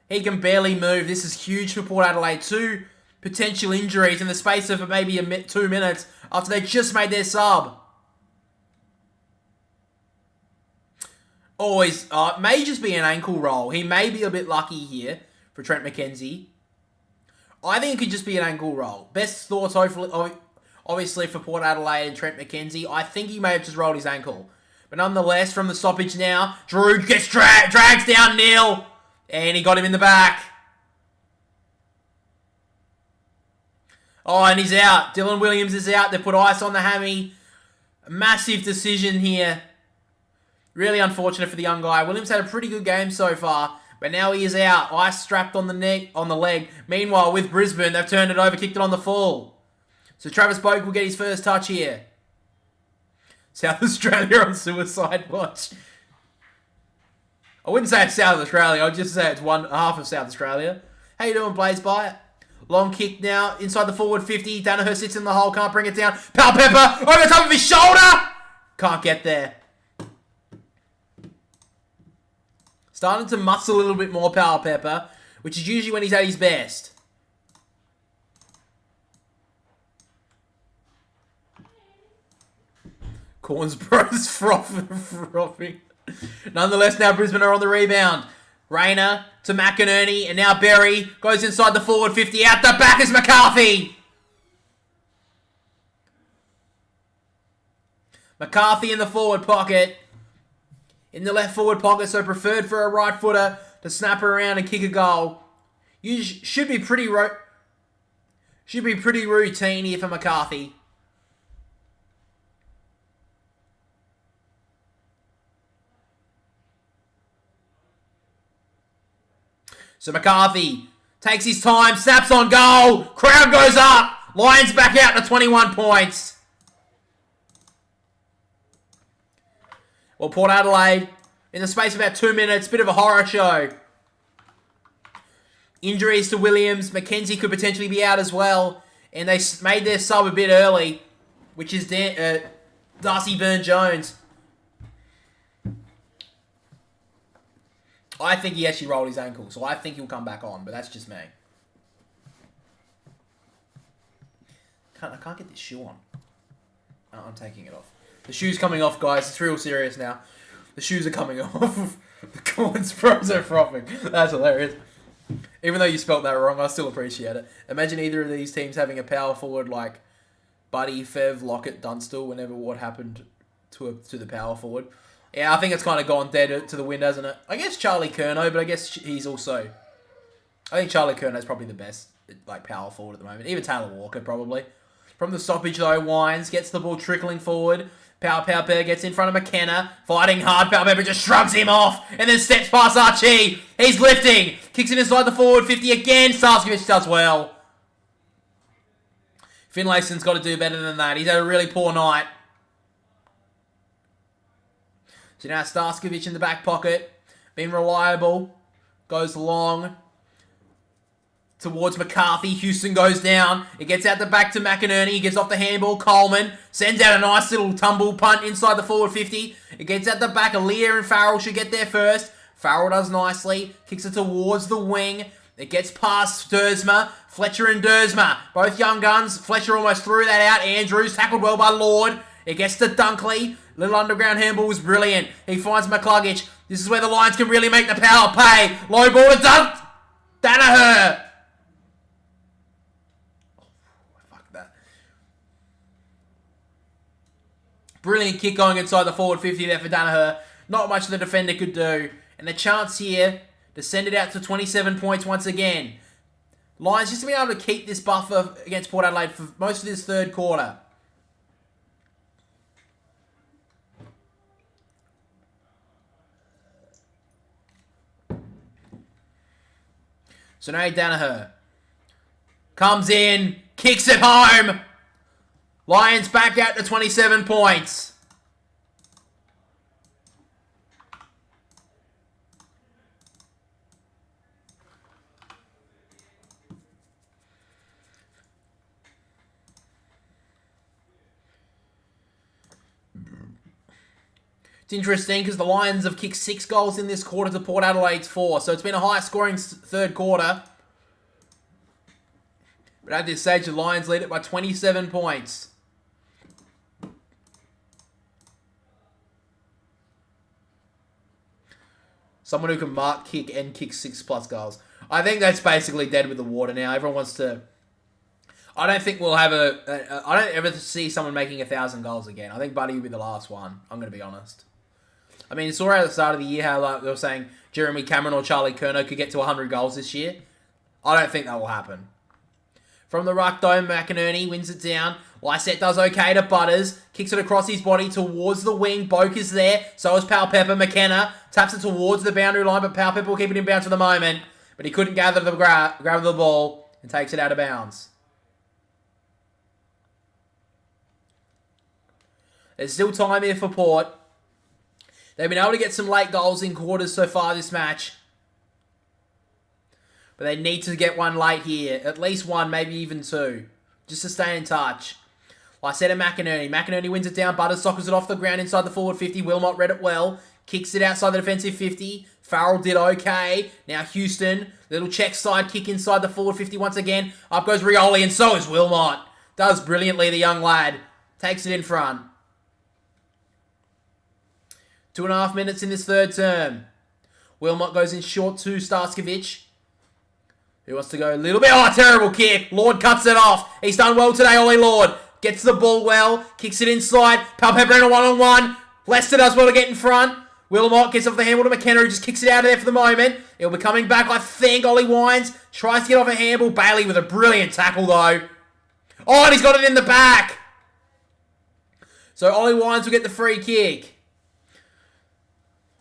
He can barely move. This is huge for Port Adelaide. 2 potential injuries in the space of maybe 2 minutes after they just made their sub. Always, it may just be an ankle roll. He may be a bit lucky here for Trent Mackenzie. I think it could just be an ankle roll. Best thoughts, hopefully, obviously, for Port Adelaide and Trent Mackenzie. I think he may have just rolled his ankle. But nonetheless, from the stoppage now, Drew gets drags down Neil. And he got him in the back. Oh, and he's out. Dylan Williams is out. They put ice on the hammy. A massive decision here. Really unfortunate for the young guy. Williams had a pretty good game so far. But now he is out. Ice strapped on the neck, on the leg. Meanwhile, with Brisbane, they've turned it over, kicked it on the full. So Travis Boak will get his first touch here. South Australia on suicide watch. I wouldn't say it's South Australia. I'd just say it's one half of South Australia. How you doing, Blaze By? Long kick now. Inside the forward 50. Danaher sits in the hole. Can't bring it down. Pal Pepper over the top of his shoulder. Can't get there. Starting to muscle a little bit more, Pal Pepper, which is usually when he's at his best. Cornsbros frothing. Nonetheless, now Brisbane are on the rebound. Rayner to McInerney, and now Berry goes inside the forward 50. Out the back is McCarthy. McCarthy in the forward pocket. In the left forward pocket, so preferred for a right footer to snap around and kick a goal. You should be pretty routine here for McCarthy. So McCarthy takes his time, snaps on goal, crowd goes up, Lions back out to 21 points. Well, Port Adelaide, in the space of about 2 minutes, bit of a horror show. Injuries to Williams, Mackenzie could potentially be out as well, and they made their sub a bit early, which is Darcy Byrne-Jones. I think he actually rolled his ankle, so I think he'll come back on, but that's just me. I can't get this shoe on. I'm taking it off. The shoe's coming off, guys. It's real serious now. The shoes are coming off. The corn's frozen frothing. That's hilarious. Even though you spelt that wrong, I still appreciate it. Imagine either of these teams having a power forward like Buddy, Fev, Lockett, Dunstall, whenever what happened to the power forward. Yeah, I think it's kind of gone dead to the wind, hasn't it? I guess Charlie Curnow, but I guess he's also... I think Charlie Curnow's probably the best like power forward at the moment. Even Taylor Walker, probably. From the stoppage, though, Wines gets the ball trickling forward. Power Pepper gets in front of McKenna. Fighting hard. Power Pepper just shrugs him off and then steps past Archie. He's lifting. Kicks it inside the forward 50 again. Starskovich does well. Finlayson's got to do better than that. He's had a really poor night. So now Starskovich in the back pocket. Being reliable. Goes long. Towards McCarthy. Houston goes down. It gets out the back to McInerney. He gives off the handball. Coleman sends out a nice little tumble punt inside the forward 50. It gets out the back. Aaliyah and Farrell should get there first. Farrell does nicely. Kicks it towards the wing. It gets past Dersma. Fletcher and Dersma. Both young guns. Fletcher almost threw that out. Andrews tackled well by Lord. It gets to Dunkley. Little underground handball was brilliant. He finds McCluggage. This is where the Lions can really make the power pay. Low ball to Danaher. Brilliant kick going inside the forward 50 there for Danaher. Not much the defender could do. And the chance here to send it out to 27 points once again. Lions just to be able to keep this buffer against Port Adelaide for most of this third quarter. So now Danaher comes in, kicks it home. Lions back out to 27 points. It's interesting because the Lions have kicked 6 goals in this quarter to Port Adelaide's 4. So it's been a high-scoring third quarter. But at this stage, the Lions lead it by 27 points. Someone who can mark, kick, and kick 6+ goals. I think that's basically dead with the water now. Everyone wants to... I don't think we'll have I don't ever see someone making 1,000 goals again. I think Buddy will be the last one. I'm going to be honest. I mean, saw at the start of the year how like, they were saying Jeremy Cameron or Charlie Curnow could get to 100 goals this year. I don't think that will happen. From the ruck, though, McInerney wins it down. Lysette does okay to Butters. Kicks it across his body towards the wing. Boak is there. So is Powell Pepper. McKenna taps it towards the boundary line, but Powell Pepper will keep it in bounds for the moment. But he couldn't gather the grab the ball and takes it out of bounds. There's still time here for Port. They've been able to get some late goals in quarters so far this match. But they need to get one late here. At least one, maybe even 2. Just to stay in touch. Like I said to McInerney. McInerney wins it down. Butters sockers it off the ground inside the forward 50. Wilmot read it well. Kicks it outside the defensive 50. Farrell did okay. Now Houston. Little check side kick inside the forward 50 once again. Up goes Rioli and so is Wilmot. Does brilliantly, the young lad. Takes it in front. 2.5 minutes in this third term. Wilmot goes in short to Starskovich. Who wants to go a little bit? Oh, terrible kick. Lord cuts it off. He's done well today, Ollie Lord. Gets the ball well. Kicks it inside. Palpepper in a one-on-one. Lester does well to get in front. Wilmot gets off the handball to McKenna, who just kicks it out of there for the moment. He'll be coming back, I think. Ollie Wines tries to get off a handball. Bailey with a brilliant tackle, though. Oh, and he's got it in the back. So Ollie Wines will get the free kick.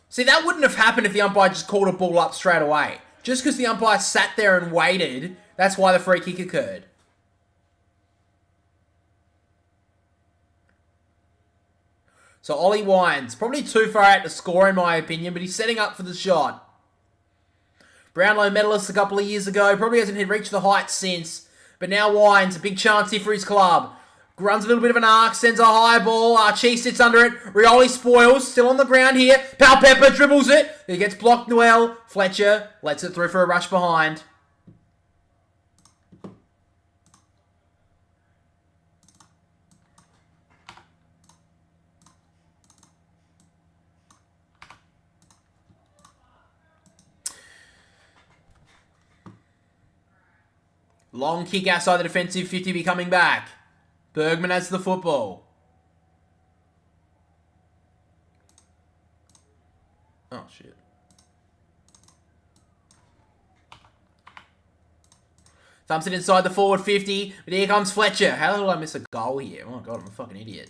See, that wouldn't have happened if the umpire just called a ball up straight away. Just because the umpire sat there and waited, that's why the free kick occurred. So Ollie Wines, probably too far out to score in my opinion, but he's setting up for the shot. Brownlow medalist a couple of years ago, probably hasn't reached the heights since. But now Wines, a big chance here for his club. Runs a little bit of an arc, sends a high ball. Archie sits under it. Rioli spoils, still on the ground here. Pal Pepper dribbles it. He gets blocked well. Fletcher lets it through for a rush behind. Long kick outside the defensive 50 be coming back. Bergman has the football. Oh, shit. Thumps it inside the forward 50, but here comes Fletcher. How did I miss a goal here? Oh, my God, I'm a fucking idiot.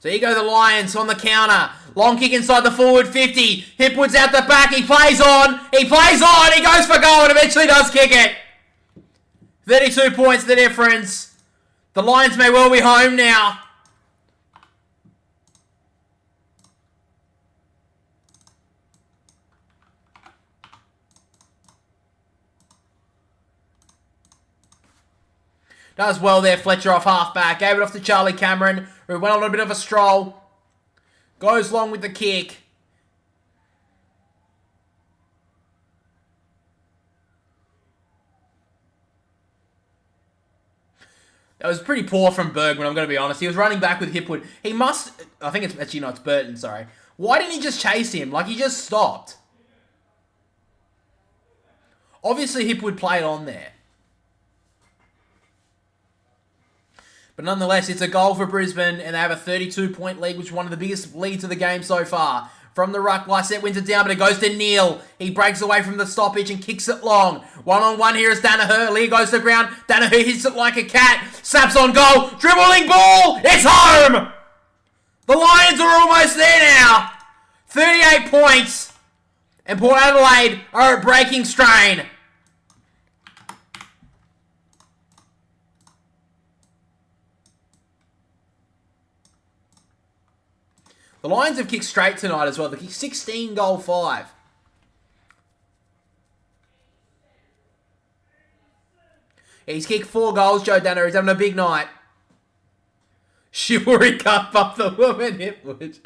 So here go the Lions on the counter. Long kick inside the forward 50. Hipwood's out the back. He plays on. He goes for goal and eventually does kick it. 32 points the difference. The Lions may well be home now. Does well there, Fletcher off halfback. Gave it off to Charlie Cameron, who went on a bit of a stroll. Goes long with the kick. That was pretty poor from Bergman, I'm going to be honest. He was running back with Hipwood. He must... I think it's... Actually, no, it's Burton, sorry. Why didn't he just chase him? Like, he just stopped. Obviously, Hipwood played on there. But nonetheless, it's a goal for Brisbane, and they have a 32-point lead, which is one of the biggest leads of the game so far. From the ruck, Lysette wins it down, but it goes to Neal. He breaks away from the stoppage and kicks it long. One-on-one here is Danaher. Lee goes to the ground. Danaher hits it like a cat. Snaps on goal. Dribbling ball. It's home! The Lions are almost there now. 38 points. And Port Adelaide are at breaking strain. The Lions have kicked straight tonight as well. They kicked 16 goal 5. He's kicked 4 goals, Joe Danner. He's having a big night. Chivalry cup up the woman, Hipwood.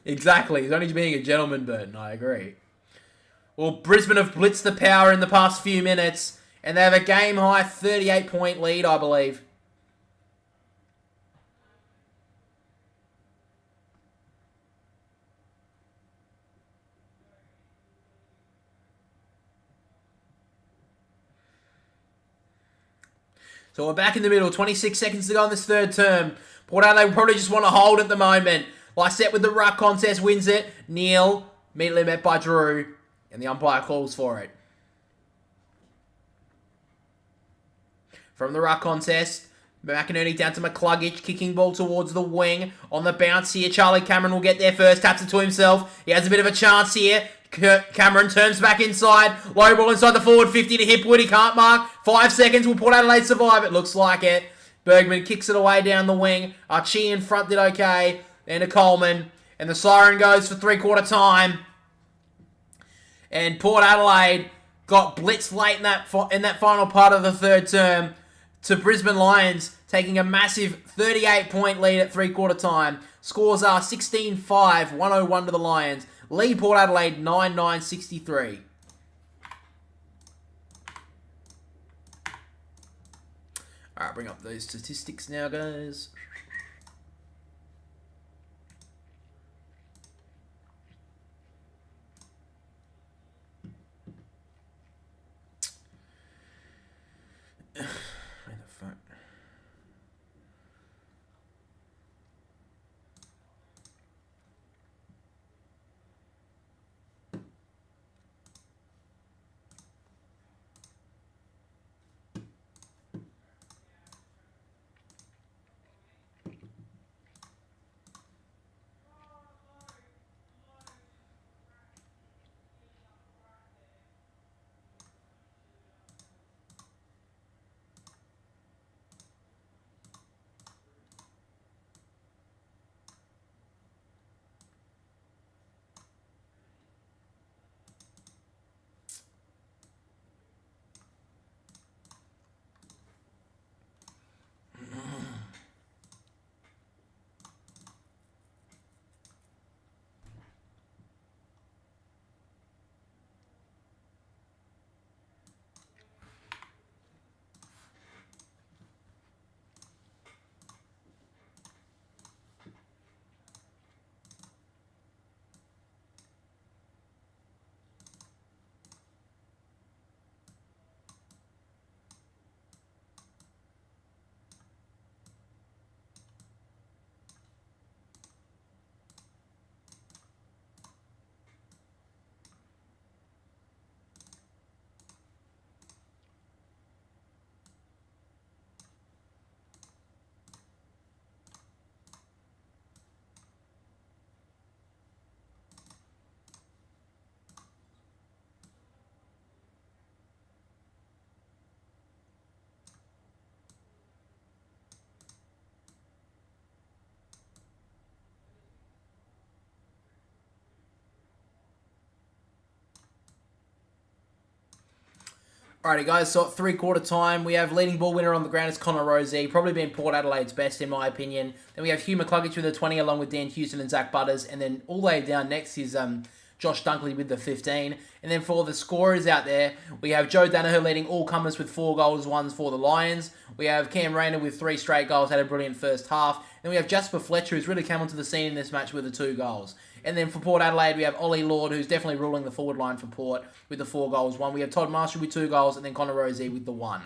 Exactly. He's only being a gentleman, Burton. I agree. Well, Brisbane have blitzed the power in the past few minutes, and they have a game-high 38-point lead, I believe. So we're back in the middle. 26 seconds to go in this third term. Port Adelaide probably just want to hold at the moment. Lysette with the ruck contest wins it. Neal, immediately met by Drew. And the umpire calls for it. From the ruck contest, McInerney down to McCluggage. Kicking ball towards the wing. On the bounce here, Charlie Cameron will get there first. Taps it to himself. He has a bit of a chance here. Cameron turns back inside. Low ball inside the forward 50 to Hipwood. He can't mark. 5 seconds. Will Port Adelaide survive? It looks like it. Bergman kicks it away down the wing. Archie in front did okay. Then to Coleman. And the siren goes for three-quarter time. And Port Adelaide got blitzed late in that final part of the third term to Brisbane Lions, taking a massive 38-point lead at three-quarter time. Scores are 16-5, 101 to the Lions. Lead Port Adelaide 9-9-63. Alright, bring up those statistics now, guys. Where the fuck? Alrighty, guys, so at three-quarter time, we have leading ball winner on the ground is Connor Rozee, probably been Port Adelaide's best, in my opinion. Then we have Hugh McCluggage with the 20, along with Dan Houston and Zach Butters. And then all the way down next is Josh Dunkley with the 15. And then for the scorers out there, we have Joe Danaher leading all comers with 4 goals, ones for the Lions. We have Cam Rayner with 3 straight goals, had a brilliant first half. Then we have Jasper Fletcher, who's really come onto the scene in this match with the 2 goals. And then for Port Adelaide, we have Ollie Lord, who's definitely ruling the forward line for Port with the 4 goals, 1. We have Todd Marshall with 2 goals, and then Connor Rozee with the 1.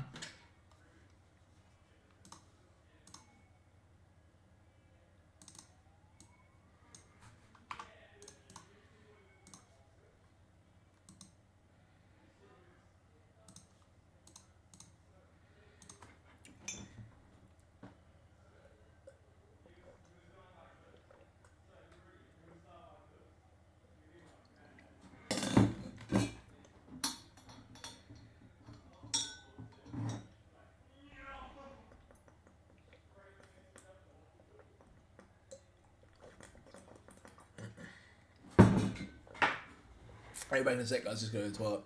Are you back in a sec, guys? Just go to the toilet.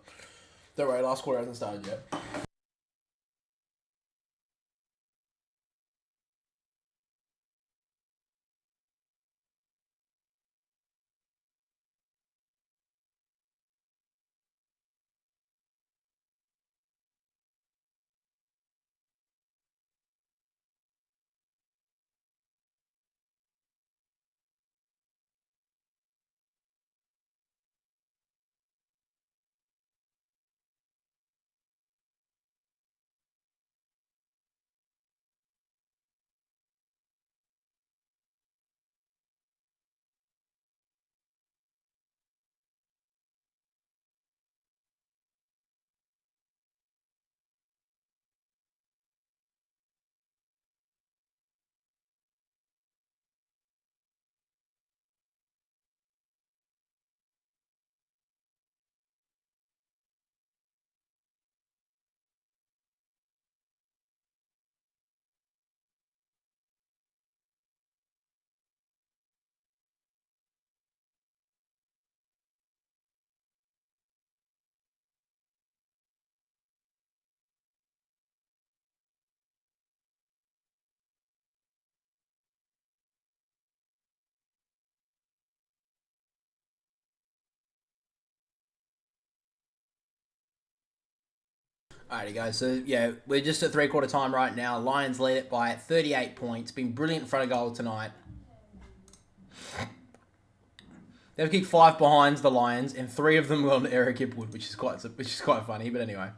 Don't worry, last quarter hasn't started yet. Alrighty, guys. So, yeah, we're just at three-quarter time right now. Lions lead it by 38 points. Been brilliant in front of goal tonight. They've kicked 5 behinds, the Lions, and 3 of them gone to Eric Hipwood, which is quite funny. But anyway.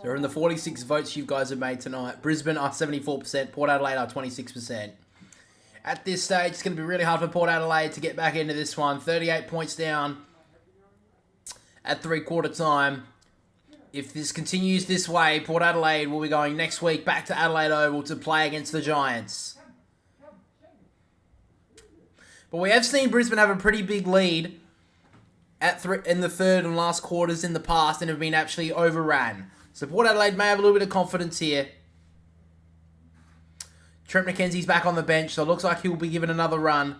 So we're in the 46 votes you guys have made tonight. Brisbane are 74%. Port Adelaide are 26%. At this stage, it's going to be really hard for Port Adelaide to get back into this one. 38 points down at three-quarter time. If this continues this way, Port Adelaide will be going next week back to Adelaide Oval to play against the Giants. But we have seen Brisbane have a pretty big lead in the third and last quarters in the past and have been actually overran. So Port Adelaide may have a little bit of confidence here. Trent McKenzie's back on the bench, so it looks like he'll be given another run.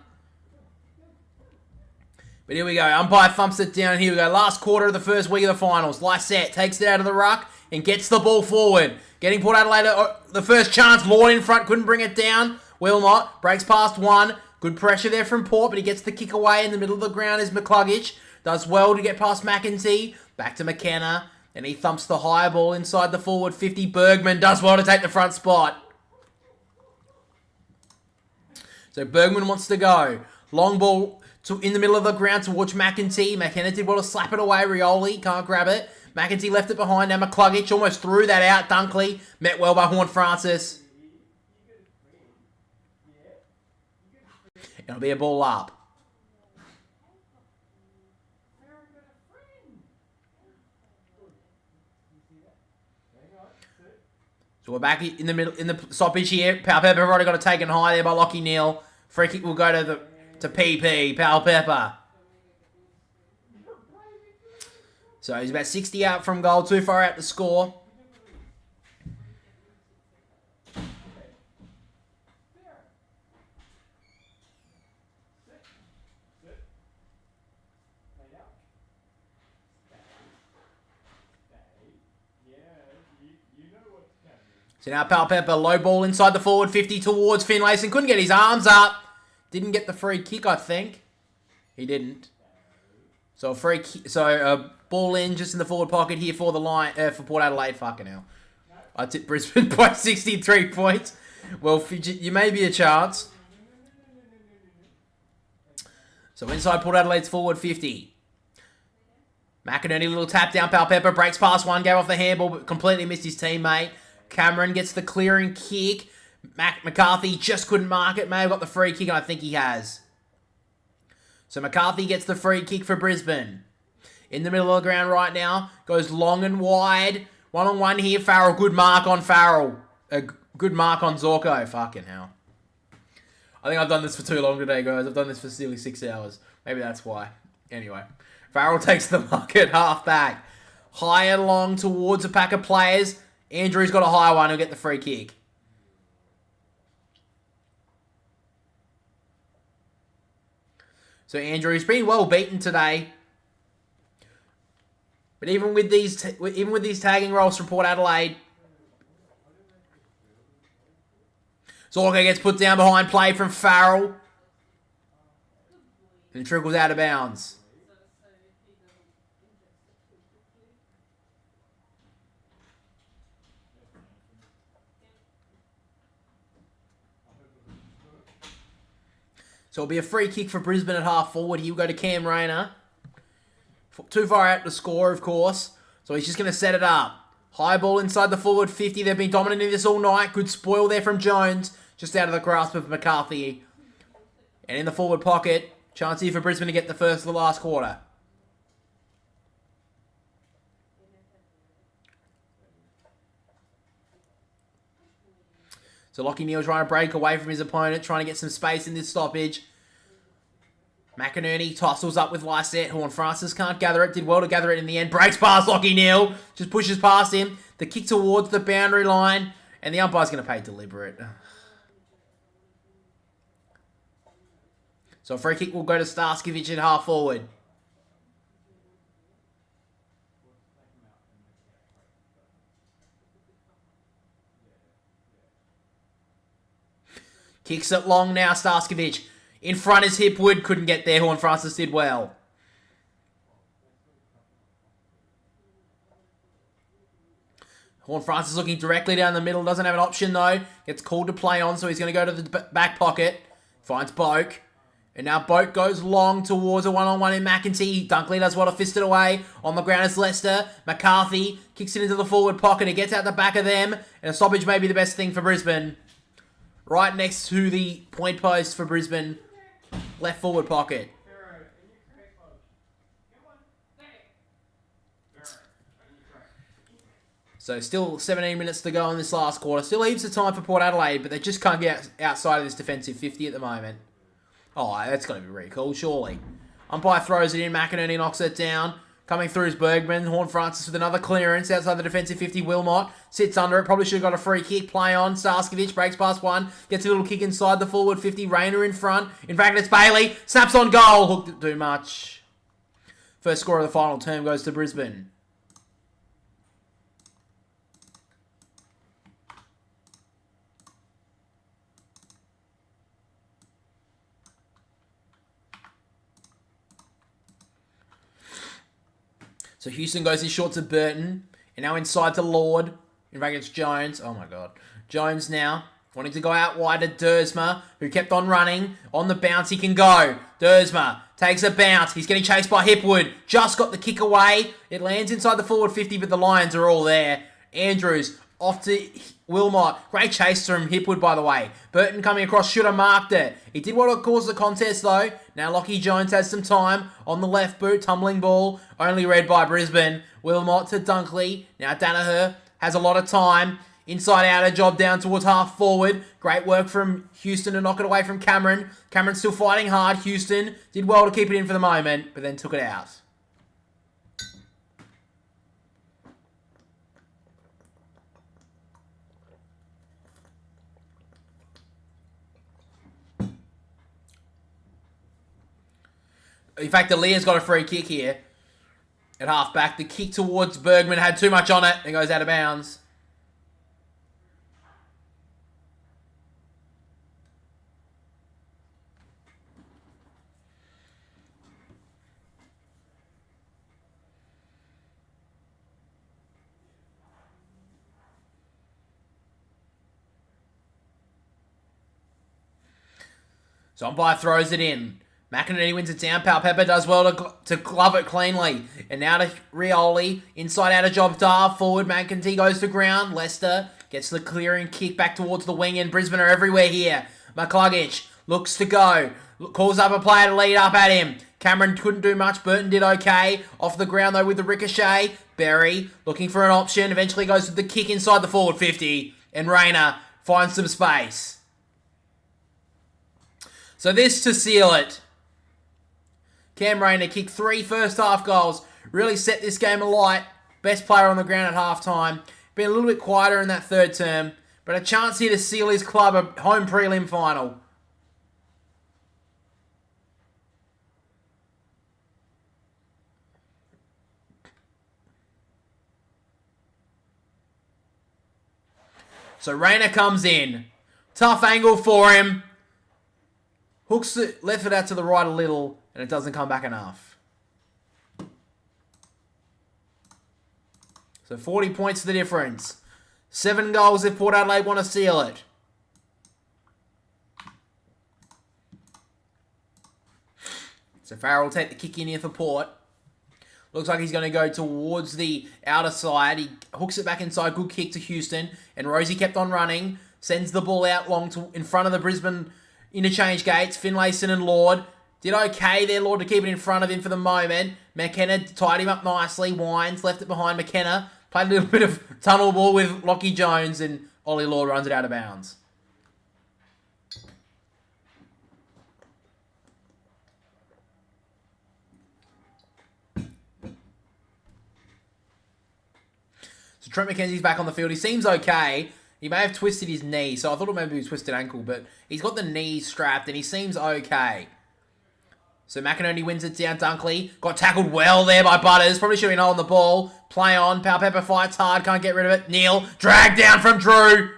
But here we go. Umpire thumps it down. Here we go. Last quarter of the first week of the finals. Lysette takes it out of the ruck and gets the ball forward. Getting Port Adelaide the first chance. Lord in front. Couldn't bring it down. Will not. Breaks past one. Good pressure there from Port, but he gets the kick away. In the middle of the ground is McCluggage. Does well to get past McEntee. Back to McKenna. And he thumps the high ball inside the forward 50. Bergman does well to take the front spot. So Bergman wants to go. Long ball in the middle of the ground towards McEntee. McKenna did well to slap it away. Rioli can't grab it. McEntee left it behind. Now McCluggage almost threw that out. Dunkley met well by Horn Francis. It'll be a ball up. So So we're back in the middle, in the stoppage here. Pal Pepper already got it taken high there by Lockie Neal. Free kick will go to PP, Pal Pepper. So he's about 60 out from goal, too far out to score. So now Pal Pepper, low ball inside the forward 50 towards Finlayson. Couldn't get his arms up. Didn't get the free kick, I think. He didn't. So a ball in just in the forward pocket here for the line for Port Adelaide. Fucking hell. I tipped Brisbane by 63 points. Well, you may be a chance. So inside Port Adelaide's forward 50. McInerney, little tap down. Pal Pepper breaks past one, gave off the handball, but completely missed his teammate. Cameron gets the clearing kick. McCarthy just couldn't mark it. May have got the free kick, and I think he has. So McCarthy gets the free kick for Brisbane. In the middle of the ground right now. Goes long and wide. One-on-one here. Farrell. Good mark on Farrell. Good mark on Zorko. Fucking hell. I think I've done this for too long today, guys. I've done this for nearly 6 hours. Maybe that's why. Anyway. Farrell takes the mark at half back. High and long towards a pack of players. Andrew's got a high one. He'll get the free kick. So Andrew's been well beaten today. But even with these tagging rolls from Port Adelaide, Zorko gets put down behind play from Farrell. And trickles out of bounds. So it'll be a free kick for Brisbane at half forward. He'll go to Cam Rayner. Too far out to score, of course. So he's just going to set it up. High ball inside the forward 50. They've been dominating this all night. Good spoil there from Jones. Just out of the grasp of McCarthy. And in the forward pocket. Chance here for Brisbane to get the first of the last quarter. So Lockie Neal trying to break away from his opponent, trying to get some space in this stoppage. McInerney tussles up with Lysette. Horne-Francis can't gather it. Did well to gather it in the end. Breaks past Lockie Neal. Just pushes past him. The kick towards the boundary line. And the umpire's going to pay deliberate. So a free kick will go to Starskiewicz at half forward. Kicks it long now, Starskiewicz. In front is Hipwood. Couldn't get there. Horne-Francis did well. Horne-Francis looking directly down the middle. Doesn't have an option, though. Gets called to play on, so he's going to go to the back pocket. Finds Boak. And now Boak goes long towards a one-on-one in McEntee. Dunkley does well to fist it away. On the ground is Lester. McCarthy kicks it into the forward pocket. It gets out the back of them. And a stoppage may be the best thing for Brisbane. Right next to the point post for Brisbane. Left forward pocket. So still 17 minutes to go in this last quarter. Still heaps of time for Port Adelaide, but they just can't get outside of this defensive 50 at the moment. Oh, that's got to be recalled, surely. Umpire throws it in. McInerney knocks it down. Coming through is Bergman. Horne-Francis with another clearance outside the defensive 50. Wilmot sits under it. Probably should have got a free kick. Play on. Starskiewicz breaks past one. Gets a little kick inside the forward 50. Rayner in front. In fact, it's Bailey. Snaps on goal. Hooked it too much. First score of the final term goes to Brisbane. So Houston goes his short to Burton. And now inside to Lord. In fact, it's Jones. Oh, my God. Jones now wanting to go out wide to Dersma, who kept on running. On the bounce, he can go. Dersma takes a bounce. He's getting chased by Hipwood. Just got the kick away. It lands inside the forward 50, but the Lions are all there. Andrews off to Wilmot. Great chase from Hipwood, by the way. Burton coming across, should have marked it. He did want to cause the contest, though. Now Lockie Jones has some time on the left boot. Tumbling ball, only read by Brisbane. Wilmot to Dunkley. Now Danaher has a lot of time. Inside outer job down towards half forward. Great work from Houston to knock it away from Cameron. Cameron's still fighting hard. Houston did well to keep it in for the moment, but then took it out. In fact, Aaliyah's got a free kick here at half back. The kick towards Bergman had too much on it and goes out of bounds. So umpire throws it in. McInerney wins it down. Pepper does well to glove it cleanly. And now to Rioli. Inside out of job to half forward. McEntee goes to ground. Leicester gets the clearing kick back towards the wing. And Brisbane are everywhere here. McCluggage looks to go. Calls up a player to lead up at him. Cameron couldn't do much. Burton did okay. Off the ground though with the ricochet. Berry looking for an option. Eventually goes with the kick inside the forward 50. And Rayner finds some space. So this to seal it. Cam Rayner kicked 3 first half goals. Really set this game alight. Best player on the ground at halftime. Been a little bit quieter in that third term. But a chance here to seal his club a home prelim final. So Rayner comes in. Tough angle for him. Hooks it, left it out to the right a little. And it doesn't come back enough. So 40 points the difference. 7 goals if Port Adelaide want to seal it. So Farrell will take the kick in here for Port. Looks like he's going to go towards the outer side. He hooks it back inside. Good kick to Houston. And Rosie kept on running. Sends the ball out long to in front of the Brisbane interchange gates. Finlayson and Lord. Did okay there, Lord, to keep it in front of him for the moment. McKenna tied him up nicely. Wines left it behind McKenna. Played a little bit of tunnel ball with Lockie Jones, and Ollie Lord runs it out of bounds. So Trent McKenzie's back on the field. He seems okay. He may have twisted his knee, so I thought maybe he was twisted ankle, but he's got the knee strapped, and he seems okay. So McInerney wins it down. Dunkley got tackled well there by Butters. Probably should have been holding the ball. Play on. Pepper fights hard. Can't get rid of it. Neal dragged down from Drew.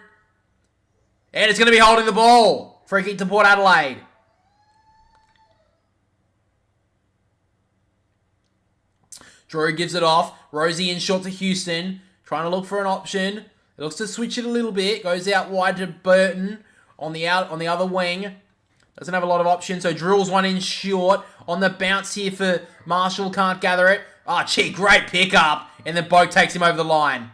And it's going to be holding the ball. Free kick to Port Adelaide. Drew gives it off. Rosie in short to Houston. Trying to look for an option. It looks to switch it a little bit. Goes out wide to Burton on the other wing. Doesn't have a lot of options, so drills one in short. On the bounce here for Marshall, can't gather it. Oh, gee, great pickup. And then Boak takes him over the line.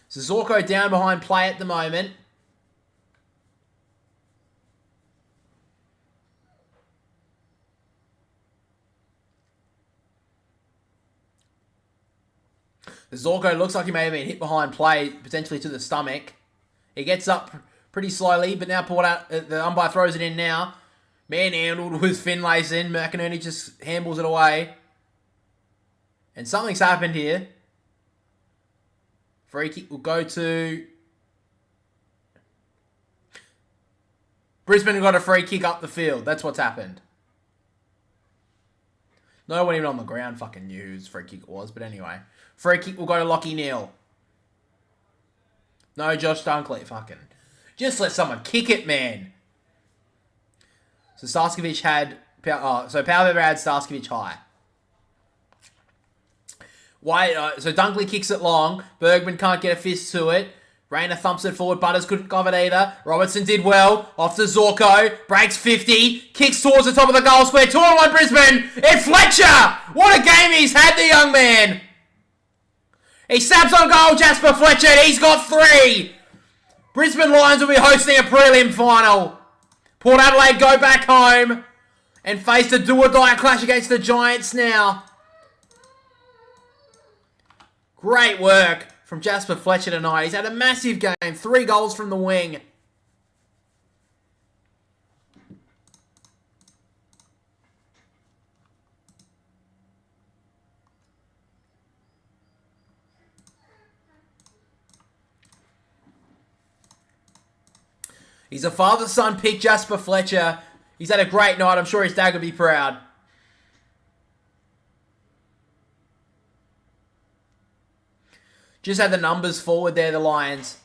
So Zorko down behind play at the moment. Zorko looks like he may have been hit behind play, potentially to the stomach. He gets up pretty slowly, but now the umpire throws it in now. Manhandled with Finlayson. McInerney just handles it away. And something's happened here. Free kick will go to... Brisbane got a free kick up the field. That's what's happened. No one even on the ground fucking knew whose free kick it was, but anyway. Free kick will go to Lockie Neal. No Josh Dunkley, fucking... Just let someone kick it, man. So Starskovich had... so Powell had Starskovich high. So Dunkley kicks it long. Bergman can't get a fist to it. Rayner thumps it forward. Butters couldn't cover it either. Robertson did well. Off to Zorko. Breaks 50. Kicks towards the top of the goal square. 2-1 Brisbane. It's Fletcher. What a game he's had, the young man. He snaps on goal, Jasper Fletcher. And he's got 3. Brisbane Lions will be hosting a prelim final. Port Adelaide go back home and face the do-or-die clash against the Giants now. Great work from Jasper Fletcher tonight. He's had a massive game. 3 goals from the wing. He's a father-son pick, Jasper Fletcher. He's had a great night. I'm sure his dad would be proud. Just had the numbers forward there, the Lions.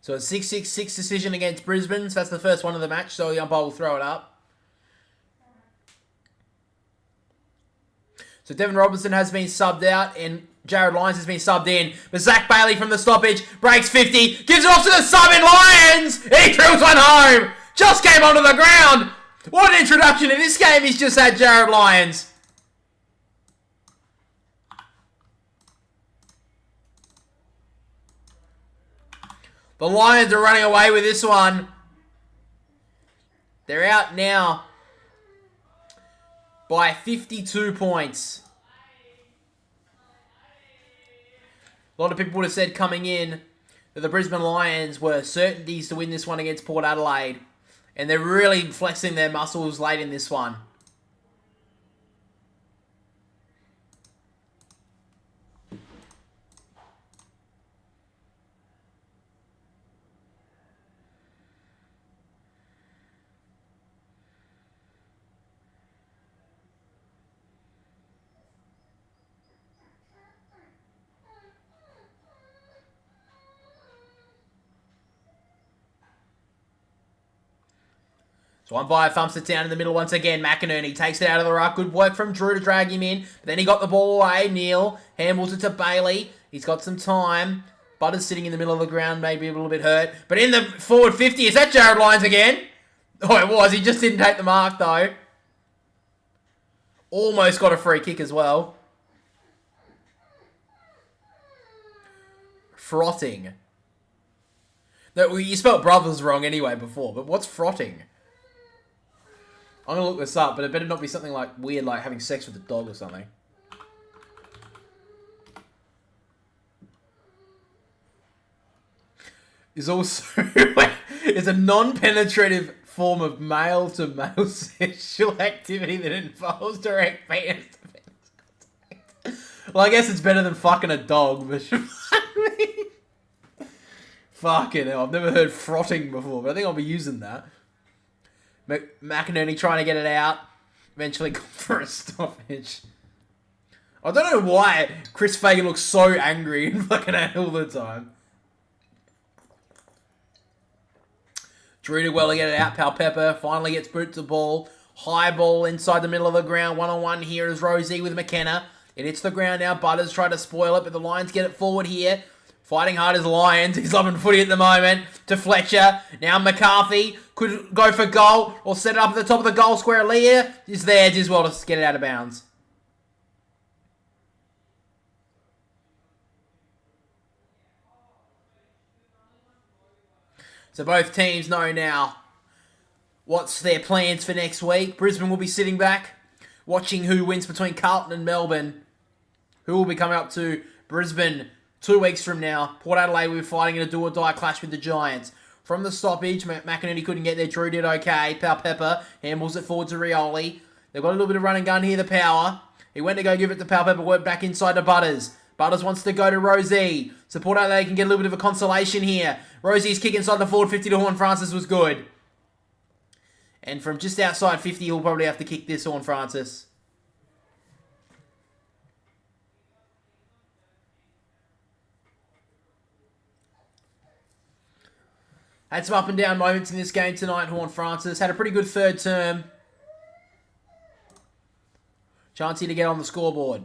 So a 6-6-6 decision against Brisbane. So that's the first one of the match. So the umpire will throw it up. So Devon Robinson has been subbed out and Jared Lyons has been subbed in. But Zach Bailey from the stoppage breaks 50. Gives it off to the subbing Lions. He drills one home. Just came onto the ground. What an introduction to this game he's just had, Jared Lyons. The Lions are running away with this one. They're out now by 52 points. A lot of people would have said coming in that the Brisbane Lions were certainties to win this one against Port Adelaide. And they're really flexing their muscles late in this one. So umpire thumps it down in the middle once again. McInerney takes it out of the ruck. Good work from Drew to drag him in. But then he got the ball away. Neal handles it to Bailey. He's got some time. Butters sitting in the middle of the ground, maybe a little bit hurt. But in the forward 50, is that Jared Lyons again? Oh, it was. He just didn't take the mark, though. Almost got a free kick as well. Frotting. No, you spelled brothers wrong anyway before, but what's frotting? I'm going to look this up, but it better not be something like weird, like having sex with a dog or something. Is also is a non-penetrative form of male-to-male sexual activity that involves direct penis to penis. Well, I guess it's better than fucking a dog, but fucking hell, I've never heard frotting before, but I think I'll be using that. McInerney trying to get it out. Eventually gone for a stoppage. I don't know why Chris Fagan looks so angry and fucking out all the time. Drew did well to get it out. Palpepper finally gets boot to ball. High ball inside the middle of the ground. One-on-one here is Rosie with McKenna. It hits the ground now. Butters try to spoil it, but the Lions get it forward here. Fighting hard as Lions. He's loving footy at the moment. To Fletcher. Now McCarthy could go for goal or set it up at the top of the goal square. Leah is there as well to get it out of bounds. So both teams know now what's their plans for next week. Brisbane will be sitting back, watching who wins between Carlton and Melbourne. Who will be coming up to Brisbane 2 weeks from now. Port Adelaide will be fighting in a do-or-die clash with the Giants. From the stoppage, McInerney couldn't get there. Drew did okay. Palpepper handles it forward to Rioli. They've got a little bit of run and gun here, the power. He went to go give it to Palpepper, worked back inside to Butters. Butters wants to go to Rosie. So Port Adelaide can get a little bit of a consolation here. Rosie's kick inside the forward 50 to Horn Francis was good. And from just outside 50, he'll probably have to kick this Horn Francis. Had some up and down moments in this game tonight, Horn Francis. Had a pretty good third term. Chance here to get on the scoreboard.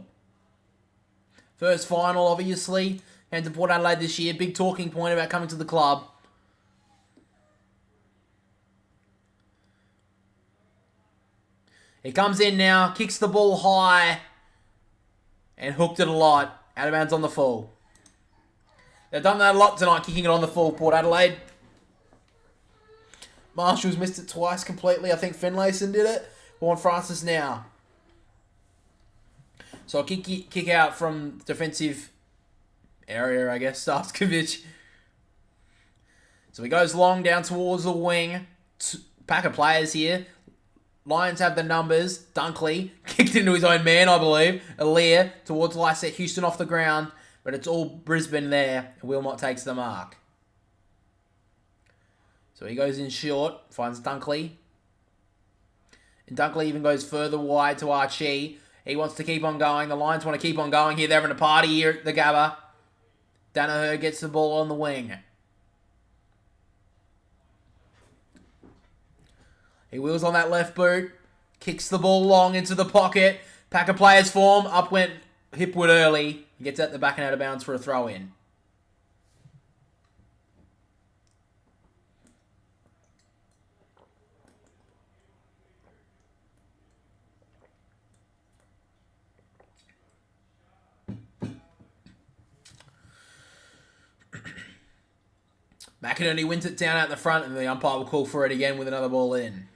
First final, obviously. And to Port Adelaide this year. Big talking point about coming to the club. He comes in now, kicks the ball high, and hooked it a lot. Out of bounds on the full. They've done that a lot tonight, kicking it on the full, Port Adelaide. Marshall's missed it twice completely. I think Finlayson did it. Warren Francis now. So a kick out from defensive area, I guess. Starskovic. So he goes long down towards the wing. Pack of players here. Lions have the numbers. Dunkley kicked into his own man, I believe. Aaliyah towards Lysette. Houston off the ground. But it's all Brisbane there. And Wilmot takes the mark. So he goes in short. Finds Dunkley. And Dunkley even goes further wide to Archie. He wants to keep on going. The Lions want to keep on going here. They're having a party here at the Gabba. Danaher gets the ball on the wing. He wheels on that left boot. Kicks the ball long into the pocket. Pack of players form. Up went Hipwood early. He gets at the back and out of bounds for a throw in. McInerney wins it down out the front, and the umpire will call for it again with another ball in.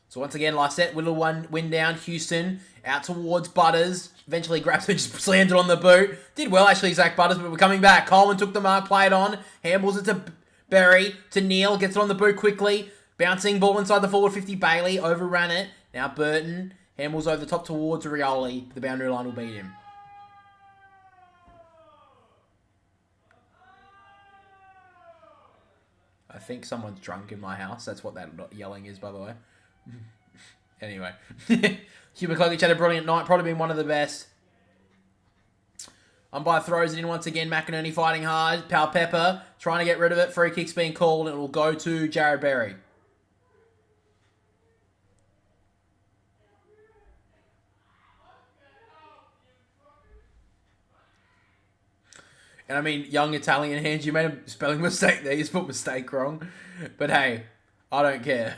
So once again, Lysette, little one win down. Houston out towards Butters. Eventually grabs it, just slammed it on the boot. Did well, actually, Zach Butters, but we're coming back. Coleman took the mark, played on. Handballs it to Berry, to Neal. Gets it on the boot quickly. Bouncing ball inside the forward 50. Bailey overran it. Now Burton. Handballs over the top towards Rioli. The boundary line will beat him. I think someone's drunk in my house. That's what that yelling is, by the way. Anyway. Hugh McCluggage had a brilliant night. Probably been one of the best. Umpire throws it in once again. McInerney fighting hard. Pal Pepper trying to get rid of it. Free kick's being called. And it will go to Jared Berry. And I mean, young Italian hands, you made a spelling mistake there. You spelled mistake wrong. But hey, I don't care.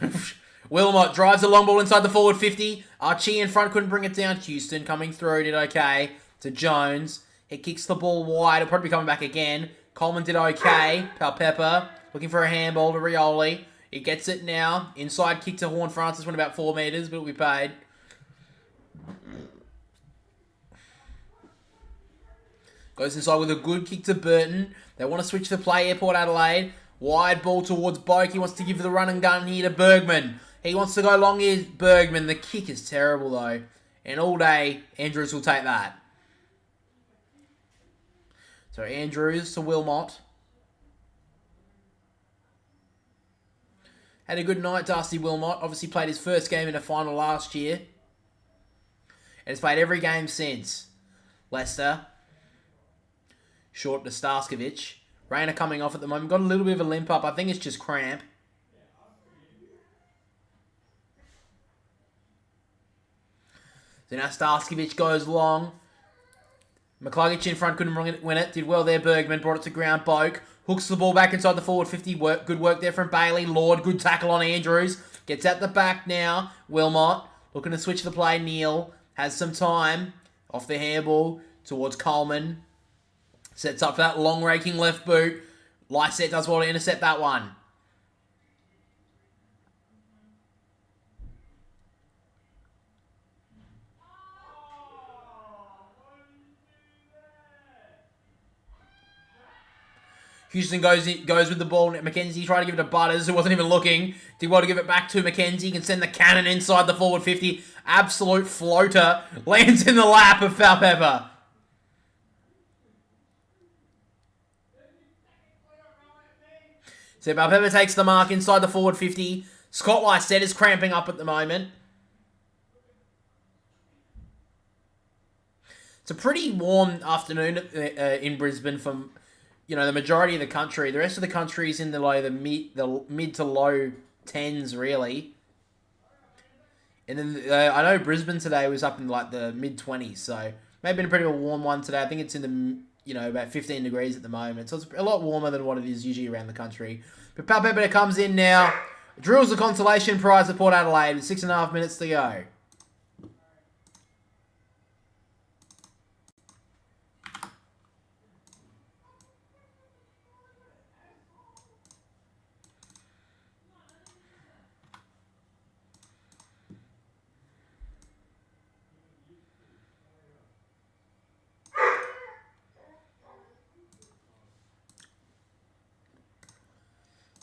Wilmot drives a long ball inside the forward 50. Archie in front couldn't bring it down. Houston coming through, did okay. To Jones. He kicks the ball wide. It'll probably be coming back again. Coleman did okay. Palpepper looking for a handball to Rioli. He gets it now. Inside kick to Horn Francis went about 4 metres, but it'll be paid. Goes inside with a good kick to Burton. They want to switch the play, Airport Adelaide. Wide ball towards Boak. He wants to give the run and gun here to Bergman. He wants to go long here, Bergman. The kick is terrible, though. And all day, Andrews will take that. So Andrews to Wilmot. Had a good night, Darcy Wilmot. Obviously played his first game in a final last year. And has played every game since. Leicester. Short to Starskovic. Rayner coming off at the moment. Got a little bit of a limp up. I think it's just cramp. So now Starskovic goes long. McCluggage in front, couldn't win it. Did well there, Bergman. Brought it to ground, Boak. Hooks the ball back inside the forward 50. Good work there from Bailey. Lord, good tackle on Andrews. Gets at the back now. Wilmot looking to switch the play. Neal has some time. Off the handball towards Coleman. Sets up for that long raking left boot. Lysette does well to intercept that one. Houston goes with the ball. McKenzie tried to give it to Butters, who wasn't even looking. Did well to give it back to McKenzie. Can send the cannon inside the forward 50. Absolute floater. Lands in the lap of Falpepper. So Falpepper takes the mark inside the forward 50. Scott Lysette is cramping up at the moment. It's a pretty warm afternoon in Brisbane from, the majority of the country. The rest of the country is in the mid to low 10s, really. And then I know Brisbane today was up in the mid 20s, so maybe been a pretty warm one today. I think it's in about 15 degrees at the moment. So it's a lot warmer than what it is usually around the country. But Palpepper comes in now. Drills the consolation prize at Port Adelaide with 6.5 minutes to go.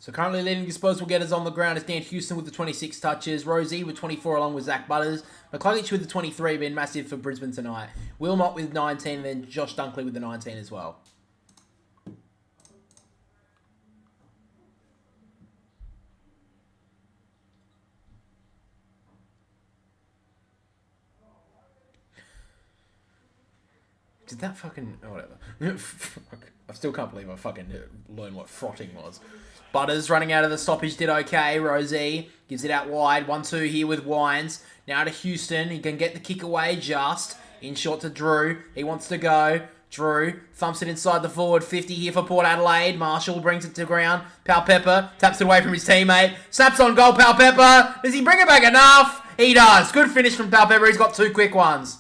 So currently leading disposal getters on the ground is Dan Houston with the 26 touches, Rosie with 24 along with Zach Butters, McCluggage with the 23 being massive for Brisbane tonight, Wilmot with 19 and then Josh Dunkley with the 19 as well. Did that fucking... Oh, whatever. I still can't believe I fucking learned what frotting was. Butters running out of the stoppage did okay. Rosie gives it out wide. 1-2 here with Wines. Now to Houston. He can get the kick away just. In short to Drew. He wants to go. Drew thumps it inside the forward 50 here for Port Adelaide. Marshall brings it to ground. Palpepper taps it away from his teammate. Snaps on goal, Palpepper. Does he bring it back enough? He does. Good finish from Palpepper. He's got 2 quick ones.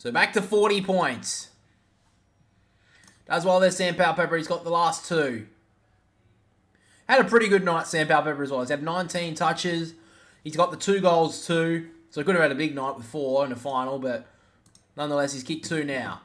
So back to 40 points. Does well there, Sam Palpepper. He's got the last 2. Had a pretty good night, Sam Palpepper as well. He's had 19 touches. He's got the 2 goals too. So he could have had a big night with 4 in the final, but nonetheless, he's kicked 2 now.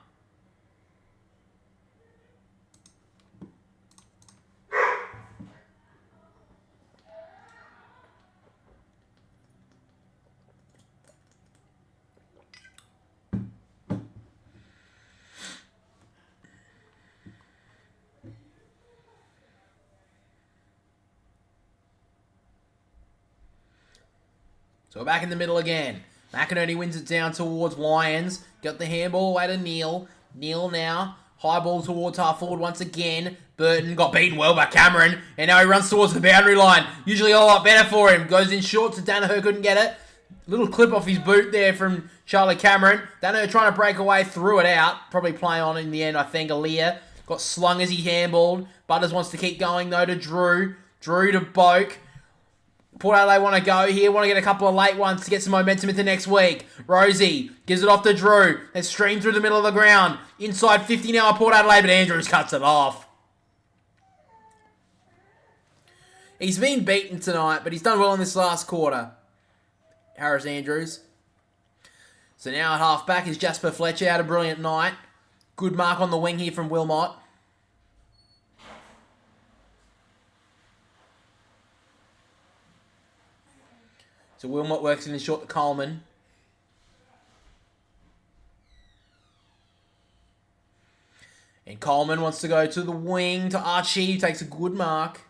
So we're back in the middle again. McInerney wins it down towards Lyons. Got the handball away to Neil. Neil now. High ball towards half forward once again. Burton got beaten well by Cameron. And now he runs towards the boundary line. Usually a lot better for him. Goes in short to Danaher. Couldn't get it. Little clip off his boot there from Charlie Cameron. Danaher trying to break away. Threw it out. Probably play on in the end, I think. Aaliyah got slung as he handballed. Butters wants to keep going though to Drew. Drew to Boak. Port Adelaide want to go here, want to get a couple of late ones to get some momentum into next week. Rosie gives it off to Drew. They stream through the middle of the ground. Inside 50 now at Port Adelaide, but Andrews cuts it off. He's been beaten tonight, but he's done well in this last quarter. Harris Andrews. So now at half back is Jasper Fletcher. Had a brilliant night. Good mark on the wing here from Wilmot. So Wilmot works in short to Coleman. And Coleman wants to go to the wing to Archie, who takes a good mark.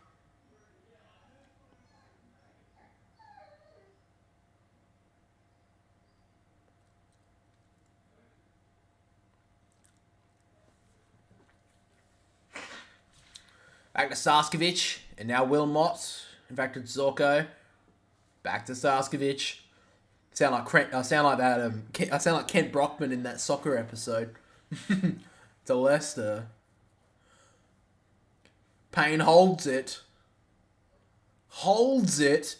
Back to Sarskovich, and now Wilmot. In fact, it's Zorko. Back to Sarskovich. I sound like Kent Brockman in that soccer episode. To Leicester. Payne holds it. Holds it.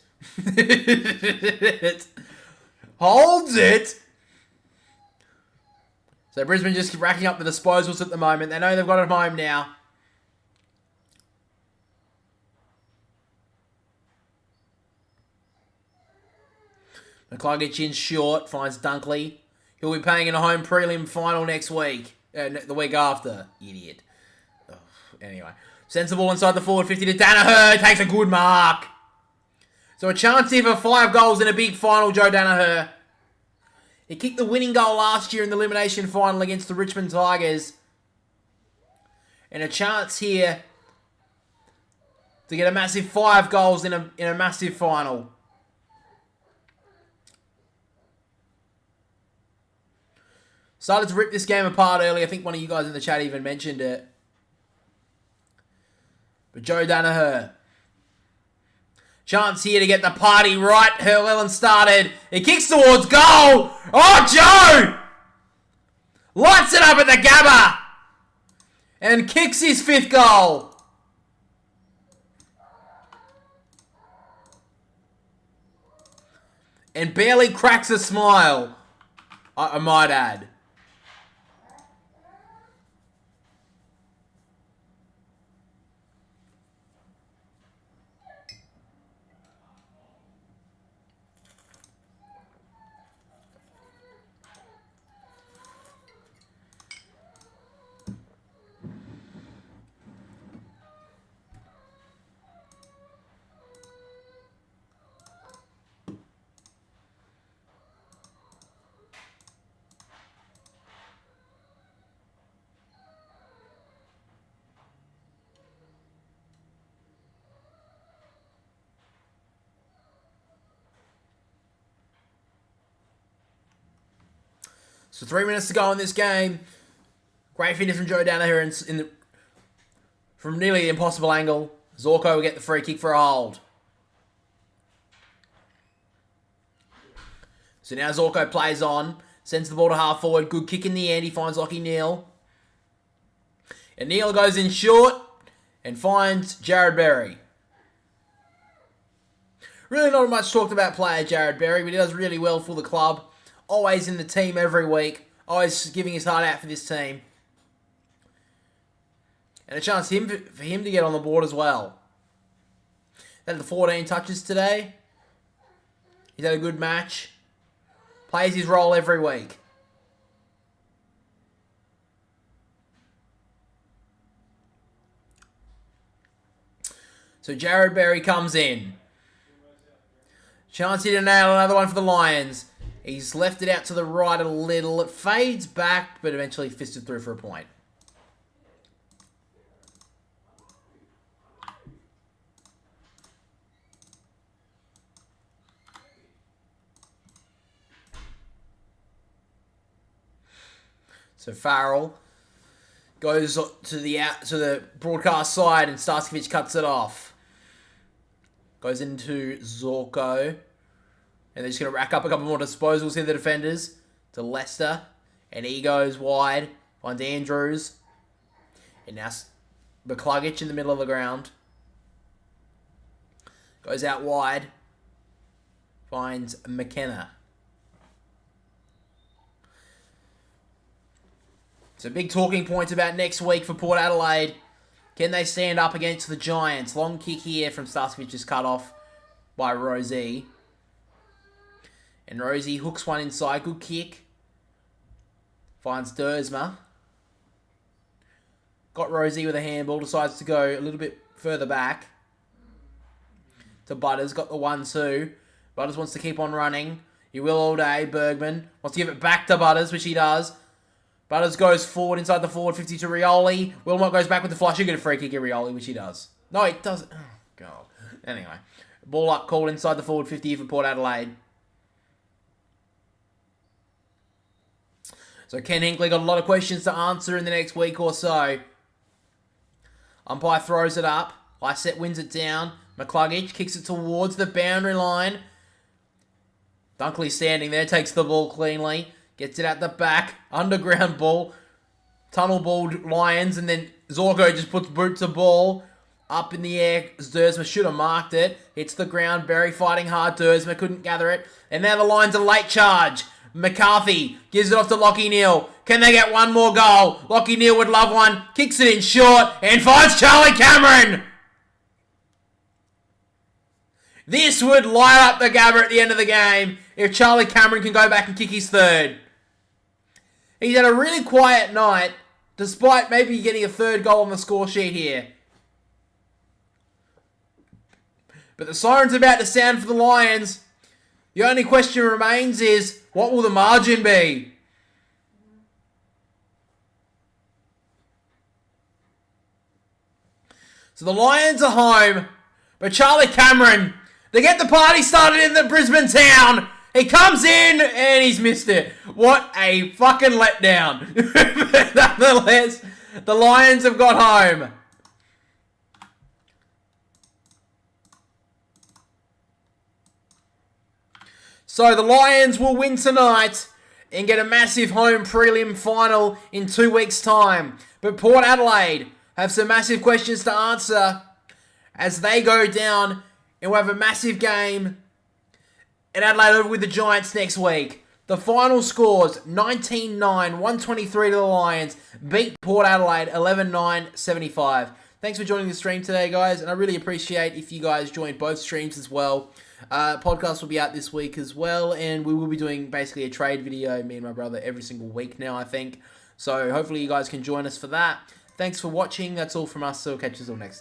Holds it. So Brisbane just racking up the disposals at the moment. They know they've got it home now. McCluggage in short, finds Dunkley. He'll be playing in a home prelim final next week. The week after. Idiot. Oh, anyway. Sensible inside the forward 50 to Danaher. Takes a good mark. So a chance here for 5 goals in a big final, Joe Danaher. He kicked the winning goal last year in the elimination final against the Richmond Tigers. And a chance here to get a massive 5 goals in a massive final. Started to rip this game apart early. I think one of you guys in the chat even mentioned it. But Joe Danaher Chance here to get the party right. Llewellyn started. He kicks towards goal. Oh, Joe! Lights it up at the Gabba. And kicks his 5th goal. And barely cracks a smile, I might add. So 3 minutes to go in this game. Great finish from Joe down here from nearly the impossible angle. Zorko will get the free kick for a hold. So now Zorko plays on. Sends the ball to half forward. Good kick in the end. He finds Lockie Neal. And Neal goes in short and finds Jared Berry. Really not much talked about player Jared Berry, but he does really well for the club. Always in the team every week. Always giving his heart out for this team. And a chance for him to get on the board as well. Had the 14 touches today. He's had a good match. Plays his role every week. So Jared Berry comes in. Chance here to nail another one for the Lions. He's left it out to the right a little. It fades back, but eventually fisted through for a point. So Farrell goes to the broadcast side and Starskovic cuts it off. Goes into Zorko. And they're just going to rack up a couple more disposals here, the defenders. To Leicester. And he goes wide. Finds Andrews. And now McCluggage in the middle of the ground. Goes out wide. Finds McKenna. So big talking points about next week for Port Adelaide. Can they stand up against the Giants? Long kick here from Starskovic is cut off by Rosie. And Rosie hooks one inside. Good kick. Finds Dersma. Got Rosie with a handball. Decides to go a little bit further back. To Butters. Got the 1-2. Butters wants to keep on running. He will all day. Bergman wants to give it back to Butters, which he does. Butters goes forward inside the forward 50 to Rioli. Wilmot goes back with the flush. He get a free kick at Rioli, which he does. No, he doesn't. Oh, God. Anyway. Ball up called inside the forward 50 for Port Adelaide. So Ken Hinkley got a lot of questions to answer in the next week or so. Umpire throws it up. Lyset wins it down. McCluggage kicks it towards the boundary line. Dunkley standing there, takes the ball cleanly. Gets it at the back. Underground ball. Tunnel ball Lions. And then Zorko just puts boot to ball. Up in the air. Dersma should have marked it. Hits the ground. Berry fighting hard. Dersma couldn't gather it. And now the Lions are late charge. McCarthy gives it off to Lockie Neal. Can they get one more goal? Lockie Neal would love one. Kicks it in short and finds Charlie Cameron. This would light up the Gabba at the end of the game if Charlie Cameron can go back and kick his 3rd. He's had a really quiet night, despite maybe getting a 3rd goal on the score sheet here. But the siren's about to sound for the Lions. The only question remains is, what will the margin be? So the Lions are home, but Charlie Cameron, they get the party started in the Brisbane town. He comes in and he's missed it. What a fucking letdown. But nonetheless, the Lions have got home. So the Lions will win tonight and get a massive home prelim final in 2 weeks' time. But Port Adelaide have some massive questions to answer as they go down and we'll have a massive game in Adelaide over with the Giants next week. The final scores 19-9, 123 to the Lions, beat Port Adelaide 11-9, 75. Thanks for joining the stream today, guys, and I really appreciate if you guys join both streams as well. Podcast will be out this week as well, and we will be doing basically a trade video, me and my brother, every single week now, I think. So hopefully you guys can join us for that. Thanks for watching. That's all from us, so we'll catch you all next time.